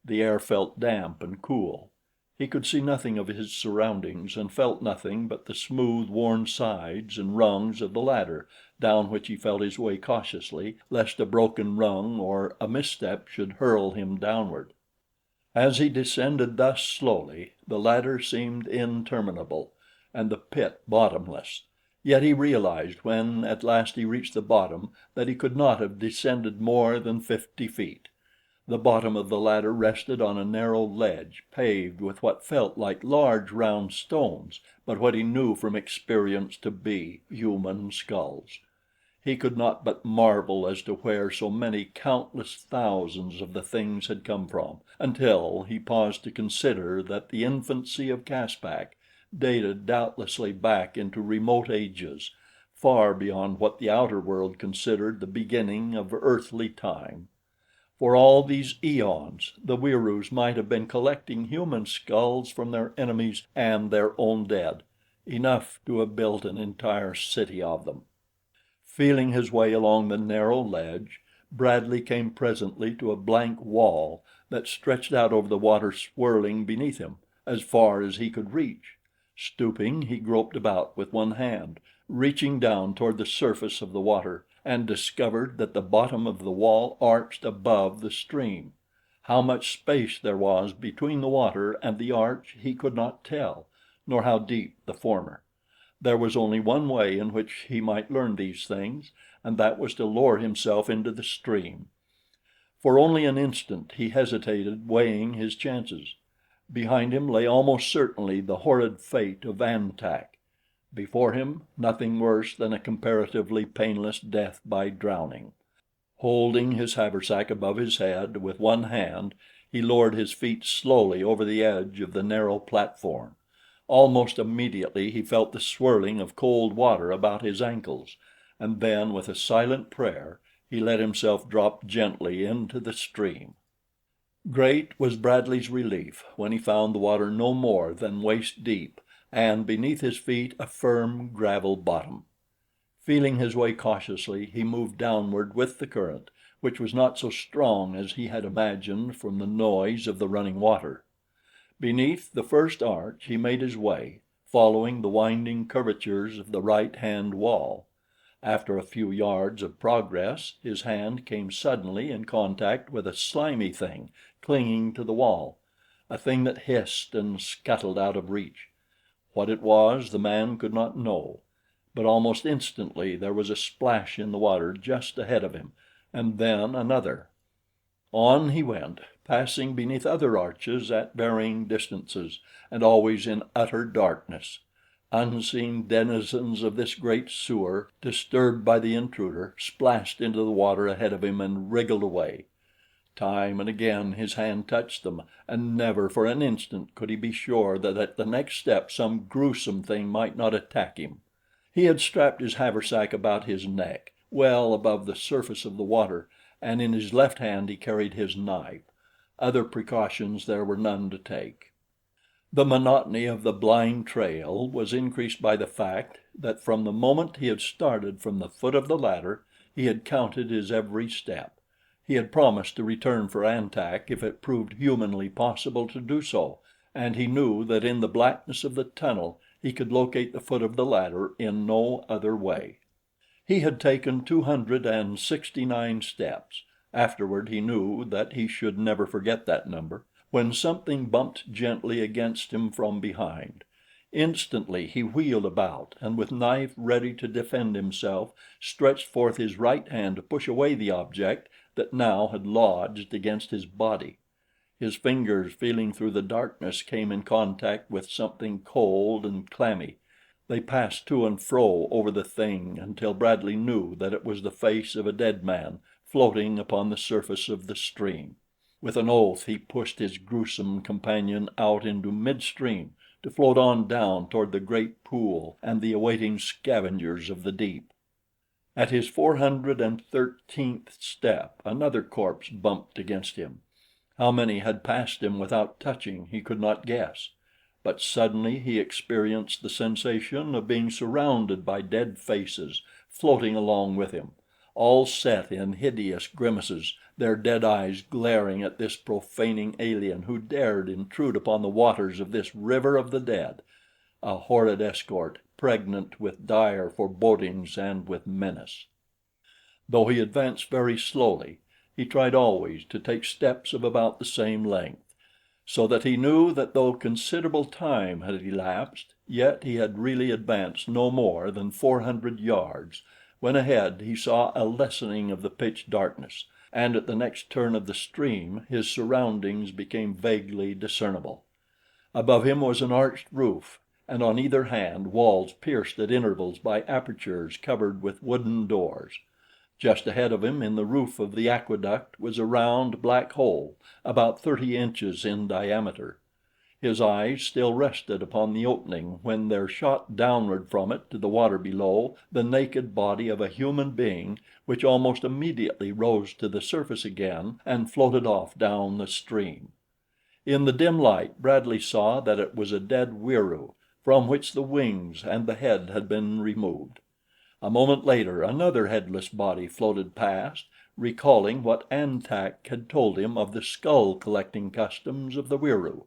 The air felt damp and cool. He could see nothing of his surroundings and felt nothing but the smooth, worn sides and rungs of the ladder, down which he felt his way cautiously lest a broken rung or a misstep should hurl him downward. As he descended thus slowly, the ladder seemed interminable and the pit bottomless. Yet he realized when at last he reached the bottom that he could not have descended more than 50 feet. The bottom of the ladder rested on a narrow ledge paved with what felt like large round stones, but what he knew from experience to be human skulls. He could not but marvel as to where so many countless thousands of the things had come from, until he paused to consider that the infancy of Caspak dated doubtlessly back into remote ages, far beyond what the outer world considered the beginning of earthly time. For all these eons, the Wieroos might have been collecting human skulls from their enemies and their own dead, enough to have built an entire city of them. Feeling his way along the narrow ledge, Bradley came presently to a blank wall that stretched out over the water swirling beneath him, as far as he could reach. Stooping, he groped about with one hand, reaching down toward the surface of the water, and discovered that the bottom of the wall arched above the stream. How much space there was between the water and the arch he could not tell, nor how deep the former. There was only one way in which he might learn these things, and that was to lower himself into the stream. For only an instant he hesitated, weighing his chances. Behind him lay almost certainly the horrid fate of An Tak. Before him, nothing worse than a comparatively painless death by drowning. Holding his haversack above his head with one hand, he lowered his feet slowly over the edge of the narrow platform. Almost immediately he felt the swirling of cold water about his ankles, and then with a silent prayer he let himself drop gently into the stream. Great was Bradley's relief when he found the water no more than waist deep and beneath his feet a firm gravel bottom. Feeling his way cautiously, he moved downward with the current, which was not so strong as he had imagined from the noise of the running water. Beneath the first arch he made his way, following the winding curvatures of the right-hand wall. After a few yards of progress, his hand came suddenly in contact with a slimy thing clinging to the wall, a thing that hissed and scuttled out of reach. What it was the man could not know, but almost instantly there was a splash in the water just ahead of him, and then another. On he went, passing beneath other arches at varying distances, and always in utter darkness. Unseen denizens of this great sewer, disturbed by the intruder, splashed into the water ahead of him and wriggled away. Time and again his hand touched them, and never for an instant could he be sure that at the next step some gruesome thing might not attack him. He had strapped his haversack about his neck, well above the surface of the water, and in his left hand he carried his knife. Other precautions there were none to take. The monotony of the blind trail was increased by the fact that from the moment he had started from the foot of the ladder, he had counted his every step. He had promised to return for An-Tak if it proved humanly possible to do so, and he knew that in the blackness of the tunnel he could locate the foot of the ladder in no other way. He had taken 269 steps. Afterward he knew that he should never forget that number, when something bumped gently against him from behind. Instantly he wheeled about, and with knife ready to defend himself, stretched forth his right hand to push away the object that now had lodged against his body. His fingers, feeling through the darkness, came in contact with something cold and clammy. They passed to and fro over the thing until Bradley knew that it was the face of a dead man floating upon the surface of the stream. With an oath he pushed his gruesome companion out into midstream to float on down toward the great pool and the awaiting scavengers of the deep. At his 413th step another corpse bumped against him. How many had passed him without touching he could not guess, but suddenly he experienced the sensation of being surrounded by dead faces floating along with him, all set in hideous grimaces, their dead eyes glaring at this profaning alien who dared intrude upon the waters of this river of the dead, a horrid escort pregnant with dire forebodings and with menace. Though he advanced very slowly, he tried always to take steps of about the same length, so that he knew that though considerable time had elapsed, yet he had really advanced no more than 400 yards, when ahead he saw a lessening of the pitch darkness, and at the next turn of the stream his surroundings became vaguely discernible. Above him was an arched roof, and on either hand walls pierced at intervals by apertures covered with wooden doors. Just ahead of him in the roof of the aqueduct was a round, black hole about 30 inches in diameter. His eyes still rested upon the opening when there shot downward from it to the water below the naked body of a human being which almost immediately rose to the surface again and floated off down the stream. In the dim light Bradley saw that it was a dead Wieroo, from which the wings and the head had been removed. A moment later another headless body floated past, recalling what An-Tak had told him of the skull collecting customs of the Wieroo.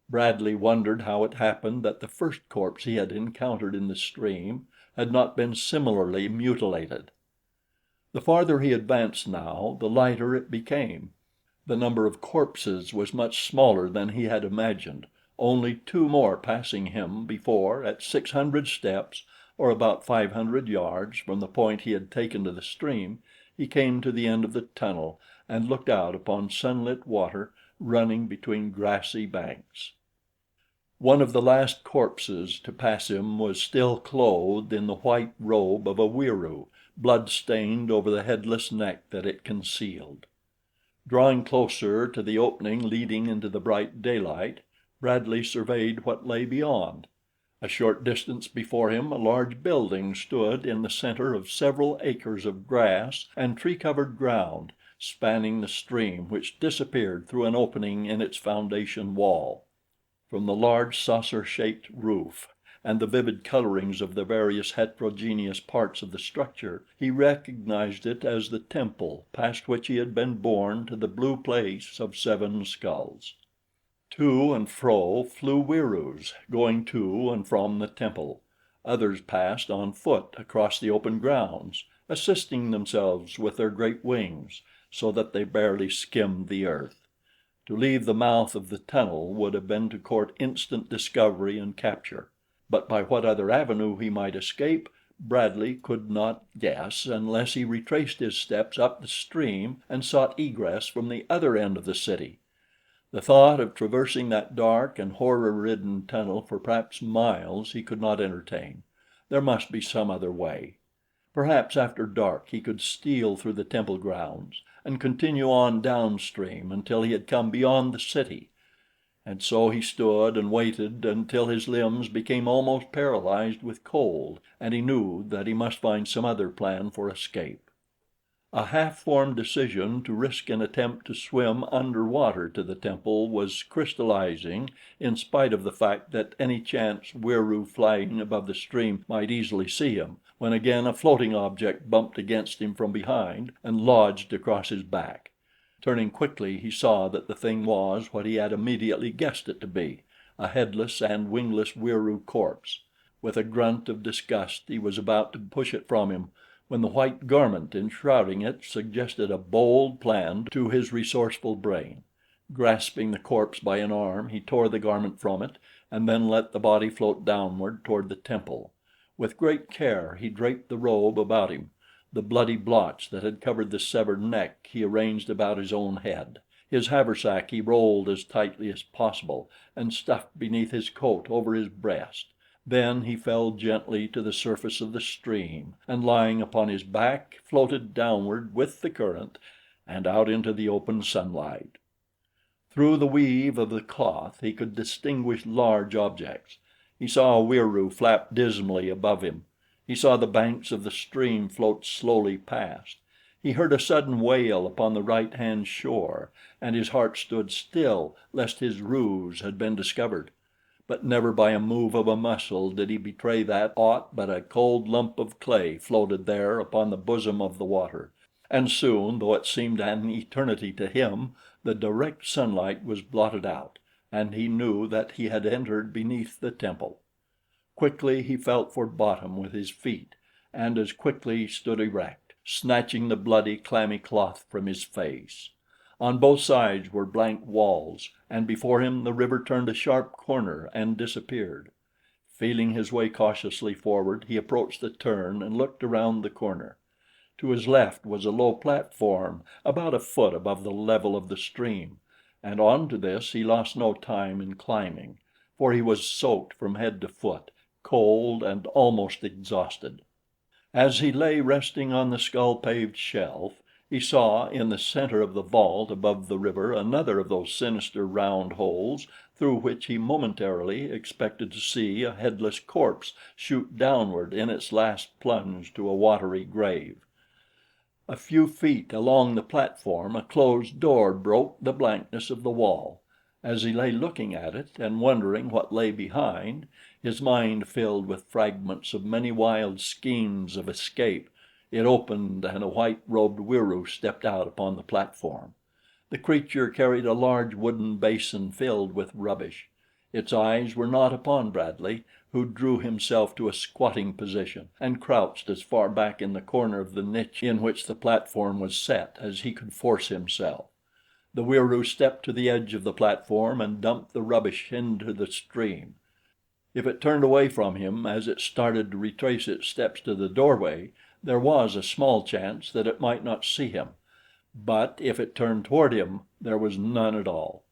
Bradley wondered how it happened that the first corpse he had encountered in the stream had not been similarly mutilated. The farther he advanced now, the lighter it became. The number of corpses was much smaller than he had imagined, only 2 more passing him before, at 600 steps, or about 500 yards from the point he had taken to the stream, he came to the end of the tunnel and looked out upon sunlit water running between grassy banks. One of the last corpses to pass him was still clothed in the white robe of a Wieroo, blood-stained over the headless neck that it concealed. Drawing closer to the opening leading into the bright daylight, Bradley surveyed what lay beyond. A short distance before him a large building stood in the center of several acres of grass and tree-covered ground, spanning the stream which disappeared through an opening in its foundation wall. From the large saucer-shaped roof and the vivid colorings of the various heterogeneous parts of the structure, he recognized it as the temple past which he had been borne to the blue place of 7 skulls. To and fro flew Wieroos, going to and from the temple. Others passed on foot across the open grounds, assisting themselves with their great wings, so that they barely skimmed the earth. To leave the mouth of the tunnel would have been to court instant discovery and capture, but by what other avenue he might escape, Bradley could not guess unless he retraced his steps up the stream and sought egress from the other end of the city. The thought of traversing that dark and horror-ridden tunnel for perhaps miles he could not entertain. There must be some other way. Perhaps after dark he could steal through the temple grounds and continue on downstream until he had come beyond the city. and so he stood and waited until his limbs became almost paralyzed with cold, and he knew that he must find some other plan for escape. A half-formed decision to risk an attempt to swim under water to the temple was crystallizing in spite of the fact that any chance Wieroo flying above the stream might easily see him, when again a floating object bumped against him from behind and lodged across his back. Turning quickly, he saw that the thing was what he had immediately guessed it to be, a headless and wingless Wieroo corpse. With a grunt of disgust he was about to push it from him when the white garment enshrouding it suggested a bold plan to his resourceful brain. Grasping the corpse by an arm, he tore the garment from it and then let the body float downward toward the temple. With great care he draped the robe about him. The bloody blotch that had covered the severed neck he arranged about his own head. His haversack he rolled as tightly as possible and stuffed beneath his coat over his breast. Then he fell gently to the surface of the stream, and lying upon his back, floated downward with the current and out into the open sunlight. Through the weave of the cloth he could distinguish large objects. He saw a Wieroo flap dismally above him. He saw the banks of the stream float slowly past. He heard a sudden wail upon the right-hand shore, and his heart stood still lest his ruse had been discovered. But never by a move of a muscle did he betray that aught but a cold lump of clay floated there upon the bosom of the water, and soon, though it seemed an eternity to him, the direct sunlight was blotted out, and he knew that he had entered beneath the temple. Quickly he felt for bottom with his feet, and as quickly stood erect, snatching the bloody, clammy cloth from his face. On both sides were blank walls, and before him the river turned a sharp corner and disappeared. Feeling his way cautiously forward, he approached the turn and looked around the corner. To his left was a low platform about a foot above the level of the stream, and onto this he lost no time in climbing, for he was soaked from head to foot, cold and almost exhausted. As he lay resting on the skull-paved shelf, he saw in the center of the vault above the river another of those sinister round holes through which he momentarily expected to see a headless corpse shoot downward in its last plunge to a watery grave. A few feet along the platform a closed door broke the blankness of the wall. As he lay looking at it and wondering what lay behind, his mind filled with fragments of many wild schemes of escape, it opened and a white-robed Wieroo stepped out upon the platform. The creature carried a large wooden basin filled with rubbish. Its eyes were not upon Bradley, who drew himself to a squatting position and crouched as far back in the corner of the niche in which the platform was set as he could force himself. The Wieroo stepped to the edge of the platform and dumped the rubbish into the stream. If it turned away from him as it started to retrace its steps to the doorway, there was a small chance that it might not see him, but if it turned toward him, there was none at all.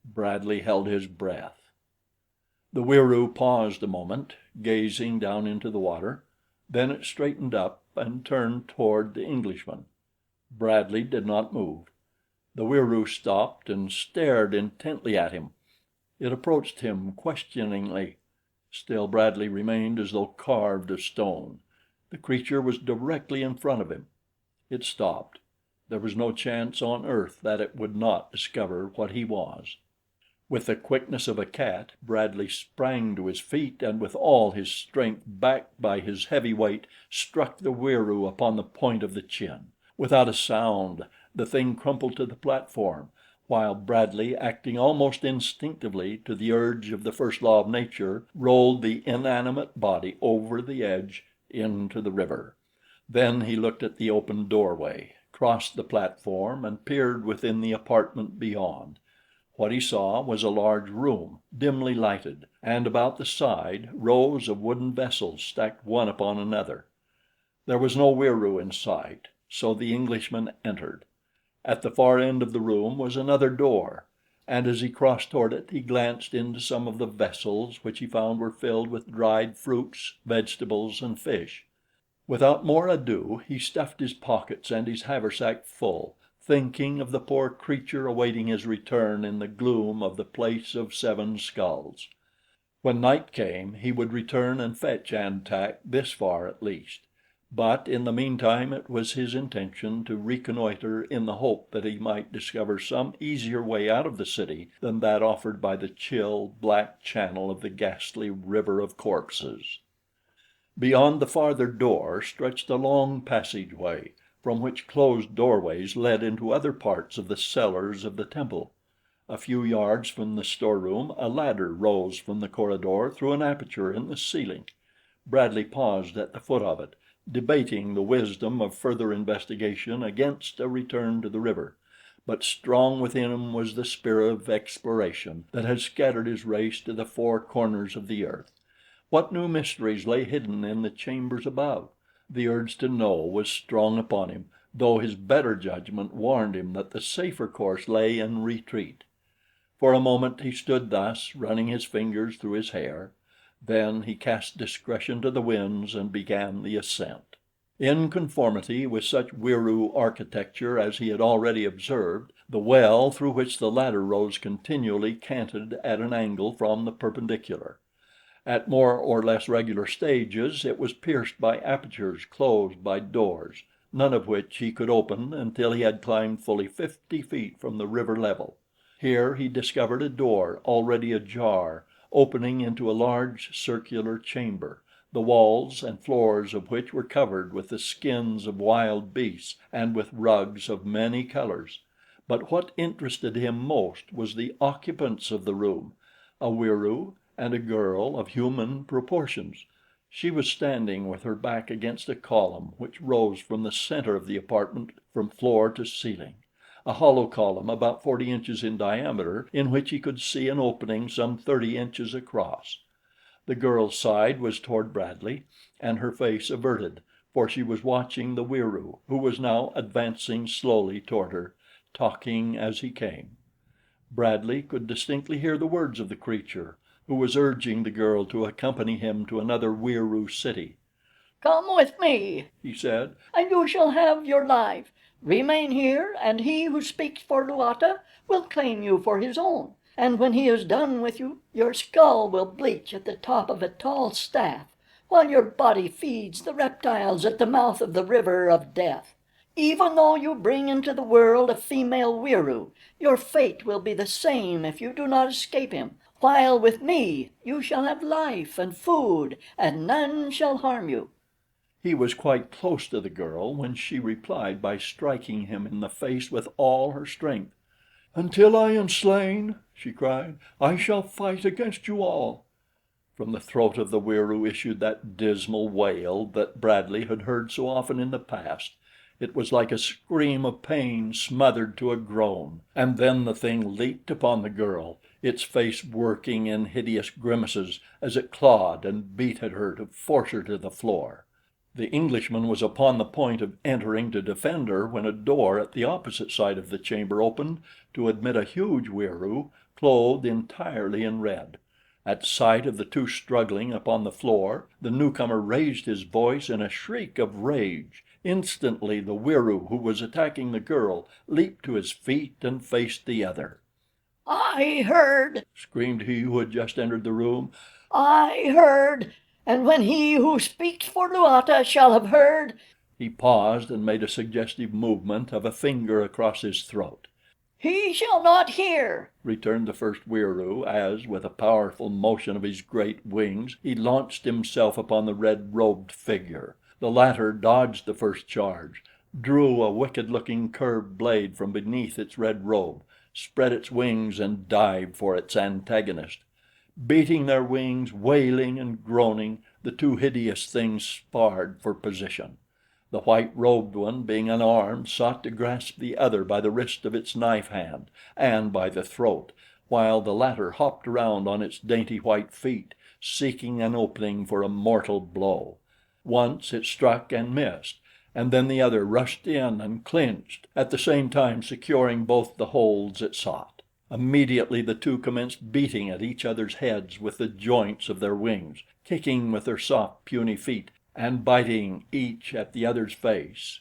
Bradley held his breath. The Wieroo paused a moment, gazing down into the water. Then it straightened up and turned toward the Englishman. Bradley did not move. The Wieroo stopped and stared intently at him. It approached him questioningly. Still Bradley remained as though carved of stone. The creature was directly in front of him. It stopped. There was no chance on earth that it would not discover what he was. With the quickness of a cat, Bradley sprang to his feet and with all his strength, backed by his heavy weight, struck the Wieroo upon the point of the chin. Without a sound, the thing crumpled to the platform, while Bradley, acting almost instinctively to the urge of the first law of nature, rolled the inanimate body over the edge into the river. Then he looked at the open doorway, crossed the platform, and peered within the apartment beyond. What he saw was a large room, dimly lighted, and about the side rows of wooden vessels stacked one upon another. There was no Wieroo in sight, so the Englishman entered. At the far end of the room was another door, and as he crossed toward it, he glanced into some of the vessels which he found were filled with dried fruits, vegetables, and fish. Without more ado, he stuffed his pockets and his haversack full, thinking of the poor creature awaiting his return in the gloom of the Place of Seven Skulls. When night came, he would return and fetch An Tak this far at least; but in the meantime it was his intention to reconnoiter in the hope that he might discover some easier way out of the city than that offered by the chill, black channel of the ghastly river of corpses. Beyond the farther door stretched a long passageway, from which closed doorways led into other parts of the cellars of the temple. A few yards from the storeroom a ladder rose from the corridor through an aperture in the ceiling. Bradley paused at the foot of it, debating the wisdom of further investigation against a return to the river, but strong within him was the spirit of exploration that had scattered his race to the four corners of the earth. What new mysteries lay hidden in the chambers above? The urge to know was strong upon him, though his better judgment warned him that the safer course lay in retreat. For a moment he stood thus, running his fingers through his hair. Then he cast discretion to the winds and began the ascent. In conformity with such Wieroo architecture as he had already observed, the well through which the ladder rose continually canted at an angle from the perpendicular. At more or less regular stages it was pierced by apertures closed by doors, none of which he could open until he had climbed fully 50 feet from the river level. Here he discovered a door already ajar, opening into a large circular chamber, the walls and floors of which were covered with the skins of wild beasts and with rugs of many colors. But what interested him most was the occupants of the room, a Wieroo and a girl of human proportions. She was standing with her back against a column which rose from the center of the apartment from floor to ceiling, a hollow column about 40 inches in diameter in which he could see an opening some 30 inches across. The girl's side was toward Bradley and her face averted, for she was watching the Wieroo, who was now advancing slowly toward her, talking as he came. Bradley could distinctly hear the words of the creature, who was urging the girl to accompany him to another Wieroo city. "Come with me," he said, "and you shall have your life. Remain here, and he who speaks for Luata will claim you for his own, and when he is done with you, your skull will bleach at the top of a tall staff, while your body feeds the reptiles at the mouth of the river of death. Even though you bring into the world a female Wieroo, your fate will be the same if you do not escape him, while with me you shall have life and food, and none shall harm you." He was quite close to the girl when she replied by striking him in the face with all her strength. "Until I am slain," she cried, "I shall fight against you all." From the throat of the Wieroo issued that dismal wail that Bradley had heard so often in the past. It was like a scream of pain smothered to a groan, and then the thing leaped upon the girl, its face working in hideous grimaces as it clawed and beat at her to force her to the floor. The Englishman was upon the point of entering to defend her when a door at the opposite side of the chamber opened to admit a huge Wieroo, clothed entirely in red. At sight of the two struggling upon the floor, the newcomer raised his voice in a shriek of rage. Instantly the Wieroo who was attacking the girl leaped to his feet and faced the other. "I heard," screamed he who had just entered the room. "I heard, and when he who speaks for Luata shall have heard—" He paused and made a suggestive movement of a finger across his throat. "He shall not hear," returned the first Wieroo as, with a powerful motion of his great wings, he launched himself upon the red-robed figure. The latter dodged the first charge, drew a wicked-looking curved blade from beneath its red robe, spread its wings and dived for its antagonist. Beating their wings, wailing and groaning, the two hideous things sparred for position. The white-robed one, being unarmed, sought to grasp the other by the wrist of its knife hand and by the throat, while the latter hopped around on its dainty white feet, seeking an opening for a mortal blow. Once it struck and missed, and then the other rushed in and clinched, at the same time securing both the holds it sought. Immediately the two commenced beating at each other's heads with the joints of their wings, kicking with their soft, puny feet, and biting each at the other's face.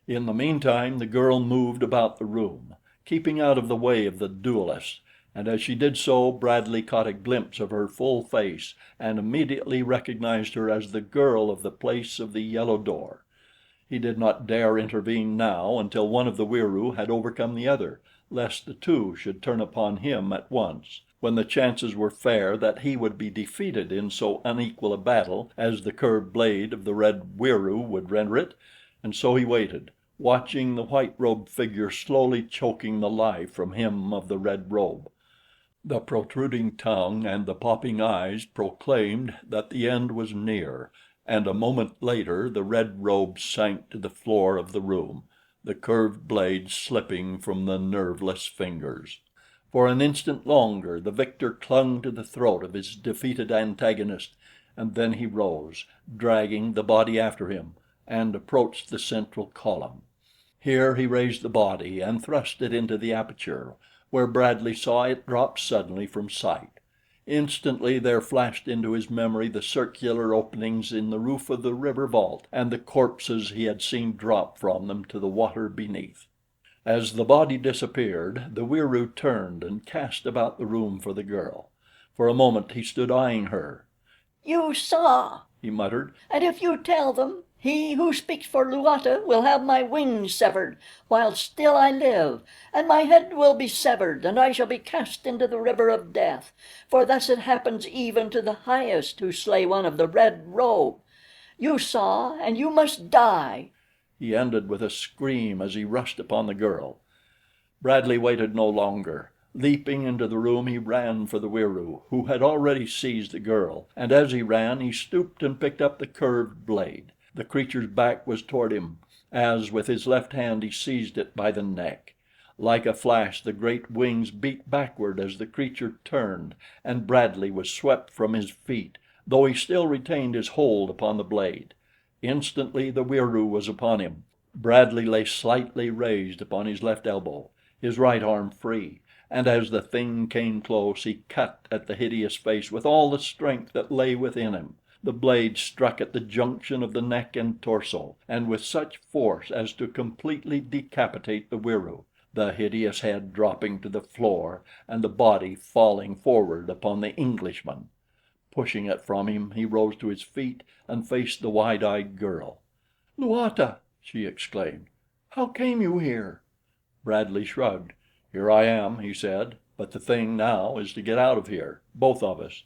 In the meantime the girl moved about the room, keeping out of the way of the duelists, and as she did so Bradley caught a glimpse of her full face and immediately recognized her as the girl of the place of the yellow door. He did not dare intervene now until one of the Wieroo had overcome the other, lest the two should turn upon him at once, when the chances were fair that he would be defeated in so unequal a battle as the curved blade of the red Wieroo would render it, and so he waited, watching the white-robed figure slowly choking the life from him of the red robe. The protruding tongue and the popping eyes proclaimed that the end was near, and a moment later the red robe sank to the floor of the room, the curved blade slipping from the nerveless fingers. For an instant longer the victor clung to the throat of his defeated antagonist, and then he rose, dragging the body after him, and approached the central column. Here he raised the body and thrust it into the aperture, where Bradley saw it drop suddenly from sight. Instantly there flashed into his memory the circular openings in the roof of the river vault and the corpses he had seen drop from them to the water beneath. As the body disappeared, the Wieroo turned and cast about the room for the girl. For a moment he stood eyeing her. You saw, He muttered. and if you tell them, he who speaks for Luata will have my wings severed while still I live, and my head will be severed, and I shall be cast into the river of death, for thus it happens even to the highest who slay one of the red robe. You saw, and you must die. He ended with a scream as he rushed upon the girl. Bradley waited no longer. Leaping into the room he ran for the Wieroo, who had already seized the girl, and as he ran he stooped and picked up the curved blade. The creature's back was toward him, as with his left hand he seized it by the neck. Like a flash the great wings beat backward as the creature turned, and Bradley was swept from his feet, though he still retained his hold upon the blade. Instantly the Wieroo was upon him. Bradley lay slightly raised upon his left elbow, his right arm free, and as the thing came close he cut at the hideous face with all the strength that lay within him. The blade struck at the junction of the neck and torso, and with such force as to completely decapitate the Wieroo, the hideous head dropping to the floor and the body falling forward upon the Englishman. Pushing it from him, he rose to his feet and faced the wide-eyed girl. "Luata!" she exclaimed. "How came you here?" Bradley shrugged. "Here I am," he said, "but the thing now is to get out of here, both of us."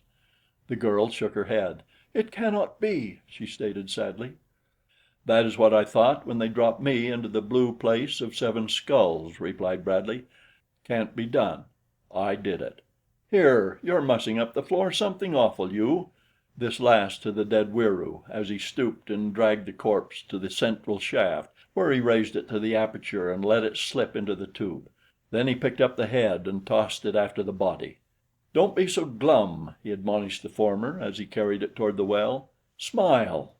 The girl shook her head. "It cannot be," she stated sadly. "That is what I thought when they dropped me into the blue place of seven skulls," replied Bradley. "Can't be done. I did it. Here, you're mussing up the floor something awful, you." This last to the dead Wieroo, as he stooped and dragged the corpse to the central shaft, where he raised it to the aperture and let it slip into the tube. Then he picked up the head and tossed it after the body. "Don't be so glum," he admonished the former as he carried it toward the well. "Smile."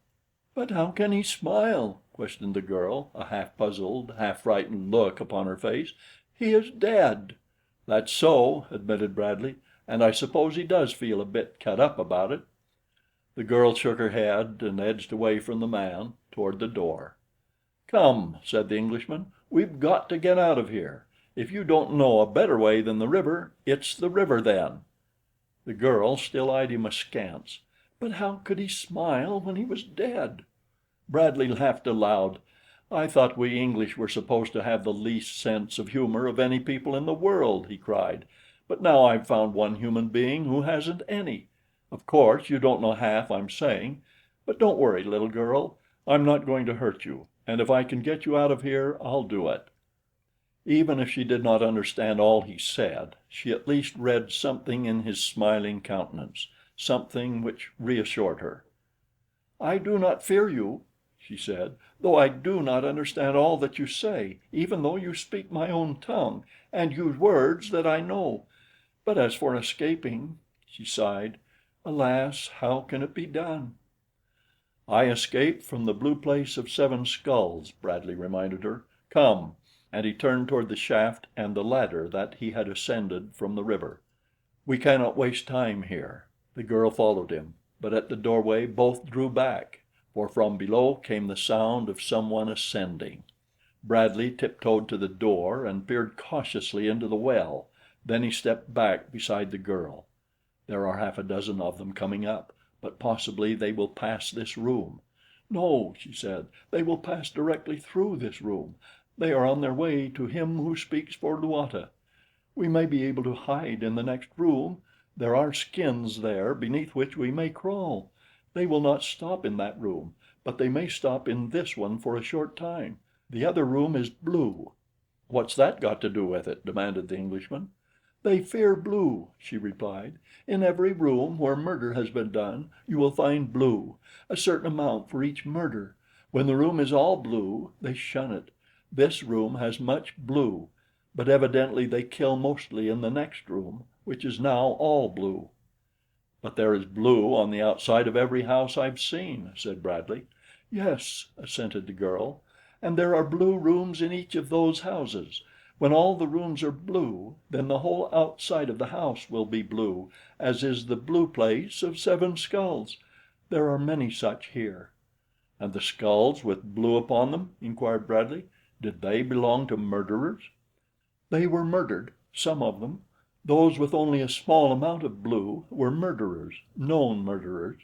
"But how can he smile?" questioned the girl, a half puzzled, half frightened look upon her face. "He is dead." "That's so," admitted Bradley, "and I suppose he does feel a bit cut up about it." The girl shook her head and edged away from the man toward the door. "Come," said the Englishman, "we've got to get out of here. If you don't know a better way than the river, it's the river then." The girl still eyed him askance. "But how could he smile when he was dead?" Bradley laughed aloud. "I thought we English were supposed to have the least sense of humor of any people in the world," he cried, "but now I've found one human being who hasn't any. Of course you don't know half I'm saying; but don't worry, little girl, I'm not going to hurt you, and if I can get you out of here, I'll do it." Even if she did not understand all he said, she at least read something in his smiling countenance, something which reassured her. "I do not fear you," she said, "though I do not understand all that you say, even though you speak my own tongue and use words that I know. But as for escaping," she sighed, "alas, how can it be done?" "I escaped from the blue place of seven skulls," Bradley reminded her. "Come," and he turned toward the shaft and the ladder that he had ascended from the river. "We cannot waste time here." The girl followed him, but at the doorway both drew back, for from below came the sound of someone ascending. Bradley tiptoed to the door and peered cautiously into the well. Then he stepped back beside the girl. "There are half a dozen of them coming up, but possibly they will pass this room." "No," she said, "they will pass directly through this room. They are on their way to Him Who Speaks for Luata. We may be able to hide in the next room. There are skins there beneath which we may crawl. They will not stop in that room, but they may stop in this one for a short time. The other room is blue." "What's that got to do with it?" demanded the Englishman. "They fear blue," she replied. "In every room where murder has been done, you will find blue, a certain amount for each murder. When the room is all blue, they shun it. This room has much blue, but evidently they kill mostly in the next room, which is now all blue." "But there is blue on the outside of every house I've seen," said Bradley. "Yes," assented the girl, "and there are blue rooms in each of those houses. When all the rooms are blue, then the whole outside of the house will be blue, as is the Blue Place of Seven Skulls. There are many such here." "And the skulls with blue upon them?" inquired Bradley. "Did they belong to murderers?" "They were murdered, some of them. Those with only a small amount of blue were murderers, known murderers.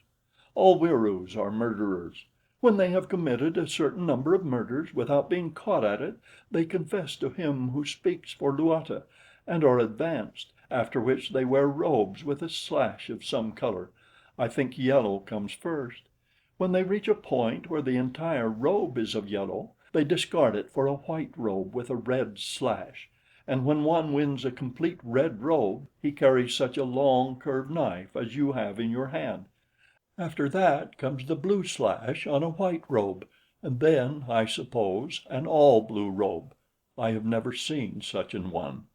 All Wieroos are murderers. When they have committed a certain number of murders without being caught at it, they confess to Him Who Speaks for Luata and are advanced, after which they wear robes with a slash of some color. I think yellow comes first. When they reach a point where the entire robe is of yellow, they discard it for a white robe with a red slash, and when one wins a complete red robe, he carries such a long, curved knife as you have in your hand. After that comes the blue slash on a white robe, and then, I suppose, an all blue robe. I have never seen such an one."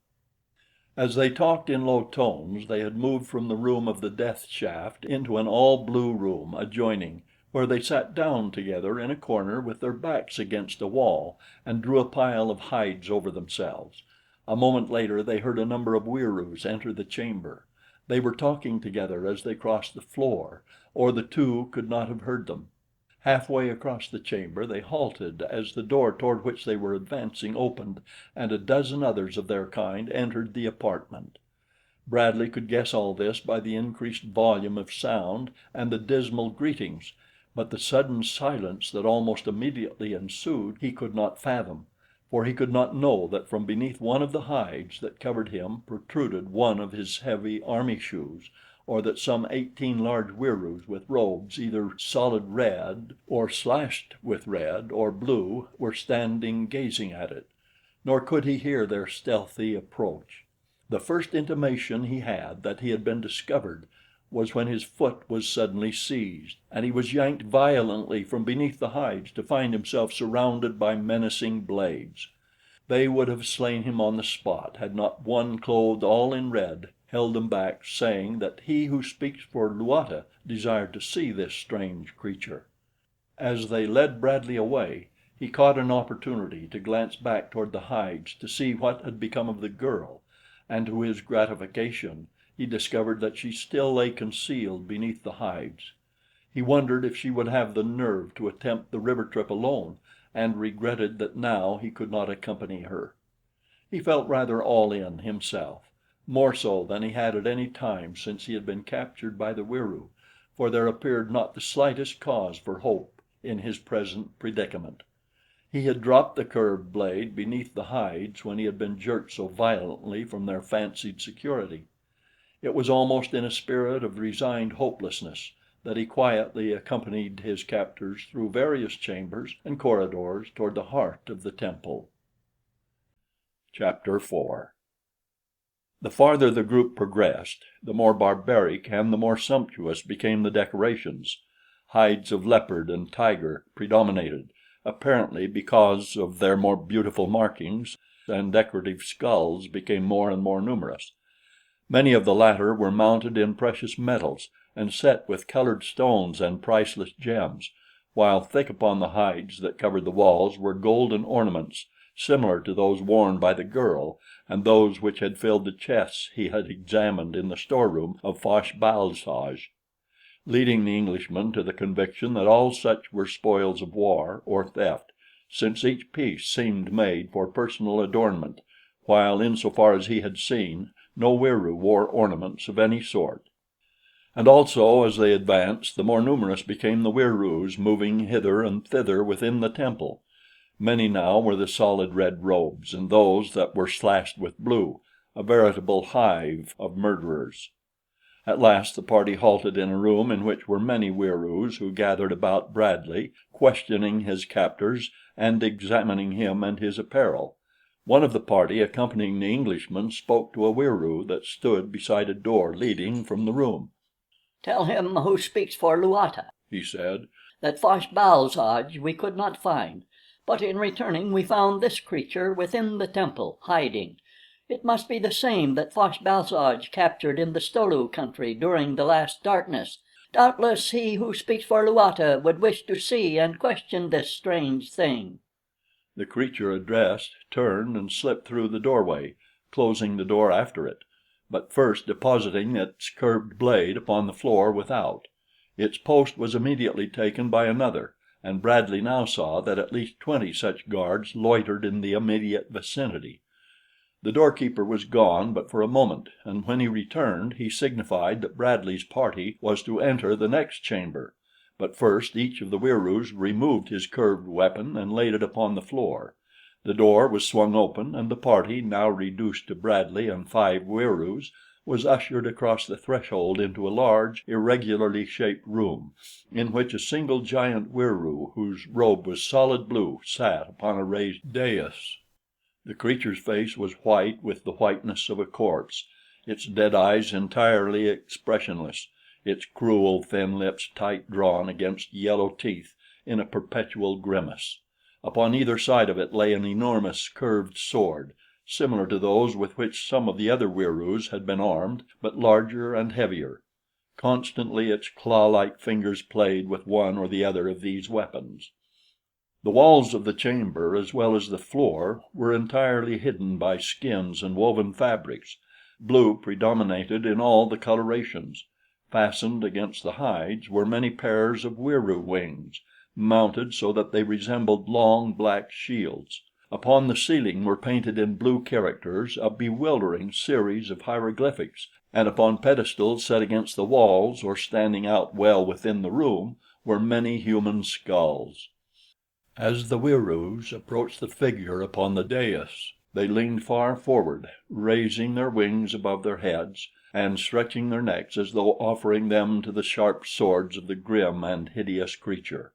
As they talked in low tones, they had moved from the room of the death shaft into an all blue room adjoining, where they sat down together in a corner with their backs against a wall and drew a pile of hides over themselves. A moment later they heard a number of Wieroos enter the chamber. They were talking together as they crossed the floor, or the two could not have heard them. Halfway across the chamber they halted as the door toward which they were advancing opened and a dozen others of their kind entered the apartment. Bradley could guess all this by the increased volume of sound and the dismal greetings, but the sudden silence that almost immediately ensued he could not fathom, for he could not know that from beneath one of the hides that covered him protruded one of his heavy army shoes, or that some 18 large Wieroos with robes either solid red or slashed with red or blue were standing gazing at it. Nor could he hear their stealthy approach. The first intimation he had that he had been discovered was when his foot was suddenly seized, and he was yanked violently from beneath the hides to find himself surrounded by menacing blades. They would have slain him on the spot had not one clothed all in red held them back, saying that He Who Speaks for Luata desired to see this strange creature. As they led Bradley away, he caught an opportunity to glance back toward the hides to see what had become of the girl, and to his gratification he discovered that she still lay concealed beneath the hides. He wondered if she would have the nerve to attempt the river trip alone, and regretted that now he could not accompany her. He felt rather all in himself, more so than he had at any time since he had been captured by the Wieroo, for there appeared not the slightest cause for hope in his present predicament. He had dropped the curved blade beneath the hides when he had been jerked so violently from their fancied security. It was almost in a spirit of resigned hopelessness that he quietly accompanied his captors through various chambers and corridors toward the heart of the temple. Chapter 4. The farther the group progressed, the more barbaric and the more sumptuous became the decorations. Hides of leopard and tiger predominated, apparently because of their more beautiful markings, and decorative skulls became more and more numerous. Many of the latter were mounted in precious metals and set with colored stones and priceless gems, while thick upon the hides that covered the walls were golden ornaments similar to those worn by the girl and those which had filled the chests he had examined in the storeroom of Fosh-bal-soj. Leading the Englishman to the conviction that all such were spoils of war or theft, since each piece seemed made for personal adornment, while insofar as he had seen, no Wieroo wore ornaments of any sort. And also as they advanced, the more numerous became the Wieroos moving hither and thither within the temple. Many now were the solid red robes, and those that were slashed with blue, a veritable hive of murderers. At last the party halted in a room in which were many Wieroos who gathered about Bradley, questioning his captors and examining him and his apparel. One of the party accompanying the Englishman spoke to a Wieroo that stood beside a door leading from the room. "Tell him who speaks for Luata," he said, "that Fosh-bal-soj we could not find, but in returning we found this creature within the temple, hiding. It must be the same that Fosh-bal-soj captured in the Sto lu country during the last darkness. Doubtless he who speaks for Luata would wish to see and question this strange thing." The creature addressed turned and slipped through the doorway, closing the door after it, but first depositing its curved blade upon the floor without. Its post was immediately taken by another, and Bradley now saw that at least 20 such guards loitered in the immediate vicinity. The doorkeeper was gone but for a moment, and when he returned, he signified that Bradley's party was to enter the next chamber. But first each of the Wieroos removed his curved weapon and laid it upon the floor. The door was swung open, and the party, now reduced to Bradley and 5 Wieroos, was ushered across the threshold into a large, irregularly shaped room, in which a single giant Wieroo, whose robe was solid blue, sat upon a raised dais. The creature's face was white with the whiteness of a corpse, its dead eyes entirely expressionless, its cruel, thin lips tight drawn against yellow teeth in a perpetual grimace. Upon either side of it lay an enormous curved sword, similar to those with which some of the other Wieroos had been armed, but larger and heavier. Constantly its claw-like fingers played with one or the other of these weapons. The walls of the chamber, as well as the floor, were entirely hidden by skins and woven fabrics. Blue predominated in all the colorations. Fastened against the hides were many pairs of Wieroo wings, mounted so that they resembled long black shields. Upon the ceiling were painted in blue characters a bewildering series of hieroglyphics, and upon pedestals set against the walls or standing out well within the room were many human skulls. As the Wieroos approached the figure upon the dais, they leaned far forward, raising their wings above their heads and stretching their necks as though offering them to the sharp swords of the grim and hideous creature.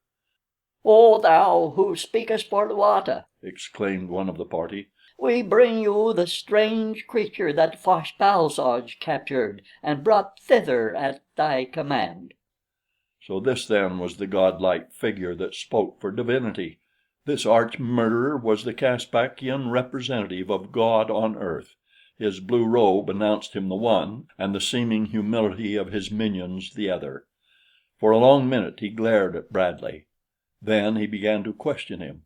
"O thou who speakest for Luata," exclaimed one of the party, "we bring you the strange creature that Fosh-bal-soj captured and brought thither at thy command." So this then was the godlike figure that spoke for divinity. This arch murderer was the Caspakian representative of God on earth. His blue robe announced him the one, and the seeming humility of his minions the other. For a long minute he glared at Bradley. Then he began to question him.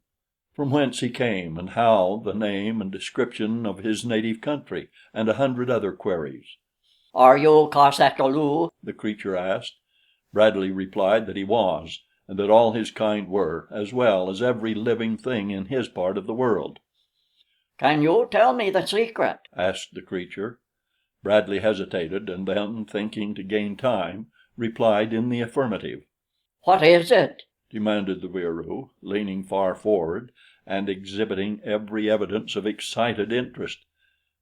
From whence he came, and how, the name and description of his native country, and 100 other queries. "Are you Cos-ata-lu?" the creature asked. Bradley replied that he was, and that all his kind were, as well as every living thing in his part of the world. "Can you tell me the secret?" asked the creature. Bradley hesitated, and then, thinking to gain time, replied in the affirmative. "What is it?" demanded the Wieroo, leaning far forward and exhibiting every evidence of excited interest.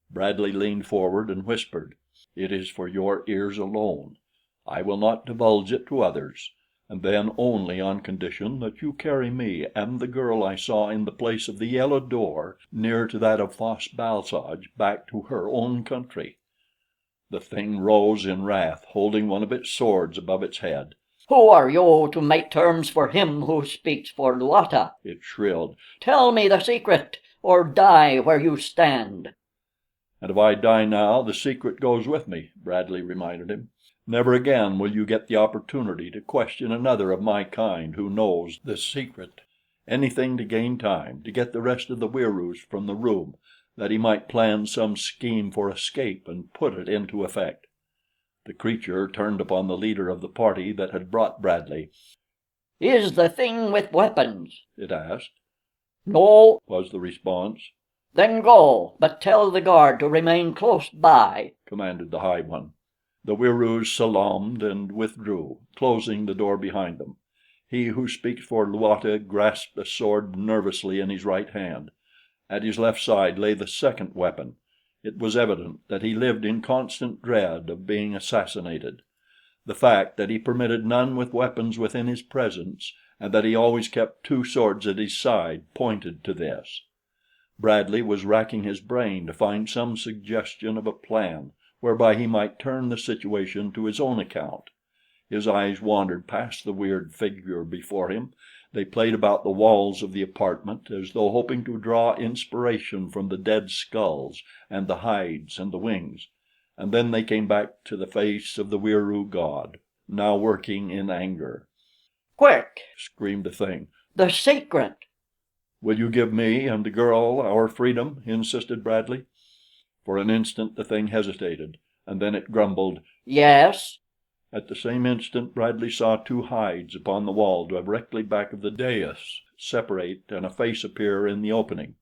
Bradley leaned forward and whispered, "It is for your ears alone. I will not divulge it to others, and then only on condition that you carry me and the girl I saw in the place of the yellow door near to that of Fosh-bal-soj back to her own country." The thing rose in wrath, holding one of its swords above its head. "Who are you to make terms for him who speaks for Luata?" it shrilled. "Tell me the secret, or die where you stand." "And if I die now, the secret goes with me," Bradley reminded him. "Never again will you get the opportunity to question another of my kind who knows the secret. Anything to gain time, to get the rest of the Wieroos from the room, that he might plan some scheme for escape and put it into effect." The creature turned upon the leader of the party that had brought Bradley. "Is the thing with weapons?" it asked. No. was the response. Then go, but tell the guard to remain close by, commanded the High One. The Wieroos salaamed and withdrew, closing the door behind them. He who speaks for Luata grasped a sword nervously in his right hand. At his left side lay the second weapon. It was evident that he lived in constant dread of being assassinated. The fact that he permitted none with weapons within his presence, and that he always kept two swords at his side, pointed to this. Bradley was racking his brain to find some suggestion of a plan whereby he might turn the situation to his own account. His eyes wandered past the weird figure before him. They played about the walls of the apartment as though hoping to draw inspiration from the dead skulls and the hides and the wings, and then they came back to the face of the Wieroo god, now working in anger. quick, Screamed the thing. the secret. "Will you give me and the girl our freedom?" insisted Bradley. For an instant the thing hesitated, and then it grumbled, Yes. At the same instant Bradley saw two hides upon the wall directly back of the dais separate and a face appear in the opening.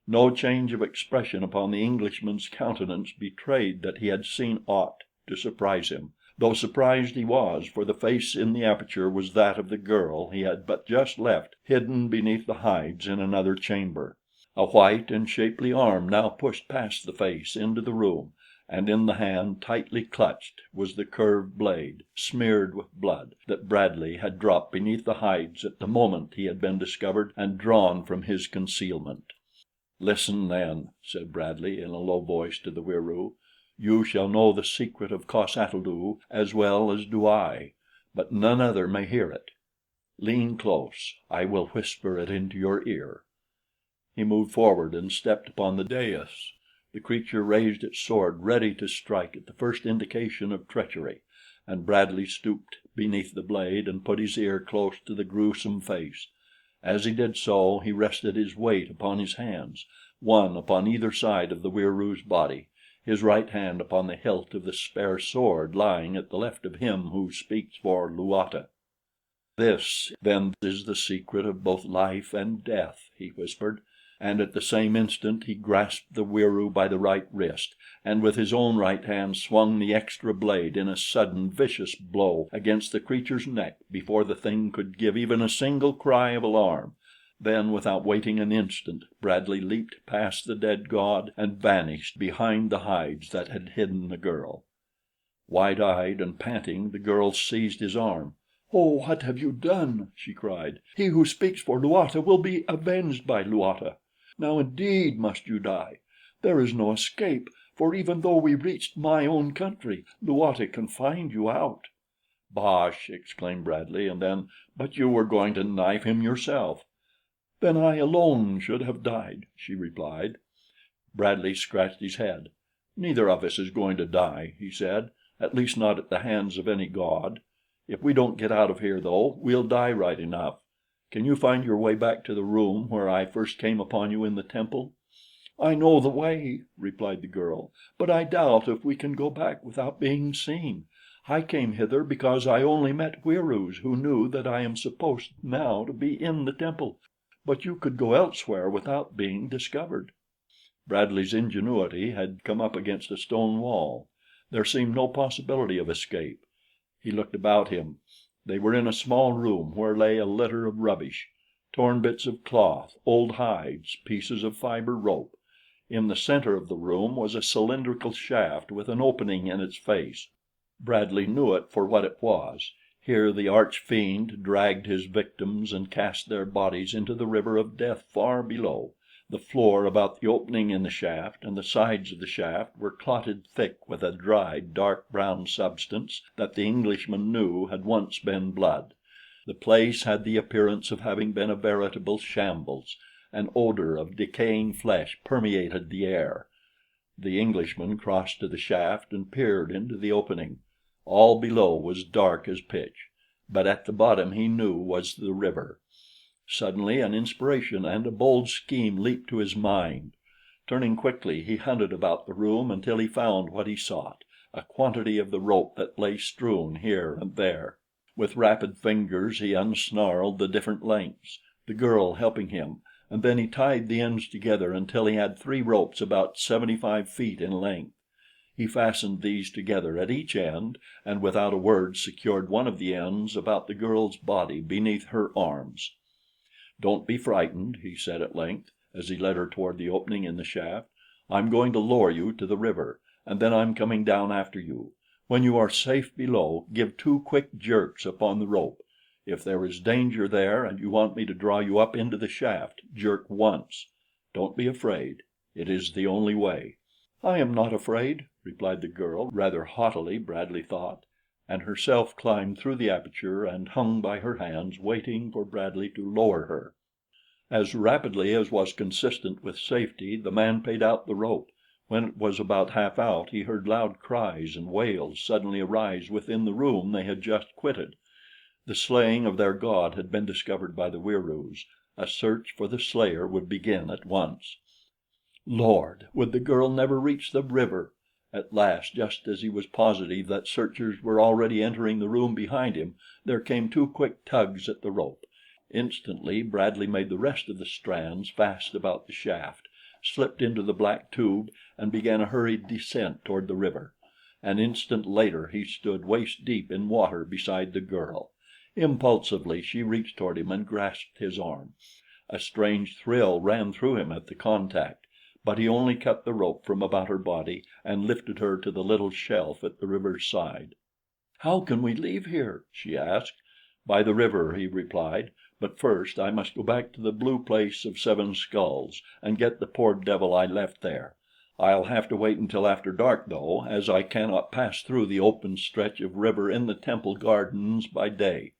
No change of expression upon the Englishman's countenance betrayed that he had seen aught to surprise him, though surprised he was, for the face in the aperture was that of the girl he had but just left hidden beneath the hides in another chamber. A white and shapely arm now pushed past the face into the room, and in the hand, tightly clutched, was the curved blade, smeared with blood, that Bradley had dropped beneath the hides at the moment he had been discovered and drawn from his concealment. "Listen, then," said Bradley in a low voice to the Wieroo. "You shall know the secret of cos-ata-lu as well as do I, but none other may hear it. Lean close. I will whisper it into your ear." He moved forward and stepped upon the dais. The creature raised its sword ready to strike at the first indication of treachery, and Bradley stooped beneath the blade and put his ear close to the gruesome face. As he did so, he rested his weight upon his hands, one upon either side of the Wieroo's body, his right hand upon the hilt of the spare sword lying at the left of him who speaks for Luata. "This, then, is the secret of both life and death," he whispered, and at the same instant he grasped the Wieroo by the right wrist and with his own right hand swung the extra blade in a sudden vicious blow against the creature's neck before the thing could give even a single cry of alarm. Then, without waiting an instant, Bradley leaped past the dead god and vanished behind the hides that had hidden the girl. Wide-eyed and panting, the girl seized his arm. "Oh, what have you done?" she cried. "He who speaks for Luata will be avenged by Luata. Now indeed must you die. There is no escape, for even though we reached my own country, Luata can find you out." "Bosh!" exclaimed Bradley, and then, "But you were going to knife him yourself." "Then I alone should have died," she replied. Bradley scratched his head. "Neither of us is going to die," he said, "at least not at the hands of any god. If we don't get out of here, though, we'll die right enough. Can you find your way back to the room where I first came upon you in the temple?" "I know the way," replied the girl, "but I doubt if we can go back without being seen. I came hither because I only met Wieroos who knew that I am supposed now to be in the temple, but you could go elsewhere without being discovered." Bradley's ingenuity had come up against a stone wall. There seemed no possibility of escape. He looked about him. They were in a small room where lay a litter of rubbish: torn bits of cloth, old hides, pieces of fiber rope. In the center of the room was a cylindrical shaft with an opening in its face. Bradley knew it for what it was. Here the arch-fiend dragged his victims and cast their bodies into the river of death far below. The floor about the opening in the shaft and the sides of the shaft were clotted thick with a dried, dark brown substance that the Englishman knew had once been blood. The place had the appearance of having been a veritable shambles. An odor of decaying flesh permeated the air. The Englishman crossed to the shaft and peered into the opening. All below was dark as pitch, but at the bottom he knew was the river. Suddenly an inspiration and a bold scheme leaped to his mind. Turning quickly, he hunted about the room until he found what he sought, a quantity of the rope that lay strewn here and there. With rapid fingers he unsnarled the different lengths, the girl helping him, and then he tied the ends together until he had 3 ropes about 75 feet in length. He fastened these together at each end, and without a word secured one of the ends about the girl's body beneath her arms. "Don't be frightened," he said at length, as he led her toward the opening in the shaft. "I'm going to lower you to the river, and then I'm coming down after you. When you are safe below, give 2 quick jerks upon the rope. If there is danger there and you want me to draw you up into the shaft, jerk once. Don't be afraid. It is the only way." "I am not afraid," replied the girl, rather haughtily, Bradley thought, and herself climbed through the aperture and hung by her hands, waiting for Bradley to lower her. As rapidly as was consistent with safety, the man paid out the rope. When it was about half out, he heard loud cries and wails suddenly arise within the room they had just quitted. The slaying of their god had been discovered by the Wieroos. A search for the slayer would begin at once. Lord, would the girl never reach the river? At last, just as he was positive that searchers were already entering the room behind him, there came 2 quick tugs at the rope. Instantly Bradley made the rest of the strands fast about the shaft, slipped into the black tube and began a hurried descent toward the river. An instant later he stood waist deep in water beside the girl. Impulsively she reached toward him and grasped his arm. A strange thrill ran through him at the contact, but he only cut the rope from about her body and lifted her to the little shelf at the river's side. "How can we leave here?" she asked. "By the river," he replied. "But first I must go back to the Blue Place of 7 Skulls and get the poor devil I left there. I'll have to wait until after dark, though, as I cannot pass through the open stretch of river in the temple gardens by day."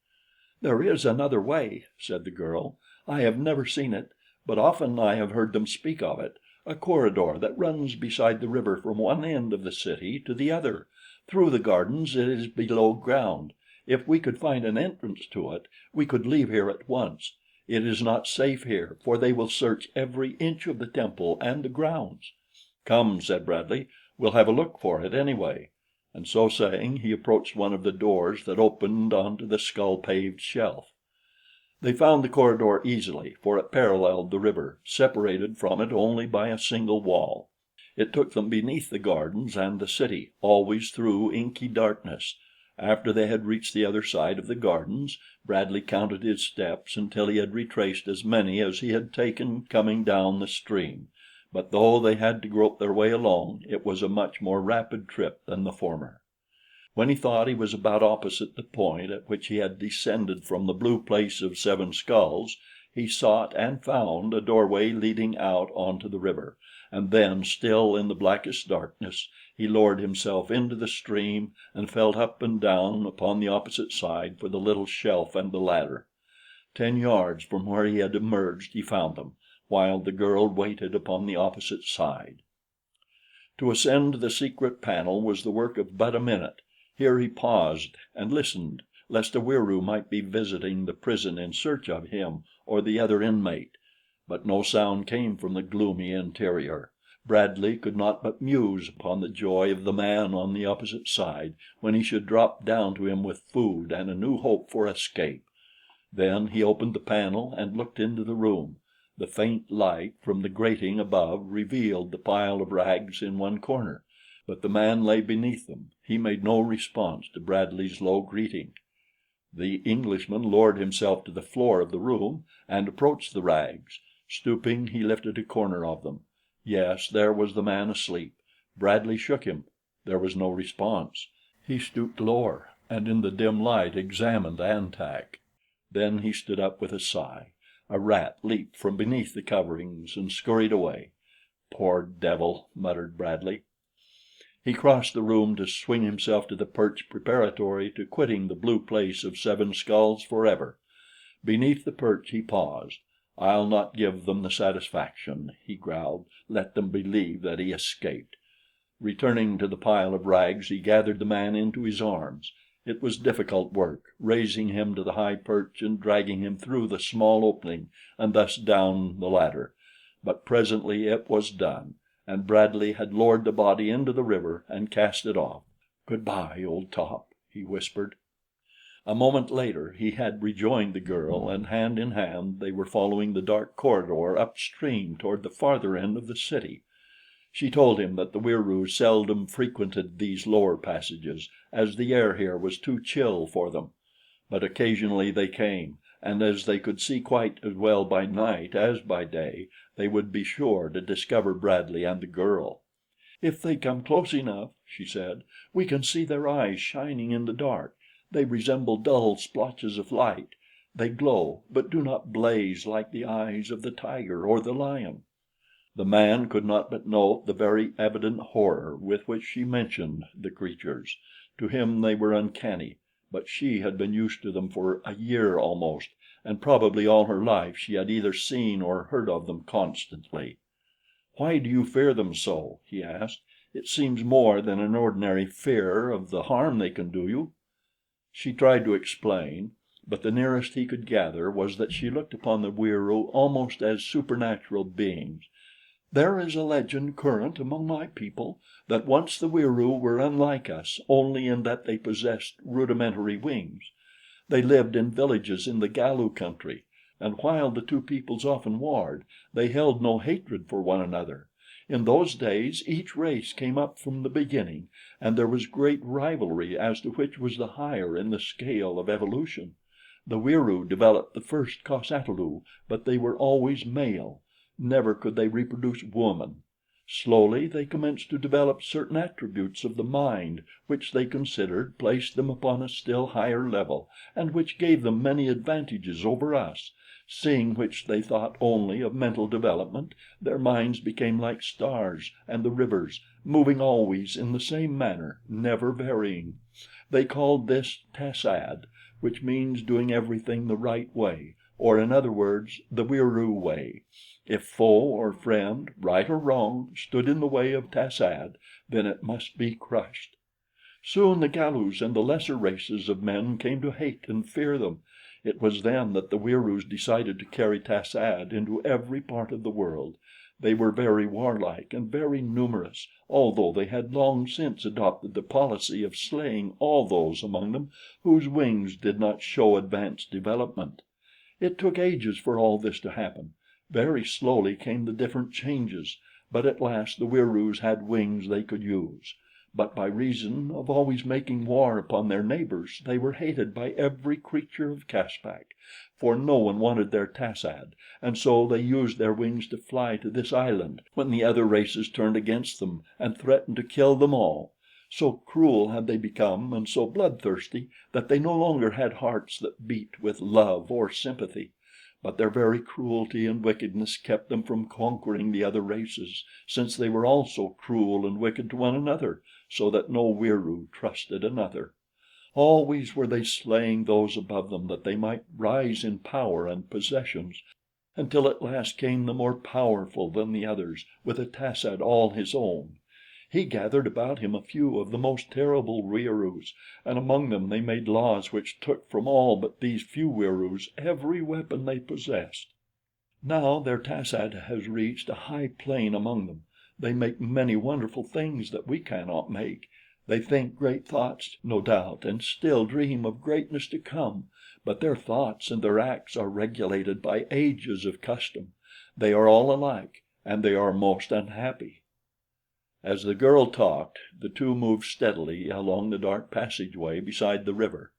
"There is another way," said the girl. "I have never seen it, but often I have heard them speak of it, a corridor that runs beside the river from one end of the city to the other. Through the gardens it is below ground. If we could find an entrance to it, we could leave here at once. It is not safe here, for they will search every inch of the temple and the grounds." "Come," said Bradley, "we'll have a look for it anyway." And so saying, he approached one of the doors that opened onto the skull-paved shelf. They found the corridor easily, for it paralleled the river, separated from it only by a single wall. It took them beneath the gardens and the city, always through inky darkness. After they had reached the other side of the gardens, Bradley counted his steps until he had retraced as many as he had taken coming down the stream, but though they had to grope their way along, it was a much more rapid trip than the former. When he thought he was about opposite the point at which he had descended from the Blue Place of 7 Skulls, he sought and found a doorway leading out onto the river, and then, still in the blackest darkness, he lowered himself into the stream and felt up and down upon the opposite side for the little shelf and the ladder. 10 yards from where he had emerged he found them, while the girl waited upon the opposite side. To ascend to the secret panel was the work of but a minute. Here he paused and listened, lest a Wieroo might be visiting the prison in search of him or the other inmate; but no sound came from the gloomy interior. Bradley could not but muse upon the joy of the man on the opposite side when he should drop down to him with food and a new hope for escape. Then he opened the panel and looked into the room. The faint light from the grating above revealed the pile of rags in one corner, but the man lay beneath them. He made no response to Bradley's low greeting. The Englishman lowered himself to the floor of the room and approached the rags. Stooping, he lifted a corner of them. Yes, there was the man asleep. Bradley shook him. There was no response. He stooped lower and in the dim light examined An-Tak. Then he stood up with a sigh. A rat leaped from beneath the coverings and scurried away. "Poor devil," muttered Bradley. He crossed the room to swing himself to the perch preparatory to quitting the Blue Place of 7 Skulls forever. Beneath the perch he paused. "I'll not give them the satisfaction," he growled. "Let them believe that he escaped." Returning to the pile of rags, he gathered the man into his arms. It was difficult work, raising him to the high perch and dragging him through the small opening and thus down the ladder; but presently it was done, and Bradley had lowered the body into the river and cast it off. "Good bye, old top," he whispered. A moment later he had rejoined the girl, and hand in hand they were following the dark corridor upstream toward the farther end of the city. She told him that the Wieroos seldom frequented these lower passages, as the air here was too chill for them; but occasionally they came, and as they could see quite as well by night as by day, they would be sure to discover Bradley and the girl. "If they come close enough," she said, "we can see their eyes shining in the dark. They resemble dull splotches of light. They glow, but do not blaze like the eyes of the tiger or the lion." The man could not but note the very evident horror with which she mentioned the creatures. To him they were uncanny, but she had been used to them for a year almost, and probably all her life she had either seen or heard of them constantly. "Why do you fear them so?" he asked. "It seems more than an ordinary fear of the harm they can do you." She tried to explain, but the nearest he could gather was that she looked upon the Wieroo almost as supernatural beings. "There is a legend current among my people that once the Wieroo were unlike us only in that they possessed rudimentary wings. They lived in villages in the Galu country, and while the two peoples often warred, they held no hatred for one another. In those days each race came up from the beginning, and there was great rivalry as to which was the higher in the scale of evolution. The Wieroo developed the first cos ata lu, but they were always male. Never could they reproduce woman. Slowly they commenced to develop certain attributes of the mind which they considered placed them upon a still higher level and which gave them many advantages over us. Seeing which they thought only of mental development, their minds became like stars and the rivers, moving always in the same manner, never varying. They called this tas ad, which means doing everything the right way, or in other words, the Wieroo way. If foe or friend, right or wrong, stood in the way of tas ad, then it must be crushed. Soon the Galus and the lesser races of men came to hate and fear them. It was then that the Wieroos decided to carry tas ad into every part of the world. They were very warlike and very numerous, although they had long since adopted the policy of slaying all those among them whose wings did not show advanced development. It took ages for all this to happen. Very slowly came the different changes, but at last the Wieroos had wings they could use. But by reason of always making war upon their neighbors, they were hated by every creature of Caspak, for no one wanted their tas ad, and so they used their wings to fly to this island when the other races turned against them and threatened to kill them all. So cruel had they become and so bloodthirsty that they no longer had hearts that beat with love or sympathy. But their very cruelty and wickedness kept them from conquering the other races, since they were also cruel and wicked to one another, so that no Wieroo trusted another. Always were they slaying those above them that they might rise in power and possessions, until at last came the more powerful than the others, with a tas ad all his own. He gathered about him a few of the most terrible Wieroos, and among them they made laws which took from all but these few Wieroos every weapon they possessed. Now their tas ad has reached a high plane among them. They make many wonderful things that we cannot make. They think great thoughts, no doubt, and still dream of greatness to come, but their thoughts and their acts are regulated by ages of custom. They are all alike, and they are most unhappy." As the girl talked, the two moved steadily along the dark passageway beside the river.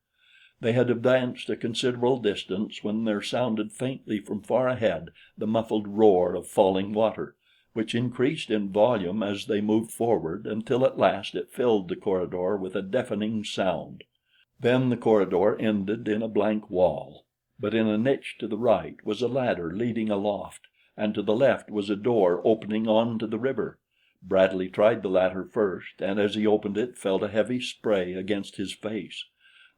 They had advanced a considerable distance when there sounded faintly from far ahead the muffled roar of falling water, which increased in volume as they moved forward until at last it filled the corridor with a deafening sound. Then the corridor ended in a blank wall, but in a niche to the right was a ladder leading aloft, and to the left was a door opening onto the river. Bradley tried the latter first, and as he opened it felt a heavy spray against his face.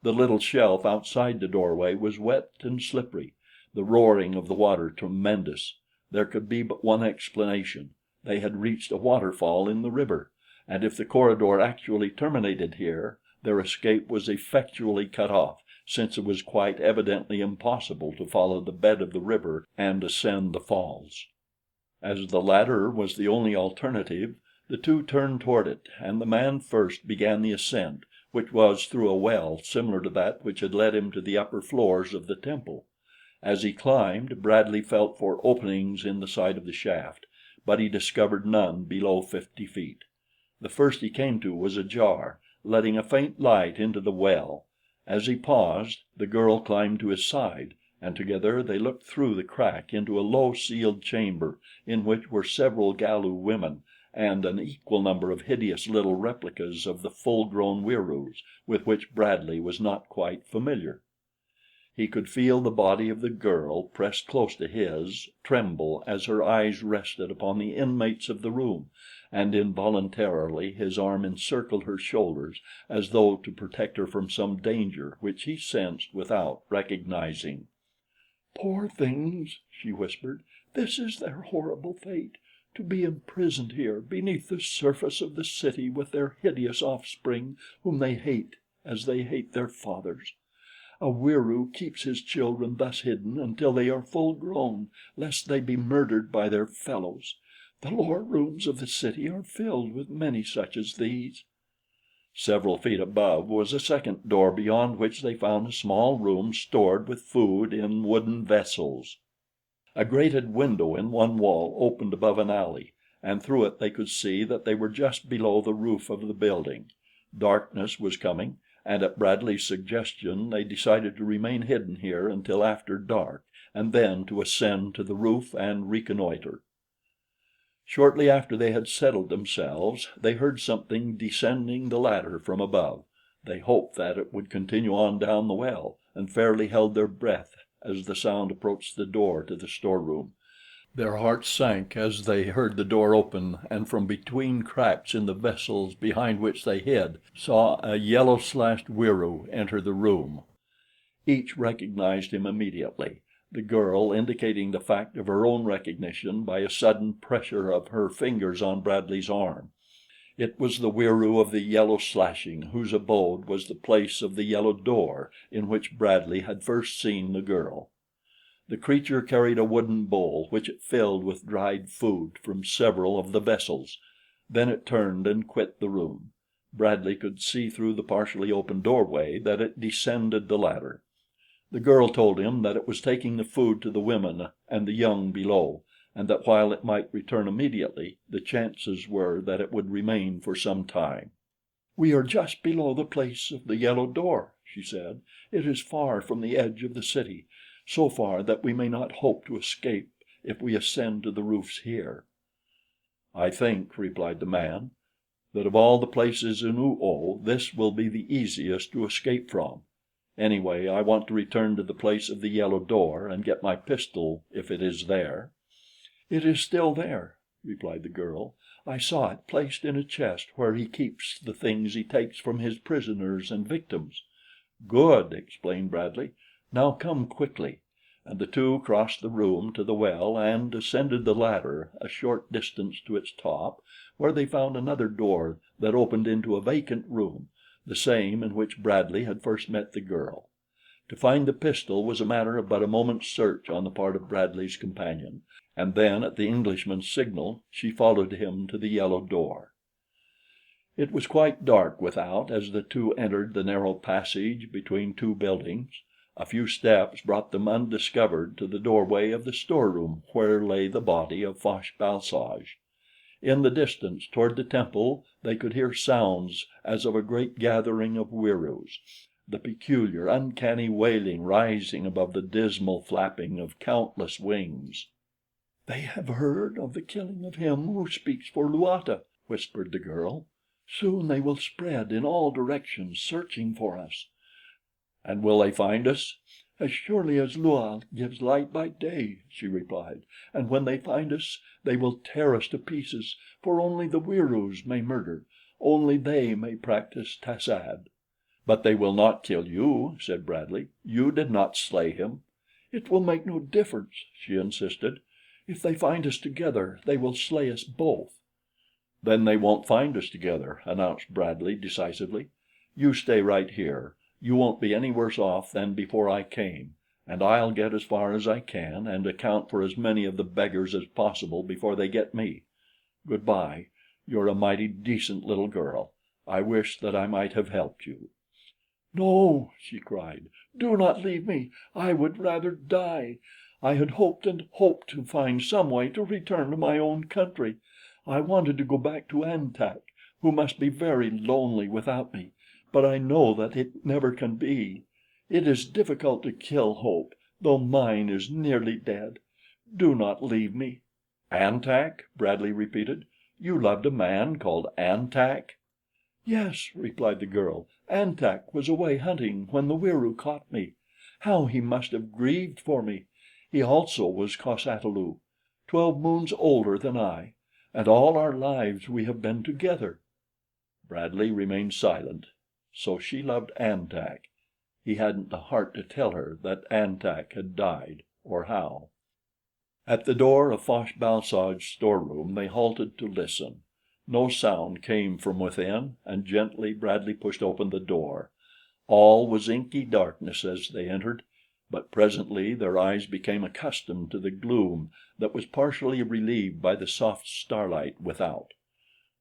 The little shelf outside the doorway was wet and slippery, the roaring of the water tremendous. There could be but one explanation: they had reached a waterfall in the river, and if the corridor actually terminated here, their escape was effectually cut off, since it was quite evidently impossible to follow the bed of the river and ascend the falls. As the latter was the only alternative, the two turned toward it, and the man first began the ascent, which was through a well similar to that which had led him to the upper floors of the temple. As he climbed, Bradley felt for openings in the side of the shaft, but he discovered none below 50 feet. The first he came to was ajar, letting a faint light into the well. As he paused, the girl climbed to his side, and together they looked through the crack into a low ceiled chamber in which were several Galu women and an equal number of hideous little replicas of the full grown Wieroos with which Bradley was not quite familiar. He could feel the body of the girl, pressed close to his, tremble as her eyes rested upon the inmates of the room, and involuntarily his arm encircled her shoulders as though to protect her from some danger which he sensed without recognizing. "Poor things," she whispered. "This is their horrible fate, to be imprisoned here beneath the surface of the city with their hideous offspring whom they hate as they hate their fathers. A Wieroo keeps his children thus hidden until they are full grown, lest they be murdered by their fellows. The lower rooms of the city are filled with many such as these." Several feet above was a second door beyond which they found a small room stored with food in wooden vessels. A grated window in one wall opened above an alley, and through it they could see that they were just below the roof of the building. Darkness was coming, and at Bradley's suggestion they decided to remain hidden here until after dark and then to ascend to the roof and reconnoiter. Shortly after they had settled themselves, they heard something descending the ladder from above. They hoped that it would continue on down the well, and fairly held their breath as the sound approached the door to the storeroom. Their hearts sank as they heard the door open and from between cracks in the vessels behind which they hid saw a yellow-slashed Wieroo enter the room. Each recognized him immediately, the girl indicating the fact of her own recognition by a sudden pressure of her fingers on Bradley's arm. It was the Wieroo of the yellow slashing whose abode was the place of the yellow door in which Bradley had first seen the girl. The creature carried a wooden bowl which it filled with dried food from several of the vessels. Then it turned and quit the room. Bradley could see through the partially open doorway that it descended the ladder. The girl told him that it was taking the food to the women and the young below, and that while it might return immediately, the chances were that it would remain for some time. "We are just below the place of the yellow door," she said. "It is far from the edge of the city, so far that we may not hope to escape if we ascend to the roofs here." "I think," replied the man, "that of all the places in Oo-oh this will be the easiest to escape from. Anyway, I want to return to the place of the yellow door and get my pistol if it is there." "It is still there," replied the girl. "I saw it placed in a chest where he keeps the things he takes from his prisoners and victims." "Good!" exclaimed Bradley. "Now come quickly." And the two crossed the room to the well and ascended the ladder a short distance to its top, where they found another door that opened into a vacant room, the same in which Bradley had first met the girl. To find the pistol was a matter of but a moment's search on the part of Bradley's companion, and then at the Englishman's signal she followed him to the yellow door. It was quite dark without as the two entered the narrow passage between two buildings. A few steps brought them undiscovered to the doorway of the storeroom where lay the body of Fosh-bal-soj. In the distance toward the temple they could hear sounds as of a great gathering of Wieroos, the peculiar, uncanny wailing rising above the dismal flapping of countless wings. "They have heard of the killing of him who speaks for Luata," whispered the girl. "Soon they will spread in all directions, searching for us." "And will they find us?" "As surely as Luata gives light by day," she replied. "And when they find us, they will tear us to pieces, for only the Wieroos may murder, only they may practice tas-ad." "But they will not kill you," said Bradley. "You did not slay him." "It will make no difference," she insisted. "If they find us together, they will slay us both." "Then they won't find us together," announced Bradley decisively. "You stay right here. You won't be any worse off than before I came, and I'll get as far as I can and account for as many of the beggars as possible before they get me. Good bye. You're a mighty decent little girl. I wish that I might have helped you." "No," she cried, "do not leave me. I would rather die. I had hoped and hoped to find some way to return to my own country. I wanted to go back to An-Tak, who must be very lonely without me, but I know that it never can be. It is difficult to kill hope, though mine is nearly dead. Do not leave me." "An-Tak?" Bradley repeated. "You loved a man called An-Tak?" "Yes," replied the girl. "An-Tak was away hunting when the Wieroo caught me. How he must have grieved for me! He also was cos-ata-lu, 12 moons older than I, and all our lives we have been together." Bradley remained silent. So she loved An-Tak. He hadn't the heart to tell her that An-Tak had died, or how. At the door of Fosh-bal-soj's storeroom they halted to listen. No sound came from within, and gently Bradley pushed open the door. All was inky darkness as they entered, but presently their eyes became accustomed to the gloom that was partially relieved by the soft starlight without.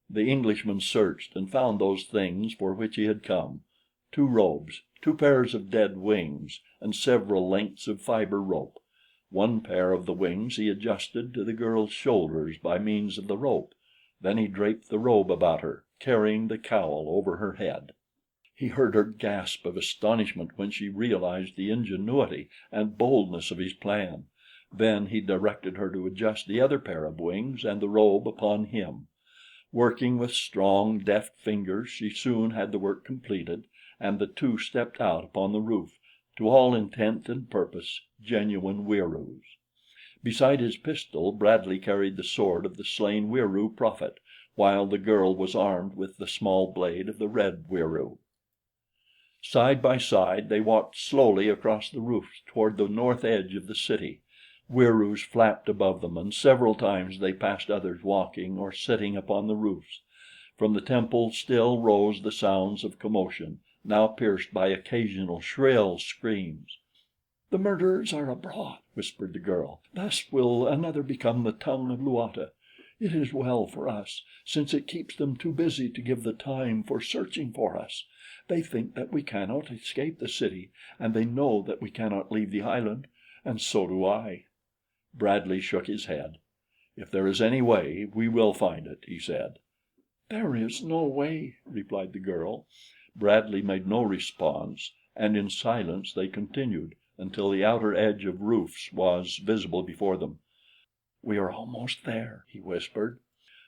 The Englishman searched and found those things for which he had come: 2 robes, 2 pairs of dead wings, and several lengths of fiber rope. One pair of the wings he adjusted to the girl's shoulders by means of the rope. Then he draped the robe about her, carrying the cowl over her head. He heard her gasp of astonishment when she realized the ingenuity and boldness of his plan. Then he directed her to adjust the other pair of wings and the robe upon him. Working with strong, deft fingers, she soon had the work completed, and the two stepped out upon the roof, to all intent and purpose genuine Wieroos. Beside his pistol Bradley carried the sword of the slain Wieroo prophet, while the girl was armed with the small blade of the red Wieroo. Side by side they walked slowly across the roof toward the north edge of the city. Wieroos flapped above them, and several times they passed others walking or sitting upon the roofs. From the temple still rose the sounds of commotion, now pierced by occasional shrill screams. "The murderers are abroad," whispered the girl. "Thus will another become the tongue of Luata. It is well for us, since it keeps them too busy to give the time for searching for us. They think that we cannot escape the city, and they know that we cannot leave the island, and so do I." Bradley shook his head. "If there is any way, we will find it," he said. "There is no way," replied the girl. Bradley made no response, and in silence they continued until the outer edge of roofs was visible before them. "We are almost there," he whispered.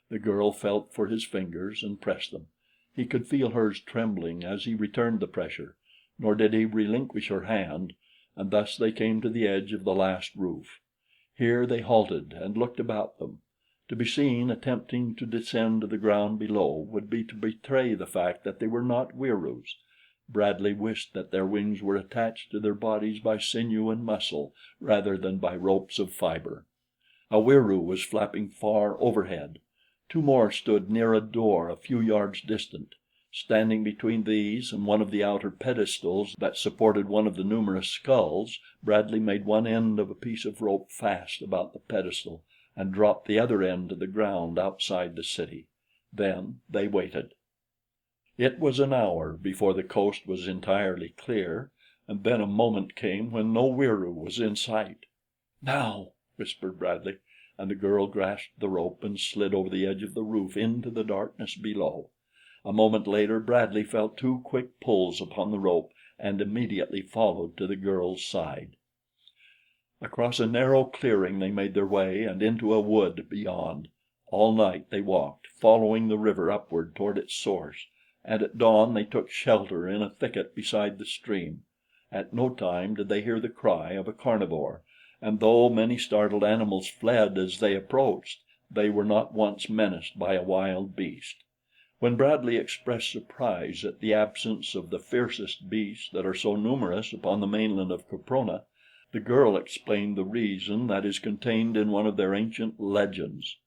The girl felt for his fingers and pressed them. He could feel hers trembling as he returned the pressure, nor did he relinquish her hand, and thus they came to the edge of the last roof. Here they halted and looked about them. To be seen attempting to descend to the ground below would be to betray the fact that they were not Wieroos. Bradley wished that their wings were attached to their bodies by sinew and muscle rather than by ropes of fiber. A Wieroo was flapping far overhead. 2 more stood near a door a few yards distant. Standing between these and one of the outer pedestals that supported one of the numerous skulls, Bradley made one end of a piece of rope fast about the pedestal and dropped the other end to the ground outside the city. Then they waited. It was an hour before the coast was entirely clear, and then a moment came when no Wieroo was in sight. "Now!" whispered Bradley, and the girl grasped the rope and slid over the edge of the roof into the darkness below. A moment later Bradley felt 2 quick pulls upon the rope and immediately followed to the girl's side. Across a narrow clearing they made their way and into a wood beyond. All night they walked, following the river upward toward its source, and at dawn they took shelter in a thicket beside the stream. At no time did they hear the cry of a carnivore, and though many startled animals fled as they approached, they were not once menaced by a wild beast. When Bradley expressed surprise at the absence of the fiercest beasts that are so numerous upon the mainland of Caprona, the girl explained the reason that is contained in one of their ancient legends.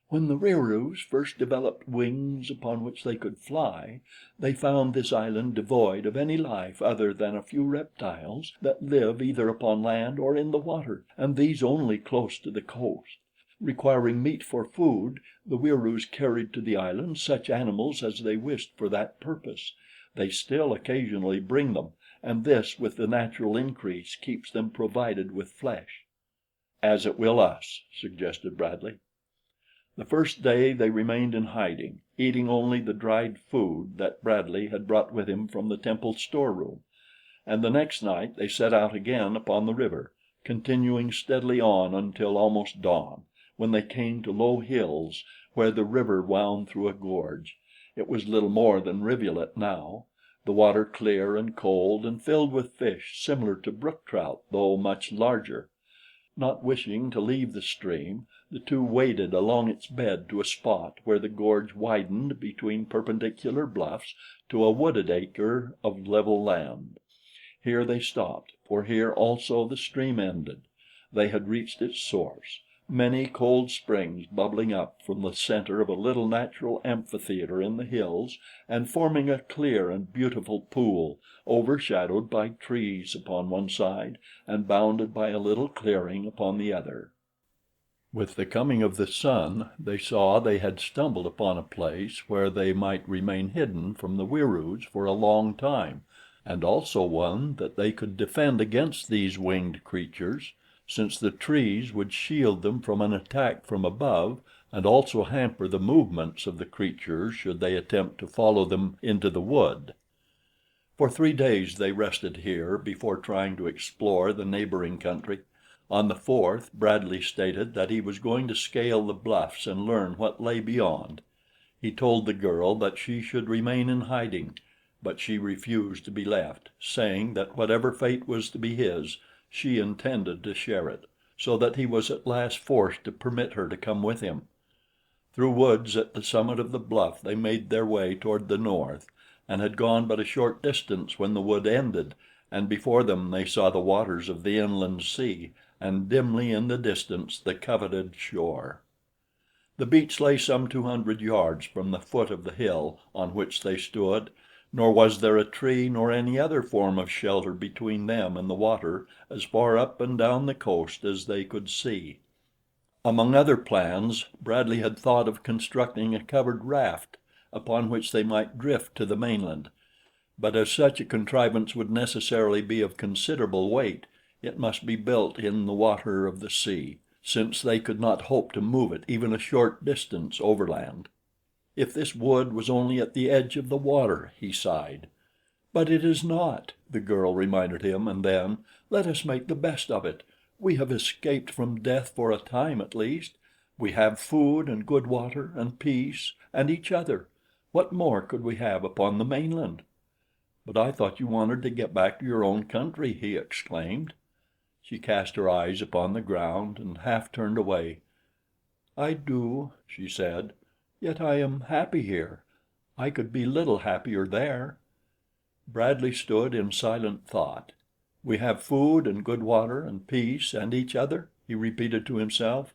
"When the Wieroos first developed wings upon which they could fly, they found this island devoid of any life other than a few reptiles that live either upon land or in the water, and these only close to the coast. Requiring meat for food, the Wieroos carried to the island such animals as they wished for that purpose. They still occasionally bring them, and this, with the natural increase, keeps them provided with flesh." "As it will us," suggested Bradley. The first day they remained in hiding, eating only the dried food that Bradley had brought with him from the temple storeroom, and the next night they set out again upon the river, continuing steadily on until almost dawn, when they came to low hills where the river wound through a gorge. It was little more than rivulet now, the water clear and cold and filled with fish similar to brook trout though much larger. Not wishing to leave the stream, the two waded along its bed to a spot where the gorge widened between perpendicular bluffs to a wooded acre of level land. Here they stopped, for here also the stream ended. They had reached its source, many cold springs bubbling up from the center of a little natural amphitheater in the hills and forming a clear and beautiful pool overshadowed by trees upon one side and bounded by a little clearing upon the other. With the coming of the sun, they saw they had stumbled upon a place where they might remain hidden from the Wieroos for a long time, and also one that they could defend against these winged creatures, since the trees would shield them from an attack from above and also hamper the movements of the creatures should they attempt to follow them into the wood. For 3 days they rested here before trying to explore the neighboring country. On the fourth, Bradley stated that he was going to scale the bluffs and learn what lay beyond. He told the girl that she should remain in hiding, but she refused to be left, saying that whatever fate was to be his, she intended to share it, so that he was at last forced to permit her to come with him. Through woods at the summit of the bluff they made their way toward the north, and had gone but a short distance when the wood ended, and before them they saw the waters of the inland sea, and dimly in the distance the coveted shore. The beach lay some 200 yards from the foot of the hill on which they stood, nor was there a tree nor any other form of shelter between them and the water as far up and down the coast as they could see. Among other plans, Bradley had thought of constructing a covered raft upon which they might drift to the mainland, but as such a contrivance would necessarily be of considerable weight, it must be built in the water of the sea, since they could not hope to move it even a short distance overland. "If this wood was only at the edge of the water," he sighed. "But it is not," the girl reminded him, and then, "let us make the best of it. We have escaped from death for a time at least. We have food and good water and peace and each other. What more could we have upon the mainland?" "But I thought you wanted to get back to your own country," he exclaimed. She cast her eyes upon the ground and half turned away. "I do," she said. "Yet I am happy here. I could be little happier there." Bradley stood in silent thought. "We have food and good water and peace and each other," he repeated to himself.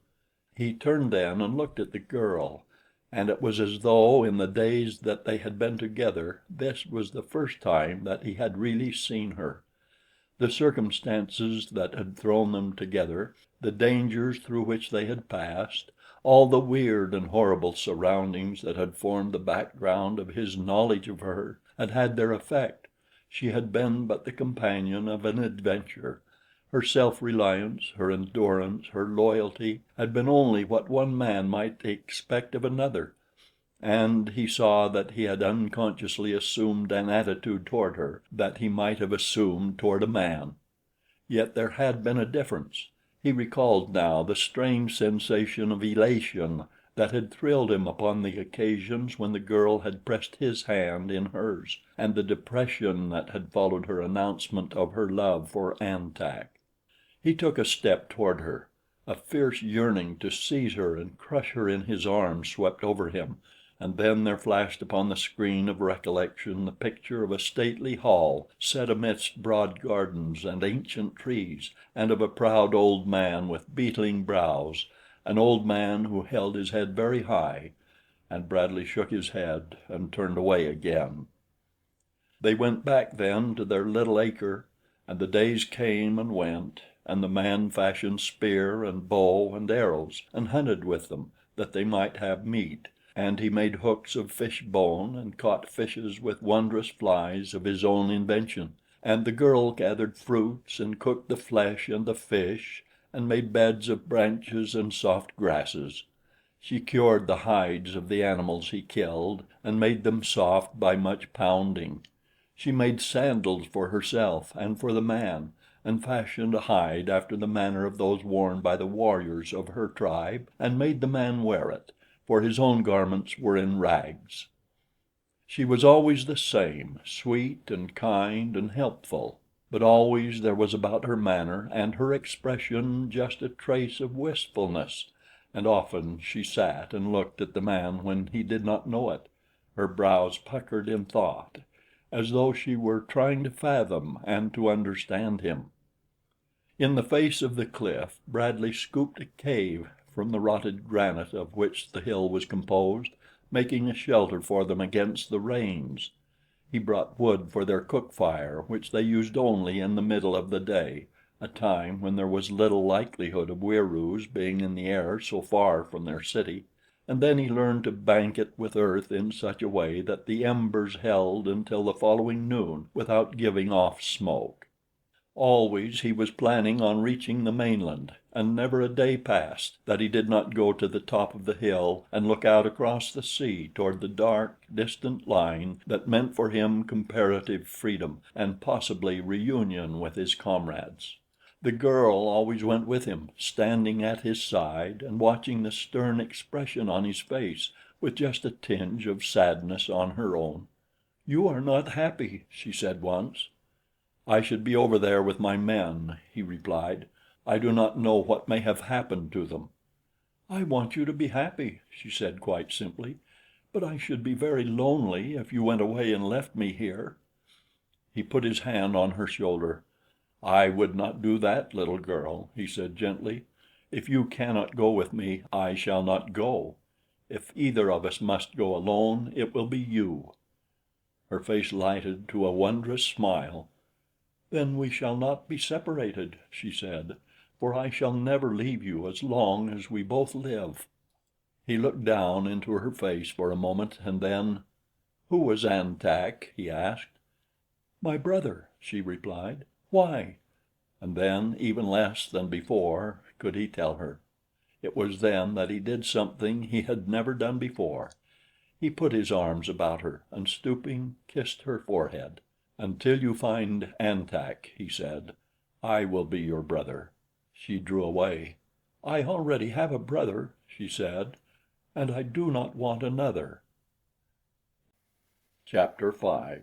He turned then and looked at the girl, and it was as though in the days that they had been together this was the first time that he had really seen her. The circumstances that had thrown them together, the dangers through which they had passed, all the weird and horrible surroundings that had formed the background of his knowledge of her, had had their effect. She had been but the companion of an adventure. Her self-reliance, her endurance, her loyalty had been only what one man might expect of another, and he saw that he had unconsciously assumed an attitude toward her that he might have assumed toward a man. Yet there had been a difference. He recalled now the strange sensation of elation that had thrilled him upon the occasions when the girl had pressed his hand in hers, and the depression that had followed her announcement of her love for An-Tak. He took a step toward her. A fierce yearning to seize her and crush her in his arms swept over him, and then there flashed upon the screen of recollection the picture of a stately hall set amidst broad gardens and ancient trees, and of a proud old man with beetling brows, an old man who held his head very high, and Bradley shook his head and turned away again. They went back then to their little acre, And the days came and went, and the man fashioned spear and bow and arrows, and hunted with them, that they might have meat, and he made hooks of fish bone, and caught fishes with wondrous flies of his own invention. And the girl gathered fruits, and cooked the flesh and the fish, and made beds of branches and soft grasses. She cured the hides of the animals he killed, and made them soft by much pounding. She made sandals for herself and for the man, and fashioned a hide after the manner of those worn by the warriors of her tribe, and made the man wear it, for his own garments were in rags. She was always the same, sweet and kind and helpful, but always there was about her manner and her expression just a trace of wistfulness, and often she sat and looked at the man when he did not know it, her brows puckered in thought, as though she were trying to fathom and to understand him. In the face of the cliff Bradley scooped a cave from the rotted granite of which the hill was composed, making a shelter for them against the rains. He brought wood for their cook fire, which they used only in the middle of the day, a time when there was little likelihood of Wieroos being in the air so far from their city, and then he learned to bank it with earth in such a way that the embers held until the following noon without giving off smoke. Always he was planning on reaching the mainland, and never a day passed that he did not go to the top of the hill and look out across the sea toward the dark, distant line that meant for him comparative freedom and possibly reunion with his comrades. The girl always went with him, standing at his side and watching the stern expression on his face with just a tinge of sadness on her own. "You are not happy," she said once. "I should be over there with my men," he replied. "I do not know what may have happened to them." "I want you to be happy," she said quite simply, "but I should be very lonely if you went away and left me here." He put his hand on her shoulder. "I would not do that, little girl," he said gently. "If you cannot go with me, I shall not go. If either of us must go alone, it will be you." Her face lighted to a wondrous smile. "Then we shall not be separated," she said, "for I shall never leave you as long as we both live." He looked down into her face for a moment, and then, "Who was An-Tak?" he asked. "My brother," she replied. "Why?" And then, even less than before, could he tell her. It was then that he did something he had never done before. He put his arms about her, and stooping, kissed her forehead. "Until you find An-Tak," he said, "I will be your brother." She drew away. "I already have a brother," she said, "and I do not want another." Chapter 5.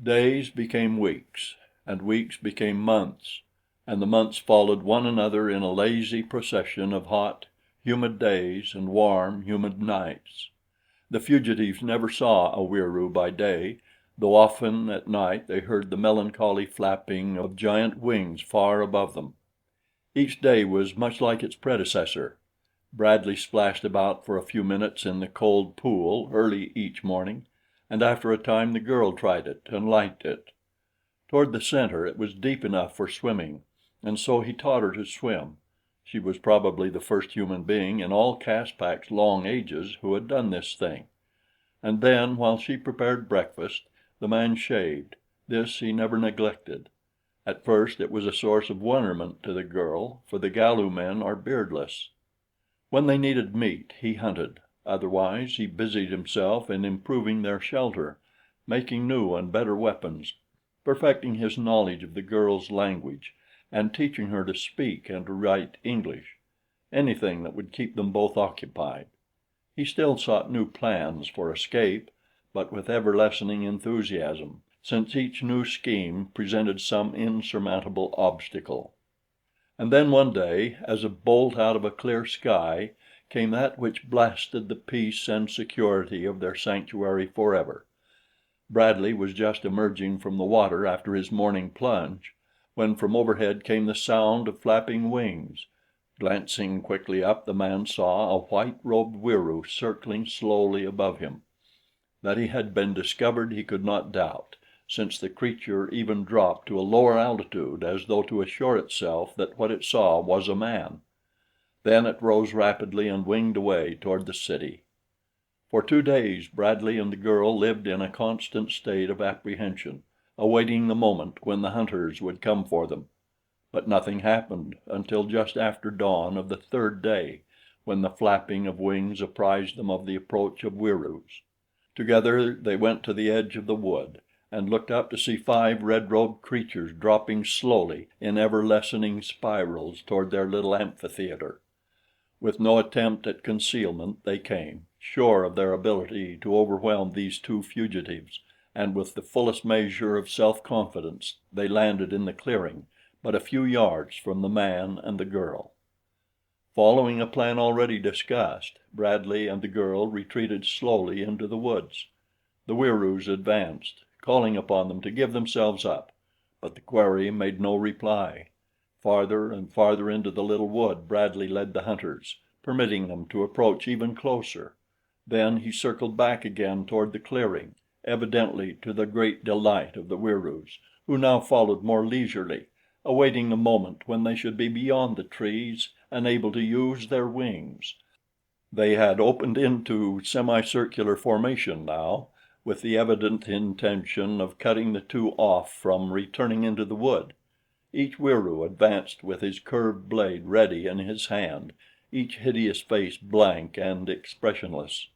Days became weeks, and weeks became months, and the months followed one another in a lazy procession of hot, humid days and warm, humid nights. The fugitives never saw a Wieroo by day, though often at night they heard the melancholy flapping of giant wings far above them. Each day was much like its predecessor. Bradley splashed about for a few minutes in the cold pool early each morning, and after a time the girl tried it and liked it. Toward the center it was deep enough for swimming, and so he taught her to swim. She was probably the first human being in all Caspak's long ages who had done this thing. And then, while she prepared breakfast, the man shaved. This he never neglected. At first it was a source of wonderment to the girl, for the Galu men are beardless. When they needed meat, he hunted; otherwise he busied himself in improving their shelter, making new and better weapons, perfecting his knowledge of the girl's language, and teaching her to speak and to write English, anything that would keep them both occupied. He still sought new plans for escape, but with ever lessening enthusiasm, since each new scheme presented some insurmountable obstacle. And then one day, as a bolt out of a clear sky, came that which blasted the peace and security of their sanctuary forever. Bradley was just emerging from the water after his morning plunge, when from overhead came the sound of flapping wings. Glancing quickly up, the man saw a white-robed Wieroo circling slowly above him. That he had been discovered he could not doubt, since the creature even dropped to a lower altitude as though to assure itself that what it saw was a man. Then it rose rapidly and winged away toward the city. For 2 days Bradley and the girl lived in a constant state of apprehension, awaiting the moment when the hunters would come for them. But nothing happened until just after dawn of the 3rd day, when the flapping of wings apprised them of the approach of Wieroos. Together they went to the edge of the wood and looked up to see 5 red-robed creatures dropping slowly in ever-lessening spirals toward their little amphitheater. With no attempt at concealment they came, sure of their ability to overwhelm these 2 fugitives, and with the fullest measure of self-confidence they landed in the clearing but a few yards from the man and the girl. Following a plan already discussed, Bradley and the girl retreated slowly into the woods. The Wieroos advanced, calling upon them to give themselves up, but the quarry made no reply. Farther and farther into the little wood Bradley led the hunters, permitting them to approach even closer. Then he circled back again toward the clearing, evidently to the great delight of the Wieroos, who now followed more leisurely, awaiting the moment when they should be beyond the trees and able to use their wings. They had opened into semicircular formation now, with the evident intention of cutting the 2 off from returning into the wood. Each Wieroo advanced with his curved blade ready in his hand, each hideous face blank and expressionless.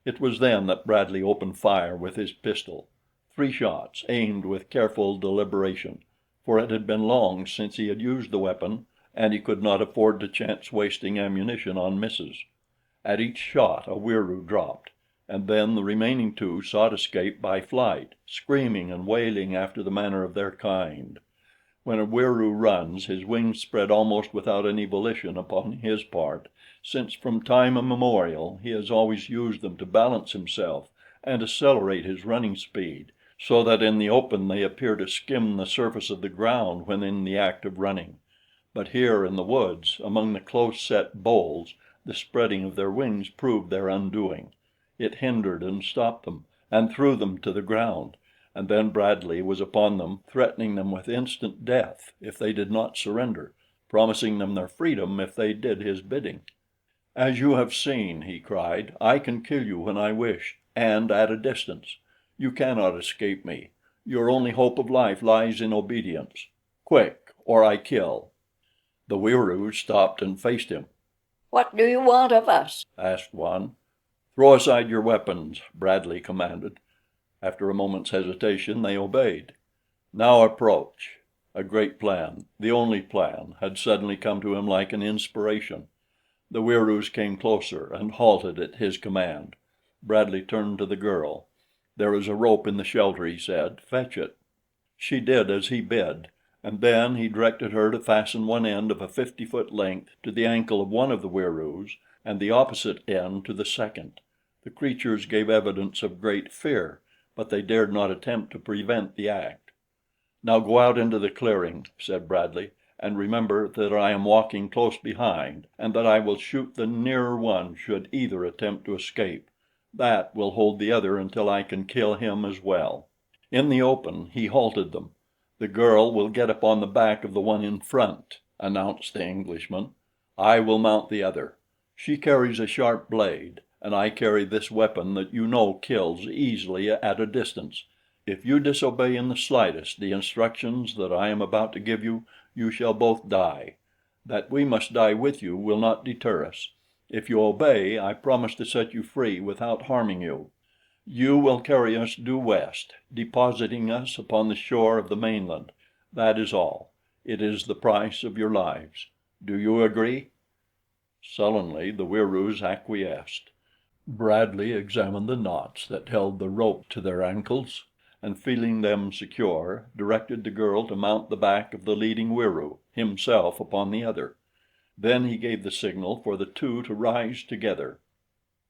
It was then that Bradley opened fire with his pistol. 3 shots, aimed with careful deliberation, for it had been long since he had used the weapon, and he could not afford to chance wasting ammunition on misses. At each shot a Wieroo dropped, and then the remaining 2 sought escape by flight, screaming and wailing after the manner of their kind. When a Wieroo runs, his wings spread almost without any volition upon his part, since from time immemorial he has always used them to balance himself and accelerate his running speed, so that in the open they appear to skim the surface of the ground when in the act of running. But here in the woods, among the close-set boles, the spreading of their wings proved their undoing. It hindered and stopped them, and threw them to the ground, and then Bradley was upon them, threatening them with instant death if they did not surrender, promising them their freedom if they did his bidding. "As you have seen," he cried, "I can kill you when I wish, and at a distance. You cannot escape me. Your only hope of life lies in obedience. Quick, or I kill." The Wieroos stopped and faced him. What do you want of us? Asked one. "Throw aside your weapons," Bradley commanded. After a moment's hesitation they obeyed. "Now approach." A great plan, the only plan, had suddenly come to him like an inspiration. The Wieroos came closer and halted at his command. Bradley turned to the girl. "There is a rope in the shelter," he said. "Fetch it." She did as he bid, and then he directed her to fasten one end of a 50-foot length to the ankle of one of the Wieroos and the opposite end to the second. The creatures gave evidence of great fear, but they dared not attempt to prevent the act. "Now go out into the clearing," said Bradley, "and remember that I am walking close behind, and that I will shoot the nearer one should either attempt to escape. That will hold the other until I can kill him as well." In the open he halted them. "The girl will get upon the back of the one in front," announced the Englishman. "I will mount the other. She carries a sharp blade, and I carry this weapon that you know kills easily at a distance. If you disobey in the slightest the instructions that I am about to give you, you shall both die. That we must die with you will not deter us. If you obey, I promise to set you free without harming you. You will carry us due west, depositing us upon the shore of the mainland. That is all. It is the price of your lives. Do you agree?" Sullenly the Wieroos acquiesced. Bradley examined the knots that held the rope to their ankles, and feeling them secure, directed the girl to mount the back of the leading Wieroo, himself upon the other. Then he gave the signal for the 2 to rise together.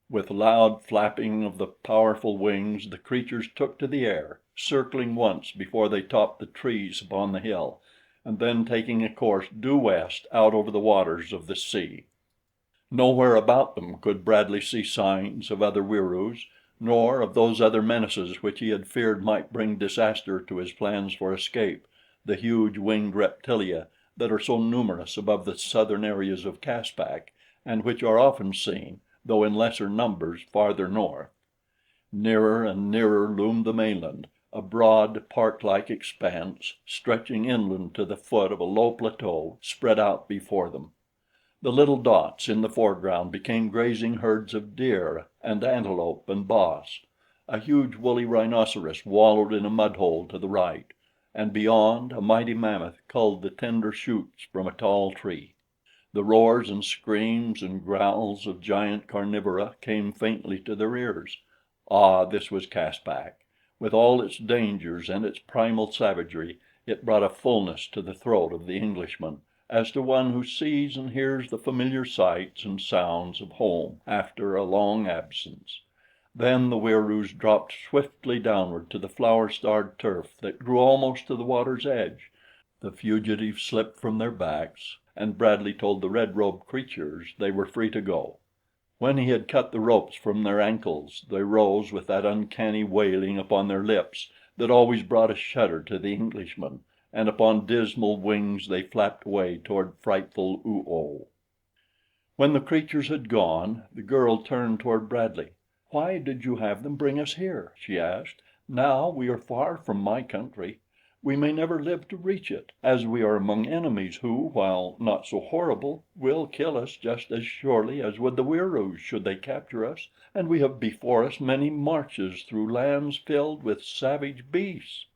With loud flapping of the powerful wings the creatures took to the air, circling once before they topped the trees upon the hill, and then taking a course due west out over the waters of the sea. Nowhere about them could Bradley see signs of other Wieroos, nor of those other menaces which he had feared might bring disaster to his plans for escape, the huge winged reptilia that are so numerous above the southern areas of Caspak and which are often seen, though in lesser numbers, farther north. Nearer and nearer loomed the mainland, a broad, park-like expanse stretching inland to the foot of a low plateau spread out before them. The little dots in the foreground became grazing herds of deer and antelope and bos. A huge woolly rhinoceros wallowed in a mudhole to the right, and beyond, a mighty mammoth culled the tender shoots from a tall tree. The roars and screams and growls of giant carnivora came faintly to their ears. Ah, this was Caspak. With all its dangers and its primal savagery, it brought a fullness to the throat of the Englishman, as to one who sees and hears the familiar sights and sounds of home after a long absence. Then the Wieroos dropped swiftly downward to the flower-starred turf that grew almost to the water's edge. The fugitives slipped from their backs, and Bradley told the red-robed creatures they were free to go. When he had cut the ropes from their ankles, they rose with that uncanny wailing upon their lips that always brought a shudder to the Englishman, and upon dismal wings they flapped away toward frightful Oo-oh. When the creatures had gone, the girl turned toward Bradley. "Why did you have them bring us here?" she asked. "Now we are far from my country. We may never live to reach it, as we are among enemies who, while not so horrible, will kill us just as surely as would the Wieroos should they capture us, and we have before us many marches through lands filled with savage beasts."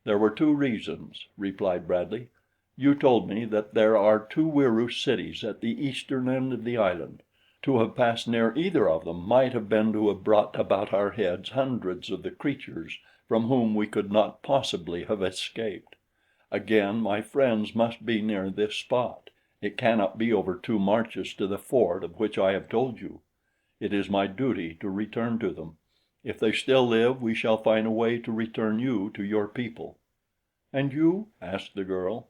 "There were two reasons," replied Bradley. "You told me that there are two Wieroo cities at the eastern end of the island. To have passed near either of them might have been to have brought about our heads hundreds of the creatures from whom we could not possibly have escaped. Again, my friends must be near this spot. It cannot be over 2 marches to the fort of which I have told you. It is my duty to return to them. If they still live, we shall find a way to return you to your people." "And you?" asked the girl.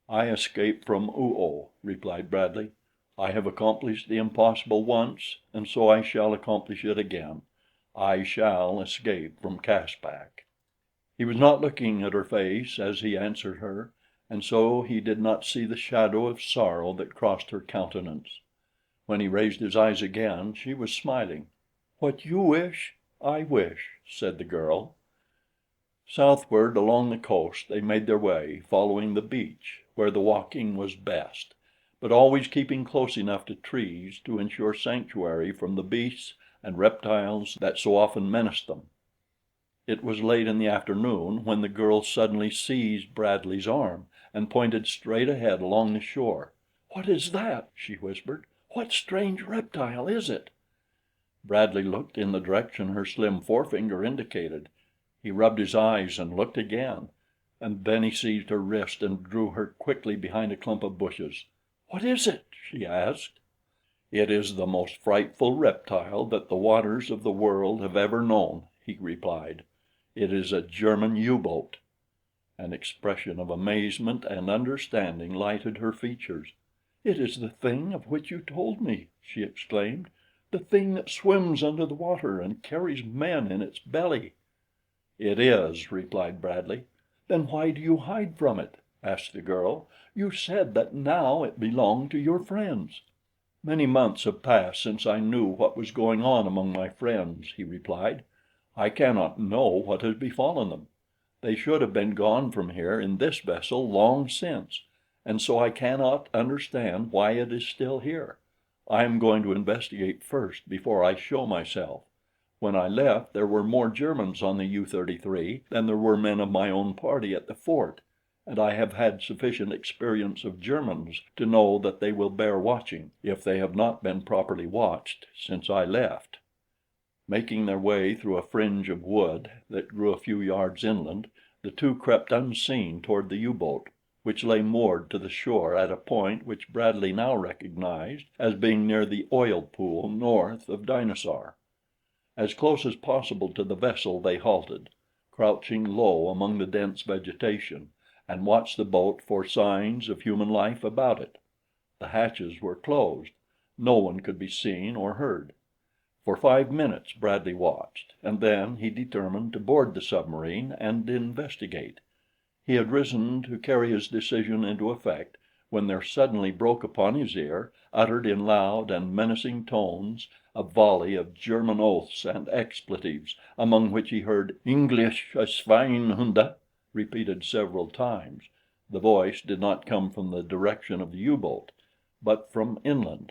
"I escaped from Oo-oh," replied Bradley. "I have accomplished the impossible once, and so I shall accomplish it again. I shall escape from Caspak." He was not looking at her face as he answered her, and so he did not see the shadow of sorrow that crossed her countenance. When he raised his eyes again, she was smiling. "What you wish, I wish," said the girl. Southward along the coast they made their way, following the beach, where the walking was best, but always keeping close enough to trees to ensure sanctuary from the beasts and reptiles that so often menaced them. It was late in the afternoon when the girl suddenly seized Bradley's arm and pointed straight ahead along the shore. "What is that?" she whispered. "What strange reptile is it?" Bradley looked in the direction her slim forefinger indicated. He rubbed his eyes and looked again, and then he seized her wrist and drew her quickly behind a clump of bushes. "What is it?" she asked. "It is the most frightful reptile that the waters of the world have ever known," he replied. "It is a German U-boat." An expression of amazement and understanding lighted her features. "It is the thing of which you told me," she exclaimed. "The thing that swims under the water and carries men in its belly." "It is," replied Bradley. "Then why do you hide from it?" asked the girl. "You said that now it belonged to your friends." "Many months have passed since I knew what was going on among my friends," he replied. "I cannot know what has befallen them. They should have been gone from here in this vessel long since, and so I cannot understand why it is still here. I am going to investigate first before I show myself. When I left, there were more Germans on the U-33 than there were men of my own party at the fort, and I have had sufficient experience of Germans to know that they will bear watching, if they have not been properly watched since I left." Making their way through a fringe of wood that grew a few yards inland, the two crept unseen toward the U-boat, which lay moored to the shore at a point which Bradley now recognized as being near the oil pool north of Dinosaur. As close as possible to the vessel they halted, crouching low among the dense vegetation, and watched the boat for signs of human life about it. The hatches were closed. No one could be seen or heard. For 5 minutes Bradley watched, and then he determined to board the submarine and investigate. He had risen to carry his decision into effect when there suddenly broke upon his ear, uttered in loud and menacing tones, a volley of German oaths and expletives, among which he heard "English Schweinhunde" repeated several times. The voice did not come from the direction of the U-boat, but from inland.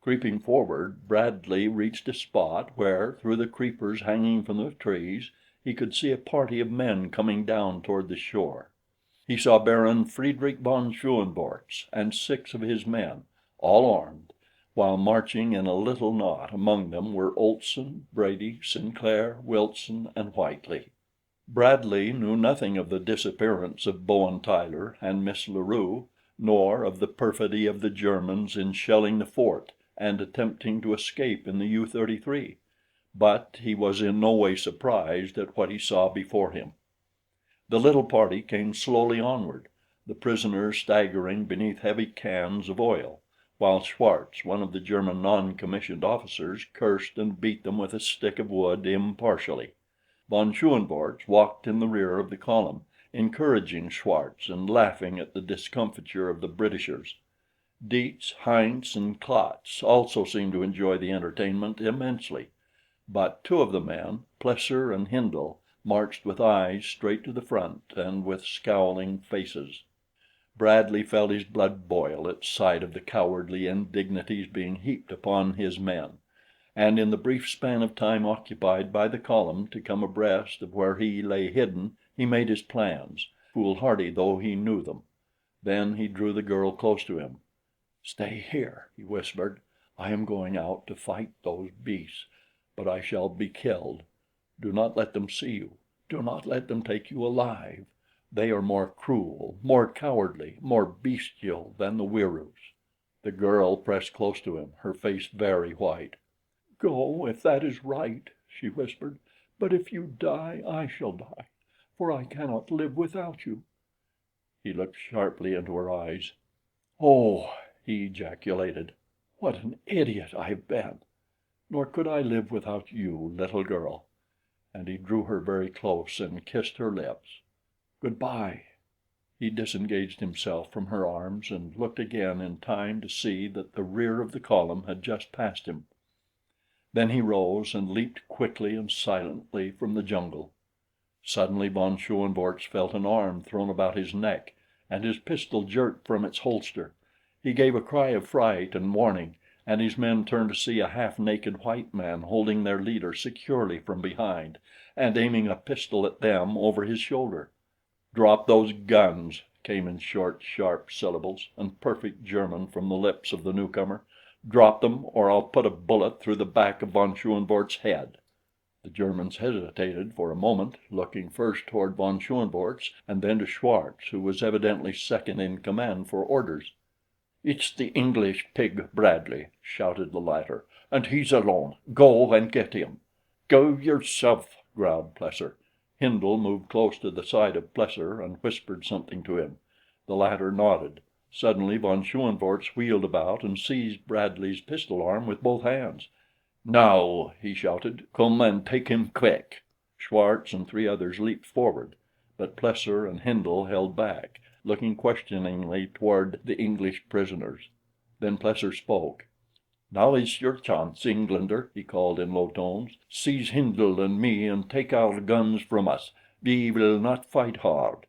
Creeping forward, Bradley reached a spot where, through the creepers hanging from the trees, he could see a party of men coming down toward the shore. He saw Baron Friedrich von Schoenvorts and 6 of his men, all armed, while marching in a little knot among them were Olson, Brady, Sinclair, Wilson, and Whitely. Bradley knew nothing of the disappearance of Bowen Tyler and Miss La Rue, nor of the perfidy of the Germans in shelling the fort and attempting to escape in the U-33, but he was in no way surprised at what he saw before him. The little party came slowly onward, the prisoners staggering beneath heavy cans of oil, while Schwartz, one of the German non-commissioned officers, cursed and beat them with a stick of wood impartially. Von Schoenvorts walked in the rear of the column, encouraging Schwartz and laughing at the discomfiture of the Britishers. Dietz, Heinz, and Klatz also seemed to enjoy the entertainment immensely, but 2 of the men, Plesser and Hindle, marched with eyes straight to the front and with scowling faces. Bradley felt his blood boil at sight of the cowardly indignities being heaped upon his men, and in the brief span of time occupied by the column to come abreast of where he lay hidden, he made his plans, foolhardy though he knew them. Then he drew the girl close to him. "Stay here," he whispered. "I am going out to fight those beasts, but I shall be killed. Do not let them see you. Do not let them take you alive. They are more cruel, more cowardly, more bestial than the Wieroos." The girl pressed close to him, her face very white. "Go, if that is right," she whispered. "But if you die, I shall die, for I cannot live without you." He looked sharply into her eyes. "Oh!" he ejaculated. "What an idiot I have been! Nor could I live without you, little girl." And he drew her very close and kissed her lips. "Good-bye." He disengaged himself from her arms and looked again in time to see that the rear of the column had just passed him. Then he rose and leaped quickly and silently from the jungle. Suddenly von Schoenvorts felt an arm thrown about his neck, and his pistol jerked from its holster. He gave a cry of fright and warning, and his men turned to see a half-naked white man holding their leader securely from behind and aiming a pistol at them over his shoulder. "Drop those guns!" came in short, sharp syllables and perfect German from the lips of the newcomer. "Drop them, or I'll put a bullet through the back of von Schoenvorts' head." The Germans hesitated for a moment, looking first toward von Schoenvorts and then to Schwartz, who was evidently second in command, for orders. "It's the English pig, Bradley," shouted the latter, "and he's alone. Go and get him." "Go yourself," growled Plesser. Hindle moved close to the side of Plesser and whispered something to him. The latter nodded. Suddenly von Schoenvorts wheeled about and seized Bradley's pistol arm with both hands. "Now," he shouted, "come and take him quick." Schwartz and 3 others leaped forward, but Plesser and Hindle held back, looking questioningly toward the English prisoners. Then Plesser spoke. "Now is your chance, Englander," he called in low tones. "Seize Hindle and me and take our guns from us. We will not fight hard."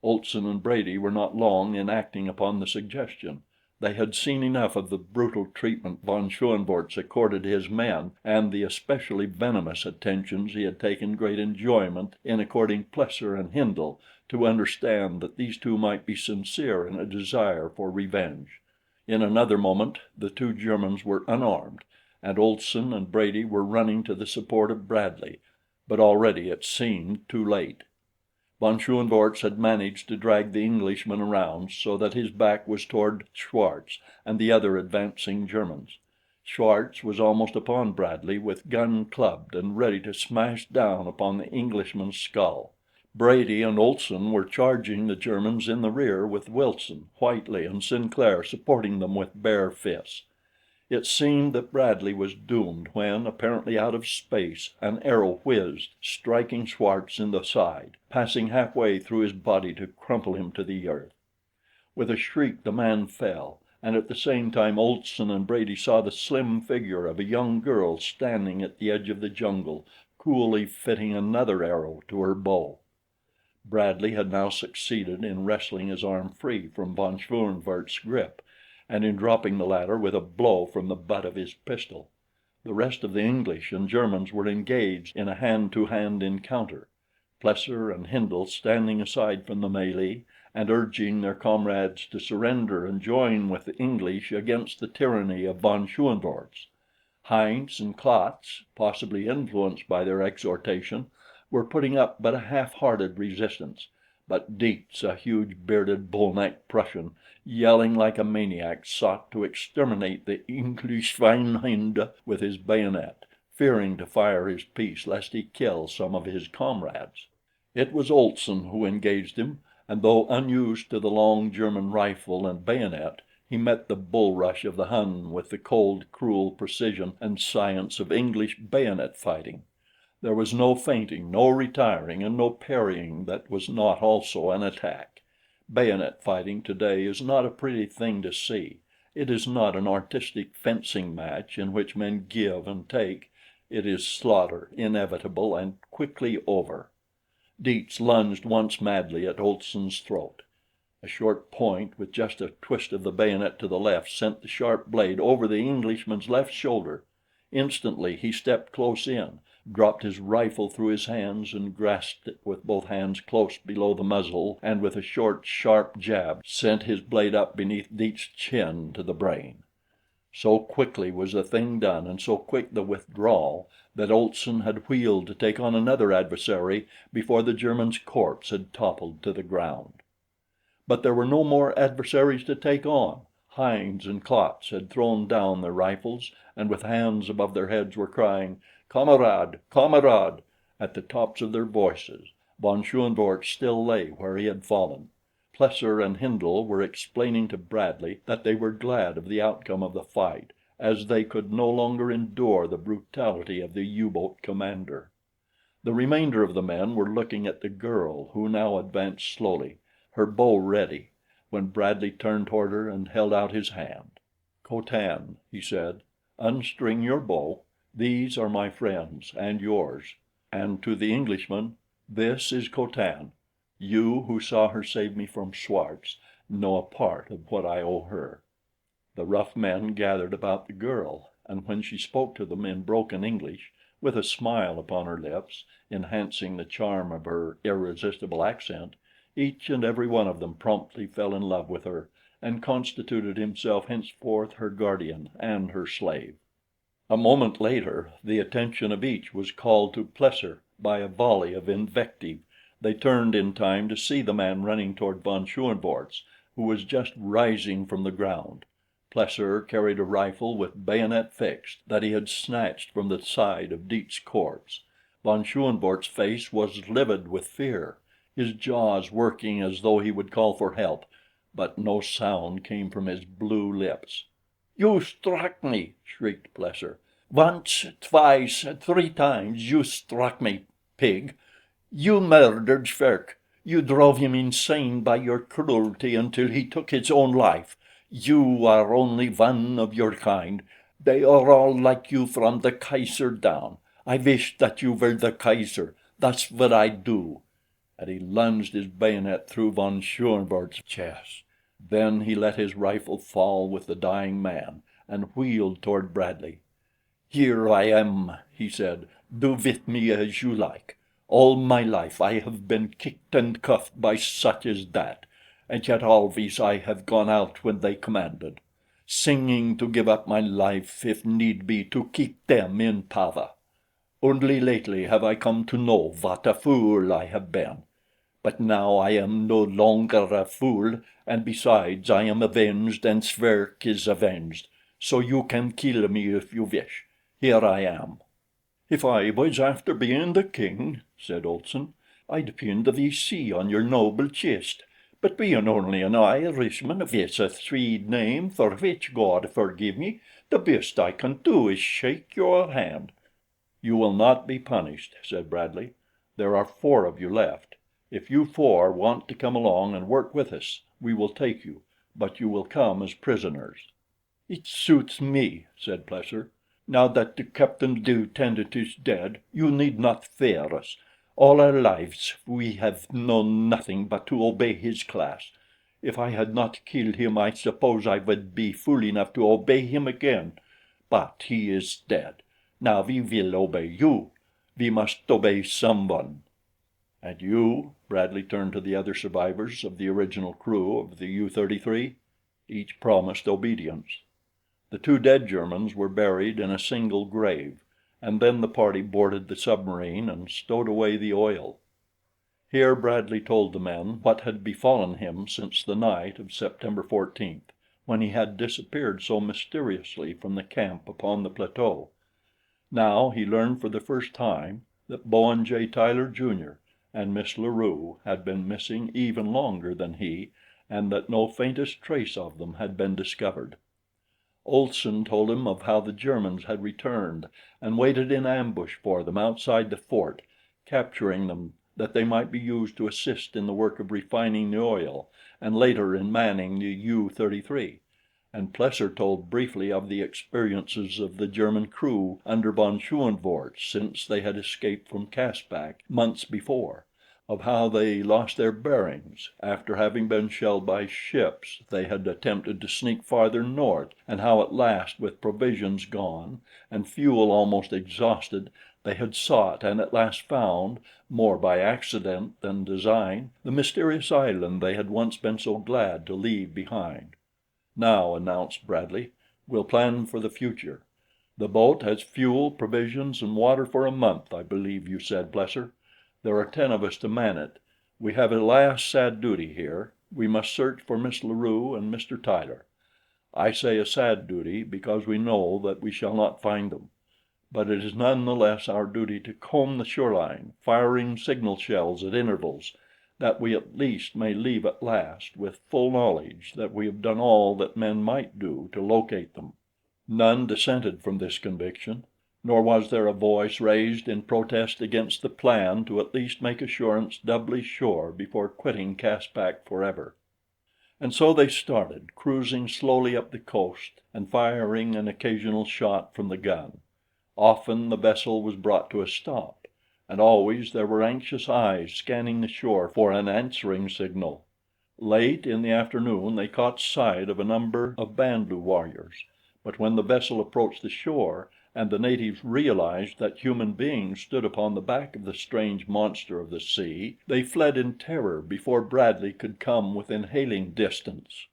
Olson and Brady were not long in acting upon the suggestion. They had seen enough of the brutal treatment von Schoenvorts accorded his men, and the especially venomous attentions he had taken great enjoyment in according Plesser and Hindle, to understand that these 2 might be sincere in a desire for revenge. In another moment the 2 Germans were unarmed, and Olson and Brady were running to the support of Bradley, but already it seemed too late. Von Schoenvorts had managed to drag the Englishman around so that his back was toward Schwartz and the other advancing Germans. Schwartz was almost upon Bradley with gun clubbed and ready to smash down upon the Englishman's skull. Brady and Olson were charging the Germans in the rear with Wilson, Whitely, and Sinclair supporting them with bare fists. It seemed that Bradley was doomed when, apparently out of space, an arrow whizzed, striking Schwartz in the side, passing halfway through his body to crumple him to the earth. With a shriek the man fell, and at the same time Olson and Brady saw the slim figure of a young girl standing at the edge of the jungle, coolly fitting another arrow to her bow. Bradley had now succeeded in wresting his arm free from von Schoenvorts' grip, and in dropping the latter with a blow from the butt of his pistol. The rest of the English and Germans were engaged in a hand-to-hand encounter, Plesser and Hindle standing aside from the melee and urging their comrades to surrender and join with the English against the tyranny of von Schoenvorts. Heinz and Klatz, possibly influenced by their exhortation, were putting up but a half-hearted resistance, but Dietz, a huge bearded bull-necked Prussian, yelling like a maniac, sought to exterminate the English Schweinhunde with his bayonet, fearing to fire his piece lest he kill some of his comrades. It was Olson who engaged him, and though unused to the long German rifle and bayonet, he met the bull rush of the Hun with the cold, cruel precision and science of English bayonet fighting. There was no feinting, no retiring, and no parrying that was not also an attack. Bayonet fighting today is not a pretty thing to see. It is not an artistic fencing match in which men give and take. It is slaughter, inevitable and quickly over. Dietz lunged once madly at Olson's throat. A short point with just a twist of the bayonet to the left sent the sharp blade over the Englishman's left shoulder. Instantly he stepped close in, dropped his rifle through his hands and grasped it with both hands close below the muzzle, and with a short, sharp jab sent his blade up beneath Dietz's chin to the brain. So quickly was the thing done and so quick the withdrawal that Olson had wheeled to take on another adversary before the German's corpse had toppled to the ground. But there were no more adversaries to take on. Heinz and Klatz had thrown down their rifles and with hands above their heads were crying, "Kamerad! Kamerad!" at the tops of their voices. Von Schoenvorts still lay where he had fallen. Plesser and Hindle were explaining to Bradley that they were glad of the outcome of the fight, as they could no longer endure the brutality of the U-boat commander. The remainder of the men were looking at the girl, who now advanced slowly, her bow ready, when Bradley turned toward her and held out his hand. "Co-Tan," he said, "unstring your bow. These are my friends and yours." And to the Englishman, "This is Co-Tan. You who saw her save me from Schwartz know a part of what I owe her." The rough men gathered about the girl, and when she spoke to them in broken English, with a smile upon her lips, enhancing the charm of her irresistible accent, each and every one of them promptly fell in love with her and constituted himself henceforth her guardian and her slave. A moment later the attention of each was called to Plesser by a volley of invective. They turned in time to see the man running toward von Schoenvorts, who was just rising from the ground. Plesser carried a rifle with bayonet fixed that he had snatched from the side of Dietz's corpse. Von Schoenvorts' face was livid with fear, his jaws working as though he would call for help, but no sound came from his blue lips. "You struck me!" shrieked Plesser. "Once, twice, 3 times you struck me, pig! You murdered Schwerke. You drove him insane by your cruelty until he took his own life. You are only one of your kind. They are all like you from the Kaiser down. I wish that you were the Kaiser. That's what I do." And he lunged his bayonet through von Schoenvorts' chest. Then he let his rifle fall with the dying man and wheeled toward Bradley. "Here I am," he said. "Do with me as you like. All my life I have been kicked and cuffed by such as that, and yet always I have gone out when they commanded, singing to give up my life if need be to keep them in power. Only lately have I come to know what a fool I have been. But now I am no longer a fool, and besides I am avenged and Schwerke is avenged, so you can kill me if you wish. Here I am." "If I was after being the king," said Olson, "I'd pin the VC on your noble chest. but being only an Irishman, if it's a Swede name, for which God forgive me, the best I can do is shake your hand." "You will not be punished," said Bradley. "There are 4 of you left. If you 4 want to come along and work with us, we will take you, but you will come as prisoners." "It suits me," said Plesser. "Now that the captain lieutenant is dead, you need not fear us. All our lives we have known nothing but to obey his class. If I had not killed him, I suppose I would be fool enough to obey him again. But he is dead. Now we will obey you. We must obey someone." "And you?" Bradley turned to the other survivors of the original crew of the U-33. Each promised obedience. The 2 dead Germans were buried in a single grave, and then the party boarded the submarine and stowed away the oil. Here Bradley told the men what had befallen him since the night of September 14th, when he had disappeared so mysteriously from the camp upon the plateau. Now he learned for the first time that Bowen J. Tyler, Jr., and Miss La Rue had been missing even longer than he, and that no faintest trace of them had been discovered. Olson told him of how the Germans had returned and waited in ambush for them outside the fort, capturing them that they might be used to assist in the work of refining the oil and later in manning the U-33. And Plesser told briefly of the experiences of the German crew under von Schoenvorts since they had escaped from Caspak months before, of how they lost their bearings after having been shelled by ships they had attempted to sneak farther north, and how at last, with provisions gone and fuel almost exhausted, they had sought and at last found, more by accident than design, the mysterious island they had once been so glad to leave behind. "Now," announced Bradley, "we'll plan for the future. The boat has fuel, provisions, and water for a month, I believe you said, Plesser. There are 10 of us to man it. We have a last sad duty here. We must search for Miss La Rue and Mr. Tyler. I say a sad duty because we know that we shall not find them. But it is none the less our duty to comb the shoreline, firing signal shells at intervals, that we at least may leave at last with full knowledge that we have done all that men might do to locate them." None dissented from this conviction, nor was there a voice raised in protest against the plan to at least make assurance doubly sure before quitting Caspak forever. And so they started, cruising slowly up the coast and firing an occasional shot from the gun. Often the vessel was brought to a stop, and always there were anxious eyes scanning the shore for an answering signal. Late in the afternoon they caught sight of a number of Band lu warriors, but when the vessel approached the shore and the natives realized that human beings stood upon the back of the strange monster of the sea, they fled in terror before Bradley could come within hailing distance.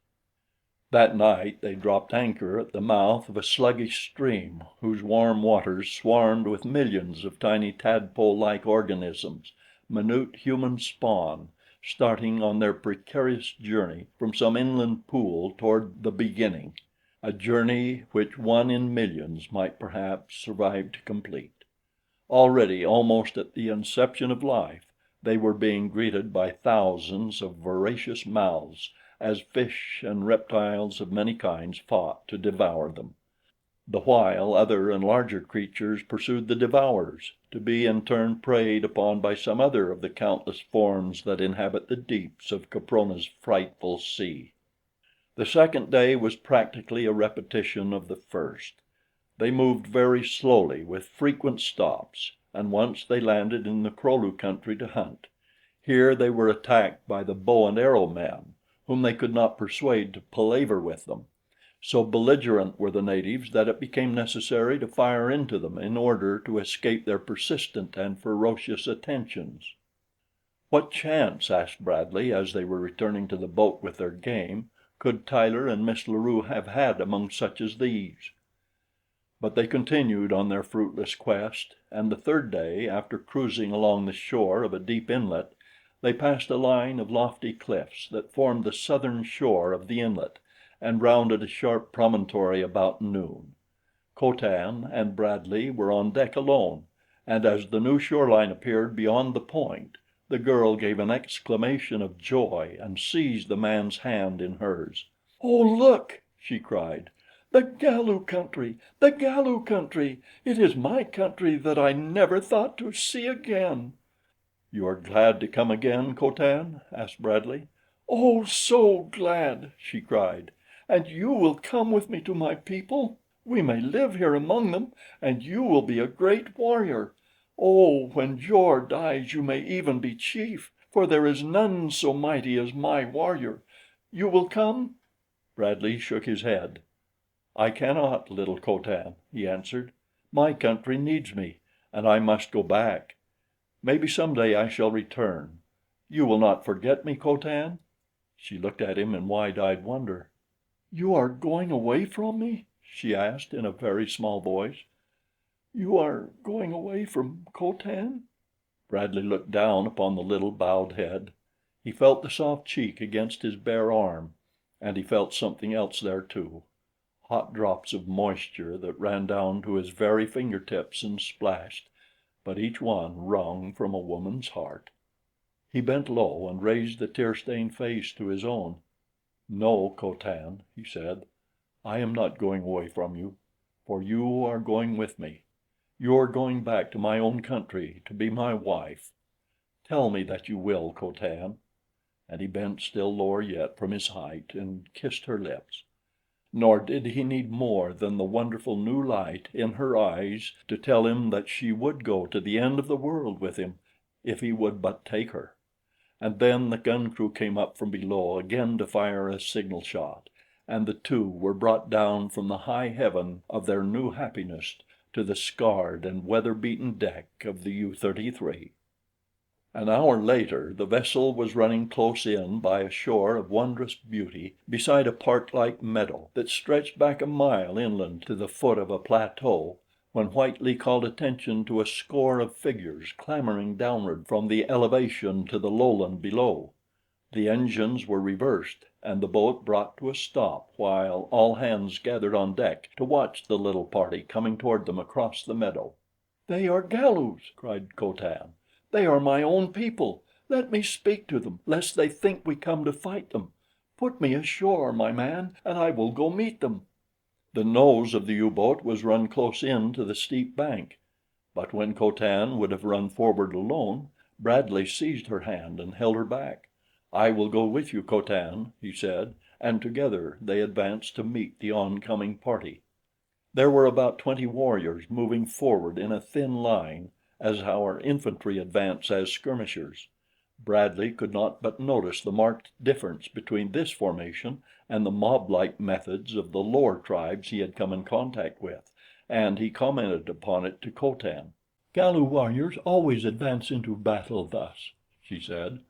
That night they dropped anchor at the mouth of a sluggish stream whose warm waters swarmed with millions of tiny tadpole-like organisms, minute human spawn, starting on their precarious journey from some inland pool toward the beginning, a journey which one in millions might perhaps survive to complete. Already, almost at the inception of life, they were being greeted by thousands of voracious mouths as fish and reptiles of many kinds fought to devour them, the while other and larger creatures pursued the devourers, to be in turn preyed upon by some other of the countless forms that inhabit the deeps of Caprona's frightful sea. The second day was practically a repetition of the first. They moved very slowly, with frequent stops, and once they landed in the Kro-Lu country to hunt. Here they were attacked by the bow and arrow men, whom they could not persuade to palaver with them. So belligerent were the natives that it became necessary to fire into them in order to escape their persistent and ferocious attentions. "What chance," asked Bradley, as they were returning to the boat with their game, "could Tyler and Miss La Rue have had among such as these?" But they continued on their fruitless quest, and the third day, after cruising along the shore of a deep inlet, they passed a line of lofty cliffs that formed the southern shore of the inlet and rounded a sharp promontory about noon. Co-Tan and Bradley were on deck alone, and as the new shoreline appeared beyond the point, The girl gave an exclamation of joy and seized the man's hand in hers. "Oh, look!" she cried. "The Galu country! The Galu country! It is my country that I never thought to see again." "You are glad to come again, Co Tan?" asked Bradley. "Oh, so glad!" she cried. "And you will come with me to my people? We may live here among them, and you will be a great warrior. Oh, when Jor dies, you may even be chief, for there is none so mighty as my warrior. You will come?" Bradley shook his head. "I cannot, little Co Tan," he answered. "My country needs me, and I must go back. Maybe some day I shall return. You will not forget me, Co Tan?" She looked at him in wide-eyed wonder. "You are going away from me?" she asked in a very small voice. "You are going away from Co Tan?" Bradley looked down upon the little bowed head. He felt the soft cheek against his bare arm, and he felt something else there too, hot drops of moisture that ran down to his very fingertips and splashed, but each one wrung from a woman's heart. He bent low and raised the tear-stained face to his own. "No, Co Tan," he said, "I am not going away from you, for you are going with me. You are going back to my own country to be my wife. Tell me that you will, Co Tan." And he bent still lower yet from his height and kissed her lips. Nor did he need more than the wonderful new light in her eyes to tell him that she would go to the end of the world with him if he would but take her. And then the gun crew came up from below again to fire a signal shot, and the two were brought down from the high heaven of their new happiness to the scarred and weather-beaten deck of the U-33. An hour later the vessel was running close in by a shore of wondrous beauty beside a park-like meadow that stretched back a mile inland to the foot of a plateau, when Whitely called attention to a score of figures clambering downward from the elevation to the lowland below. The engines were reversed and the boat brought to a stop while all hands gathered on deck to watch the little party coming toward them across the meadow. "They are Galus!" cried Co Tan. "They are my own people. Let me speak to them, lest they think we come to fight them. Put me ashore, my man, and I will go meet them." The nose of the U-boat was run close in to the steep bank, but when Co Tan would have run forward alone, Bradley seized her hand and held her back. "I will go with you, Co Tan," he said, and together they advanced to meet the oncoming party. There were about 20 warriors moving forward in a thin line, as our infantry advance as skirmishers. Bradley could not but notice the marked difference between this formation and the mob-like methods of the lower tribes he had come in contact with, and he commented upon it to Co Tan. "Galu warriors always advance into battle thus," she said.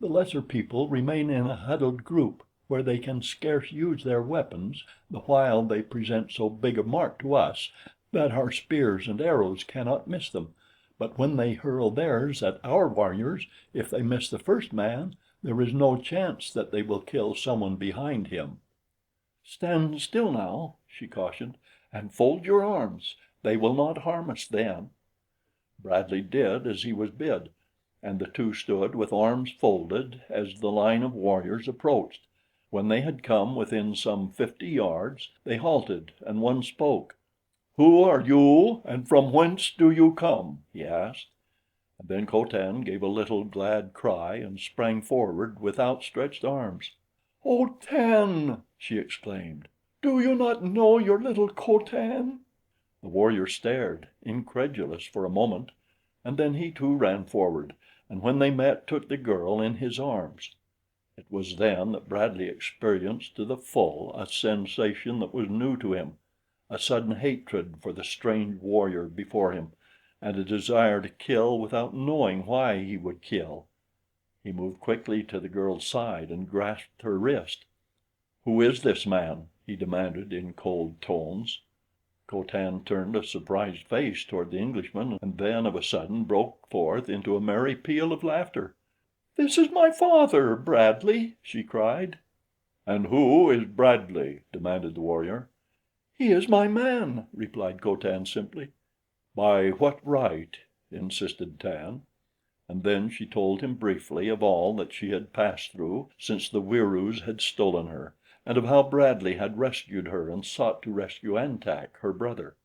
"The lesser people remain in a huddled group where they can scarce use their weapons, the while they present so big a mark to us that our spears and arrows cannot miss them. But when they hurl theirs at our warriors, if they miss the first man, there is no chance that they will kill someone behind him." "Stand still now," she cautioned, "and fold your arms. They will not harm us then." Bradley did as he was bid, and the two stood with arms folded as the line of warriors approached. When they had come within some 50 yards, they halted and one spoke. "Who are you, and from whence do you come?" he asked. And then Co Tan gave a little glad cry and sprang forward with outstretched arms. "Oh, Tan!" she exclaimed. "Do you not know your little Co Tan?" The warrior stared, incredulous, for a moment, and then he too ran forward, and when they met took the girl in his arms. It was then that Bradley experienced to the full a sensation that was new to him, a sudden hatred for the strange warrior before him, and a desire to kill without knowing why he would kill. He moved quickly to the girl's side and grasped her wrist. "Who is this man?" he demanded in cold tones. Co Tan turned a surprised face toward the Englishman, and then of a sudden broke forth into a merry peal of laughter. "This is my father, Bradley," she cried. "And who is Bradley?" demanded the warrior. "He is my man," replied Co Tan simply. "By what right?" insisted Tan. and then she told him briefly of all that she had passed through since the Wieroos had stolen her, and of how Bradley had rescued her and sought to rescue An Tak, her brother.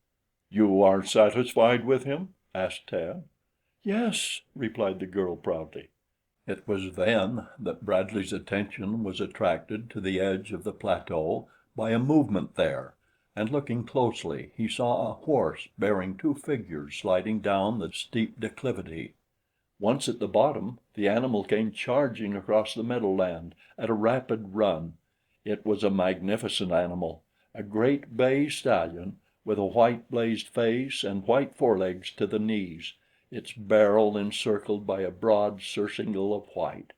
"You are satisfied with him?" asked Tad. "Yes," replied the girl proudly. It was then that Bradley's attention was attracted to the edge of the plateau by a movement there, and looking closely he saw a horse bearing two figures sliding down the steep declivity. Once at the bottom, the animal came charging across the meadowland at a rapid run. It was a magnificent animal, a great bay stallion with a white blazed face and white forelegs to the knees, its barrel encircled by a broad surcingle of white,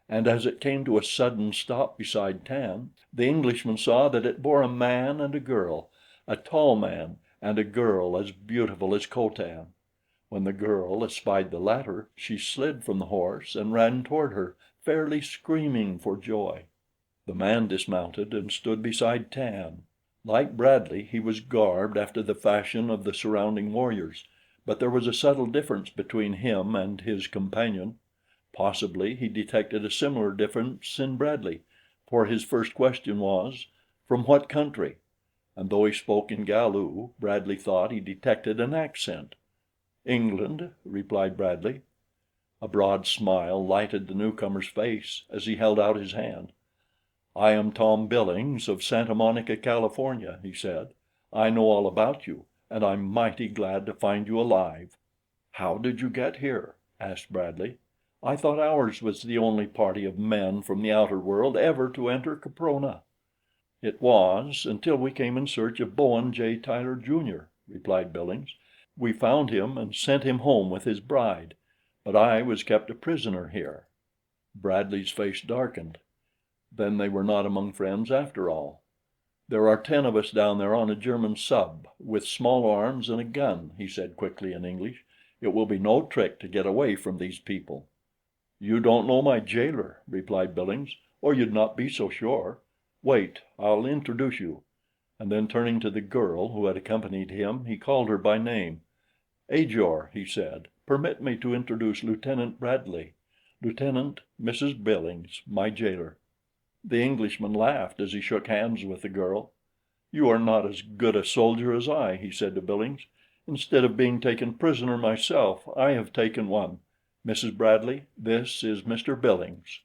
and as it came to a sudden stop beside Tan, the Englishman saw that it bore a man and a girl, a tall man and a girl as beautiful as Co-Tan. When the girl espied the latter, she slid from the horse and ran toward her, fairly screaming for joy. The man dismounted and stood beside Tan. Like Bradley, he was garbed after the fashion of the surrounding warriors, but there was a subtle difference between him and his companion. Possibly he detected a similar difference in Bradley, for his first question was, "From what country?" And though he spoke in Galu, Bradley thought he detected an accent. "England," replied Bradley. A broad smile lighted the newcomer's face as he held out his hand. "I am Tom Billings of Santa Monica, California," he said. "I know all about you, and I'm mighty glad to find you alive." "How did you get here?" asked Bradley. "I thought ours was the only party of men from the outer world ever to enter Caprona." "It was, until we came in search of Bowen J. Tyler, Jr.," replied Billings. "We found him and sent him home with his bride, but I was kept a prisoner here." Bradley's face darkened. Then they were not among friends after all. "There are 10 of us down there on a German sub, with small arms and a gun," he said quickly in English. "It will be no trick to get away from these people." "You don't know my jailer," replied Billings, "or you'd not be so sure. Wait, I'll introduce you." And then turning to the girl who had accompanied him, he called her by name. "Ajor," he said, "permit me to introduce Lieutenant Bradley. Lieutenant, Mrs. Billings, my jailer." The Englishman laughed as he shook hands with the girl. "You are not as good a soldier as I," he said to Billings. "Instead of being taken prisoner myself, I have taken one. Mrs. Bradley, this is Mr. Billings."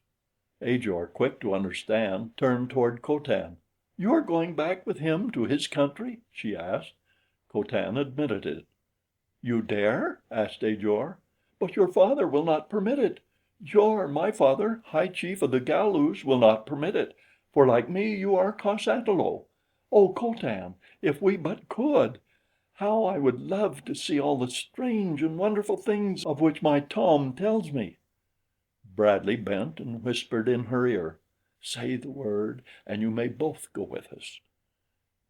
Ajor, quick to understand, turned toward Co-Tan. "You are going back with him to his country?" she asked. Co-Tan admitted it. "You dare?" asked Ajor. "But your father will not permit it. Jor, my father, High Chief of the Galus, will not permit it, for like me you are cos-ata-lo. Oh, Co-Tan, if we but could! How I would love to see all the strange and wonderful things of which my Tom tells me." Bradley bent and whispered in her ear, "Say the word, and you may both go with us."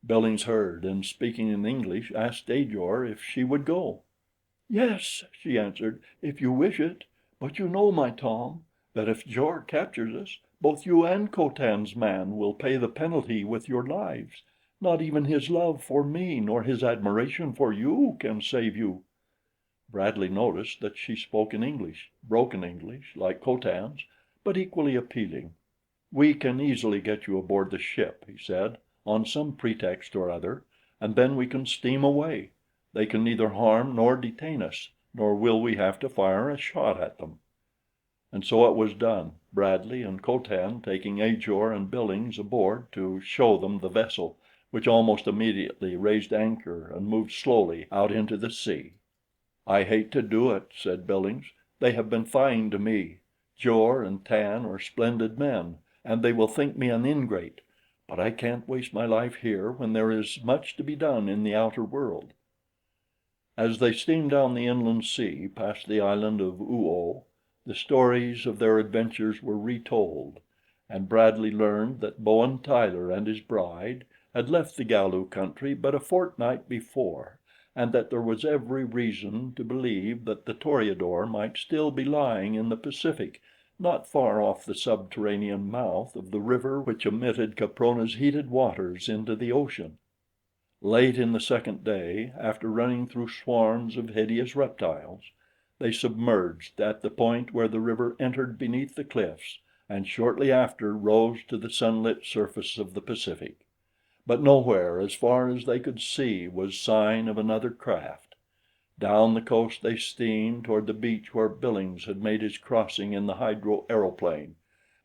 Billings heard, and speaking in English, asked Ajor if she would go. "Yes," she answered, "if you wish it. But you know, my Tom, that if Jor captures us, both you and Co-Tan's man will pay the penalty with your lives. Not even his love for me nor his admiration for you can save you." Bradley noticed that she spoke in English, broken English like Co-Tan's, but equally appealing. "We can easily get you aboard the ship," he said, "on some pretext or other, and then we can steam away. They can neither harm nor detain us, nor will we have to fire a shot at them." And so it was done, Bradley and Co-Tan taking Ajor and Billings aboard to show them the vessel, which almost immediately raised anchor and moved slowly out into the sea. "I hate to do it," said Billings. "They have been fine to me. Jor and Tan are splendid men, and they will think me an ingrate; but I can't waste my life here when there is much to be done in the outer world." As they steamed down the inland sea past the island of Oo, the stories of their adventures were retold, and Bradley learned that Bowen Tyler and his bride had left the Galu country but a fortnight before, and that there was every reason to believe that the Toreador might still be lying in the Pacific, not far off the subterranean mouth of the river which emitted Caprona's heated waters into the ocean. Late in the second day, after running through swarms of hideous reptiles, they submerged at the point where the river entered beneath the cliffs and shortly after rose to the sunlit surface of the Pacific. But nowhere, as far as they could see, was sign of another craft. Down the coast they steamed toward the beach where Billings had made his crossing in the hydro aeroplane,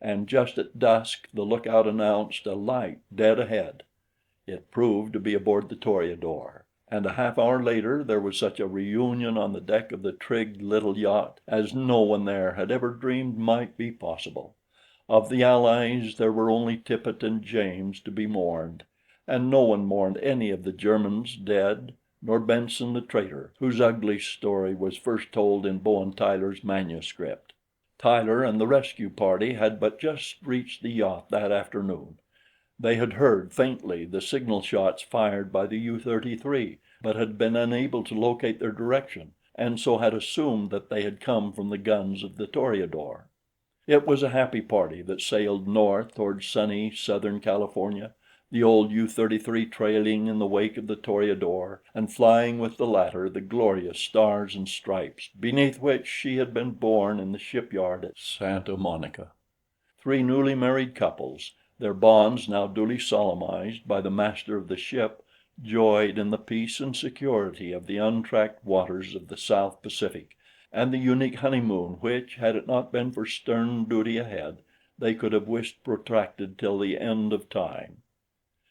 and just at dusk the lookout announced a light dead ahead. It proved to be aboard the Toreador, and a half hour later there was such a reunion on the deck of the trig little yacht as no one there had ever dreamed might be possible. Of the Allies there were only Tippet and James to be mourned, and no one mourned any of the Germans dead, nor Benson the traitor, whose ugly story was first told in Bowen Tyler's manuscript. Tyler and the rescue party had but just reached the yacht that afternoon. They had heard faintly the signal shots fired by the U-33, but had been unable to locate their direction, and so had assumed that they had come from the guns of the Toreador. It was a happy party that sailed north toward sunny southern California, the old U-33 trailing in the wake of the Toreador and flying with the latter the glorious stars and stripes beneath which she had been born in the shipyard at Santa Monica. Three newly married couples, their bonds now duly solemnized by the master of the ship, joyed in the peace and security of the untracked waters of the South Pacific, and the unique honeymoon which, had it not been for stern duty ahead, they could have wished protracted till the end of time.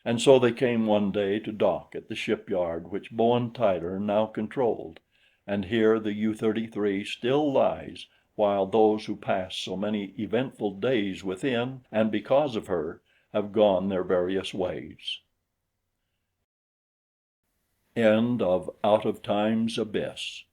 And so they came one day to dock at the shipyard which Bowen Tyler now controlled, and here the U-33 still lies, while those who passed so many eventful days within and because of her have gone their various ways. End of Out of Time's Abyss.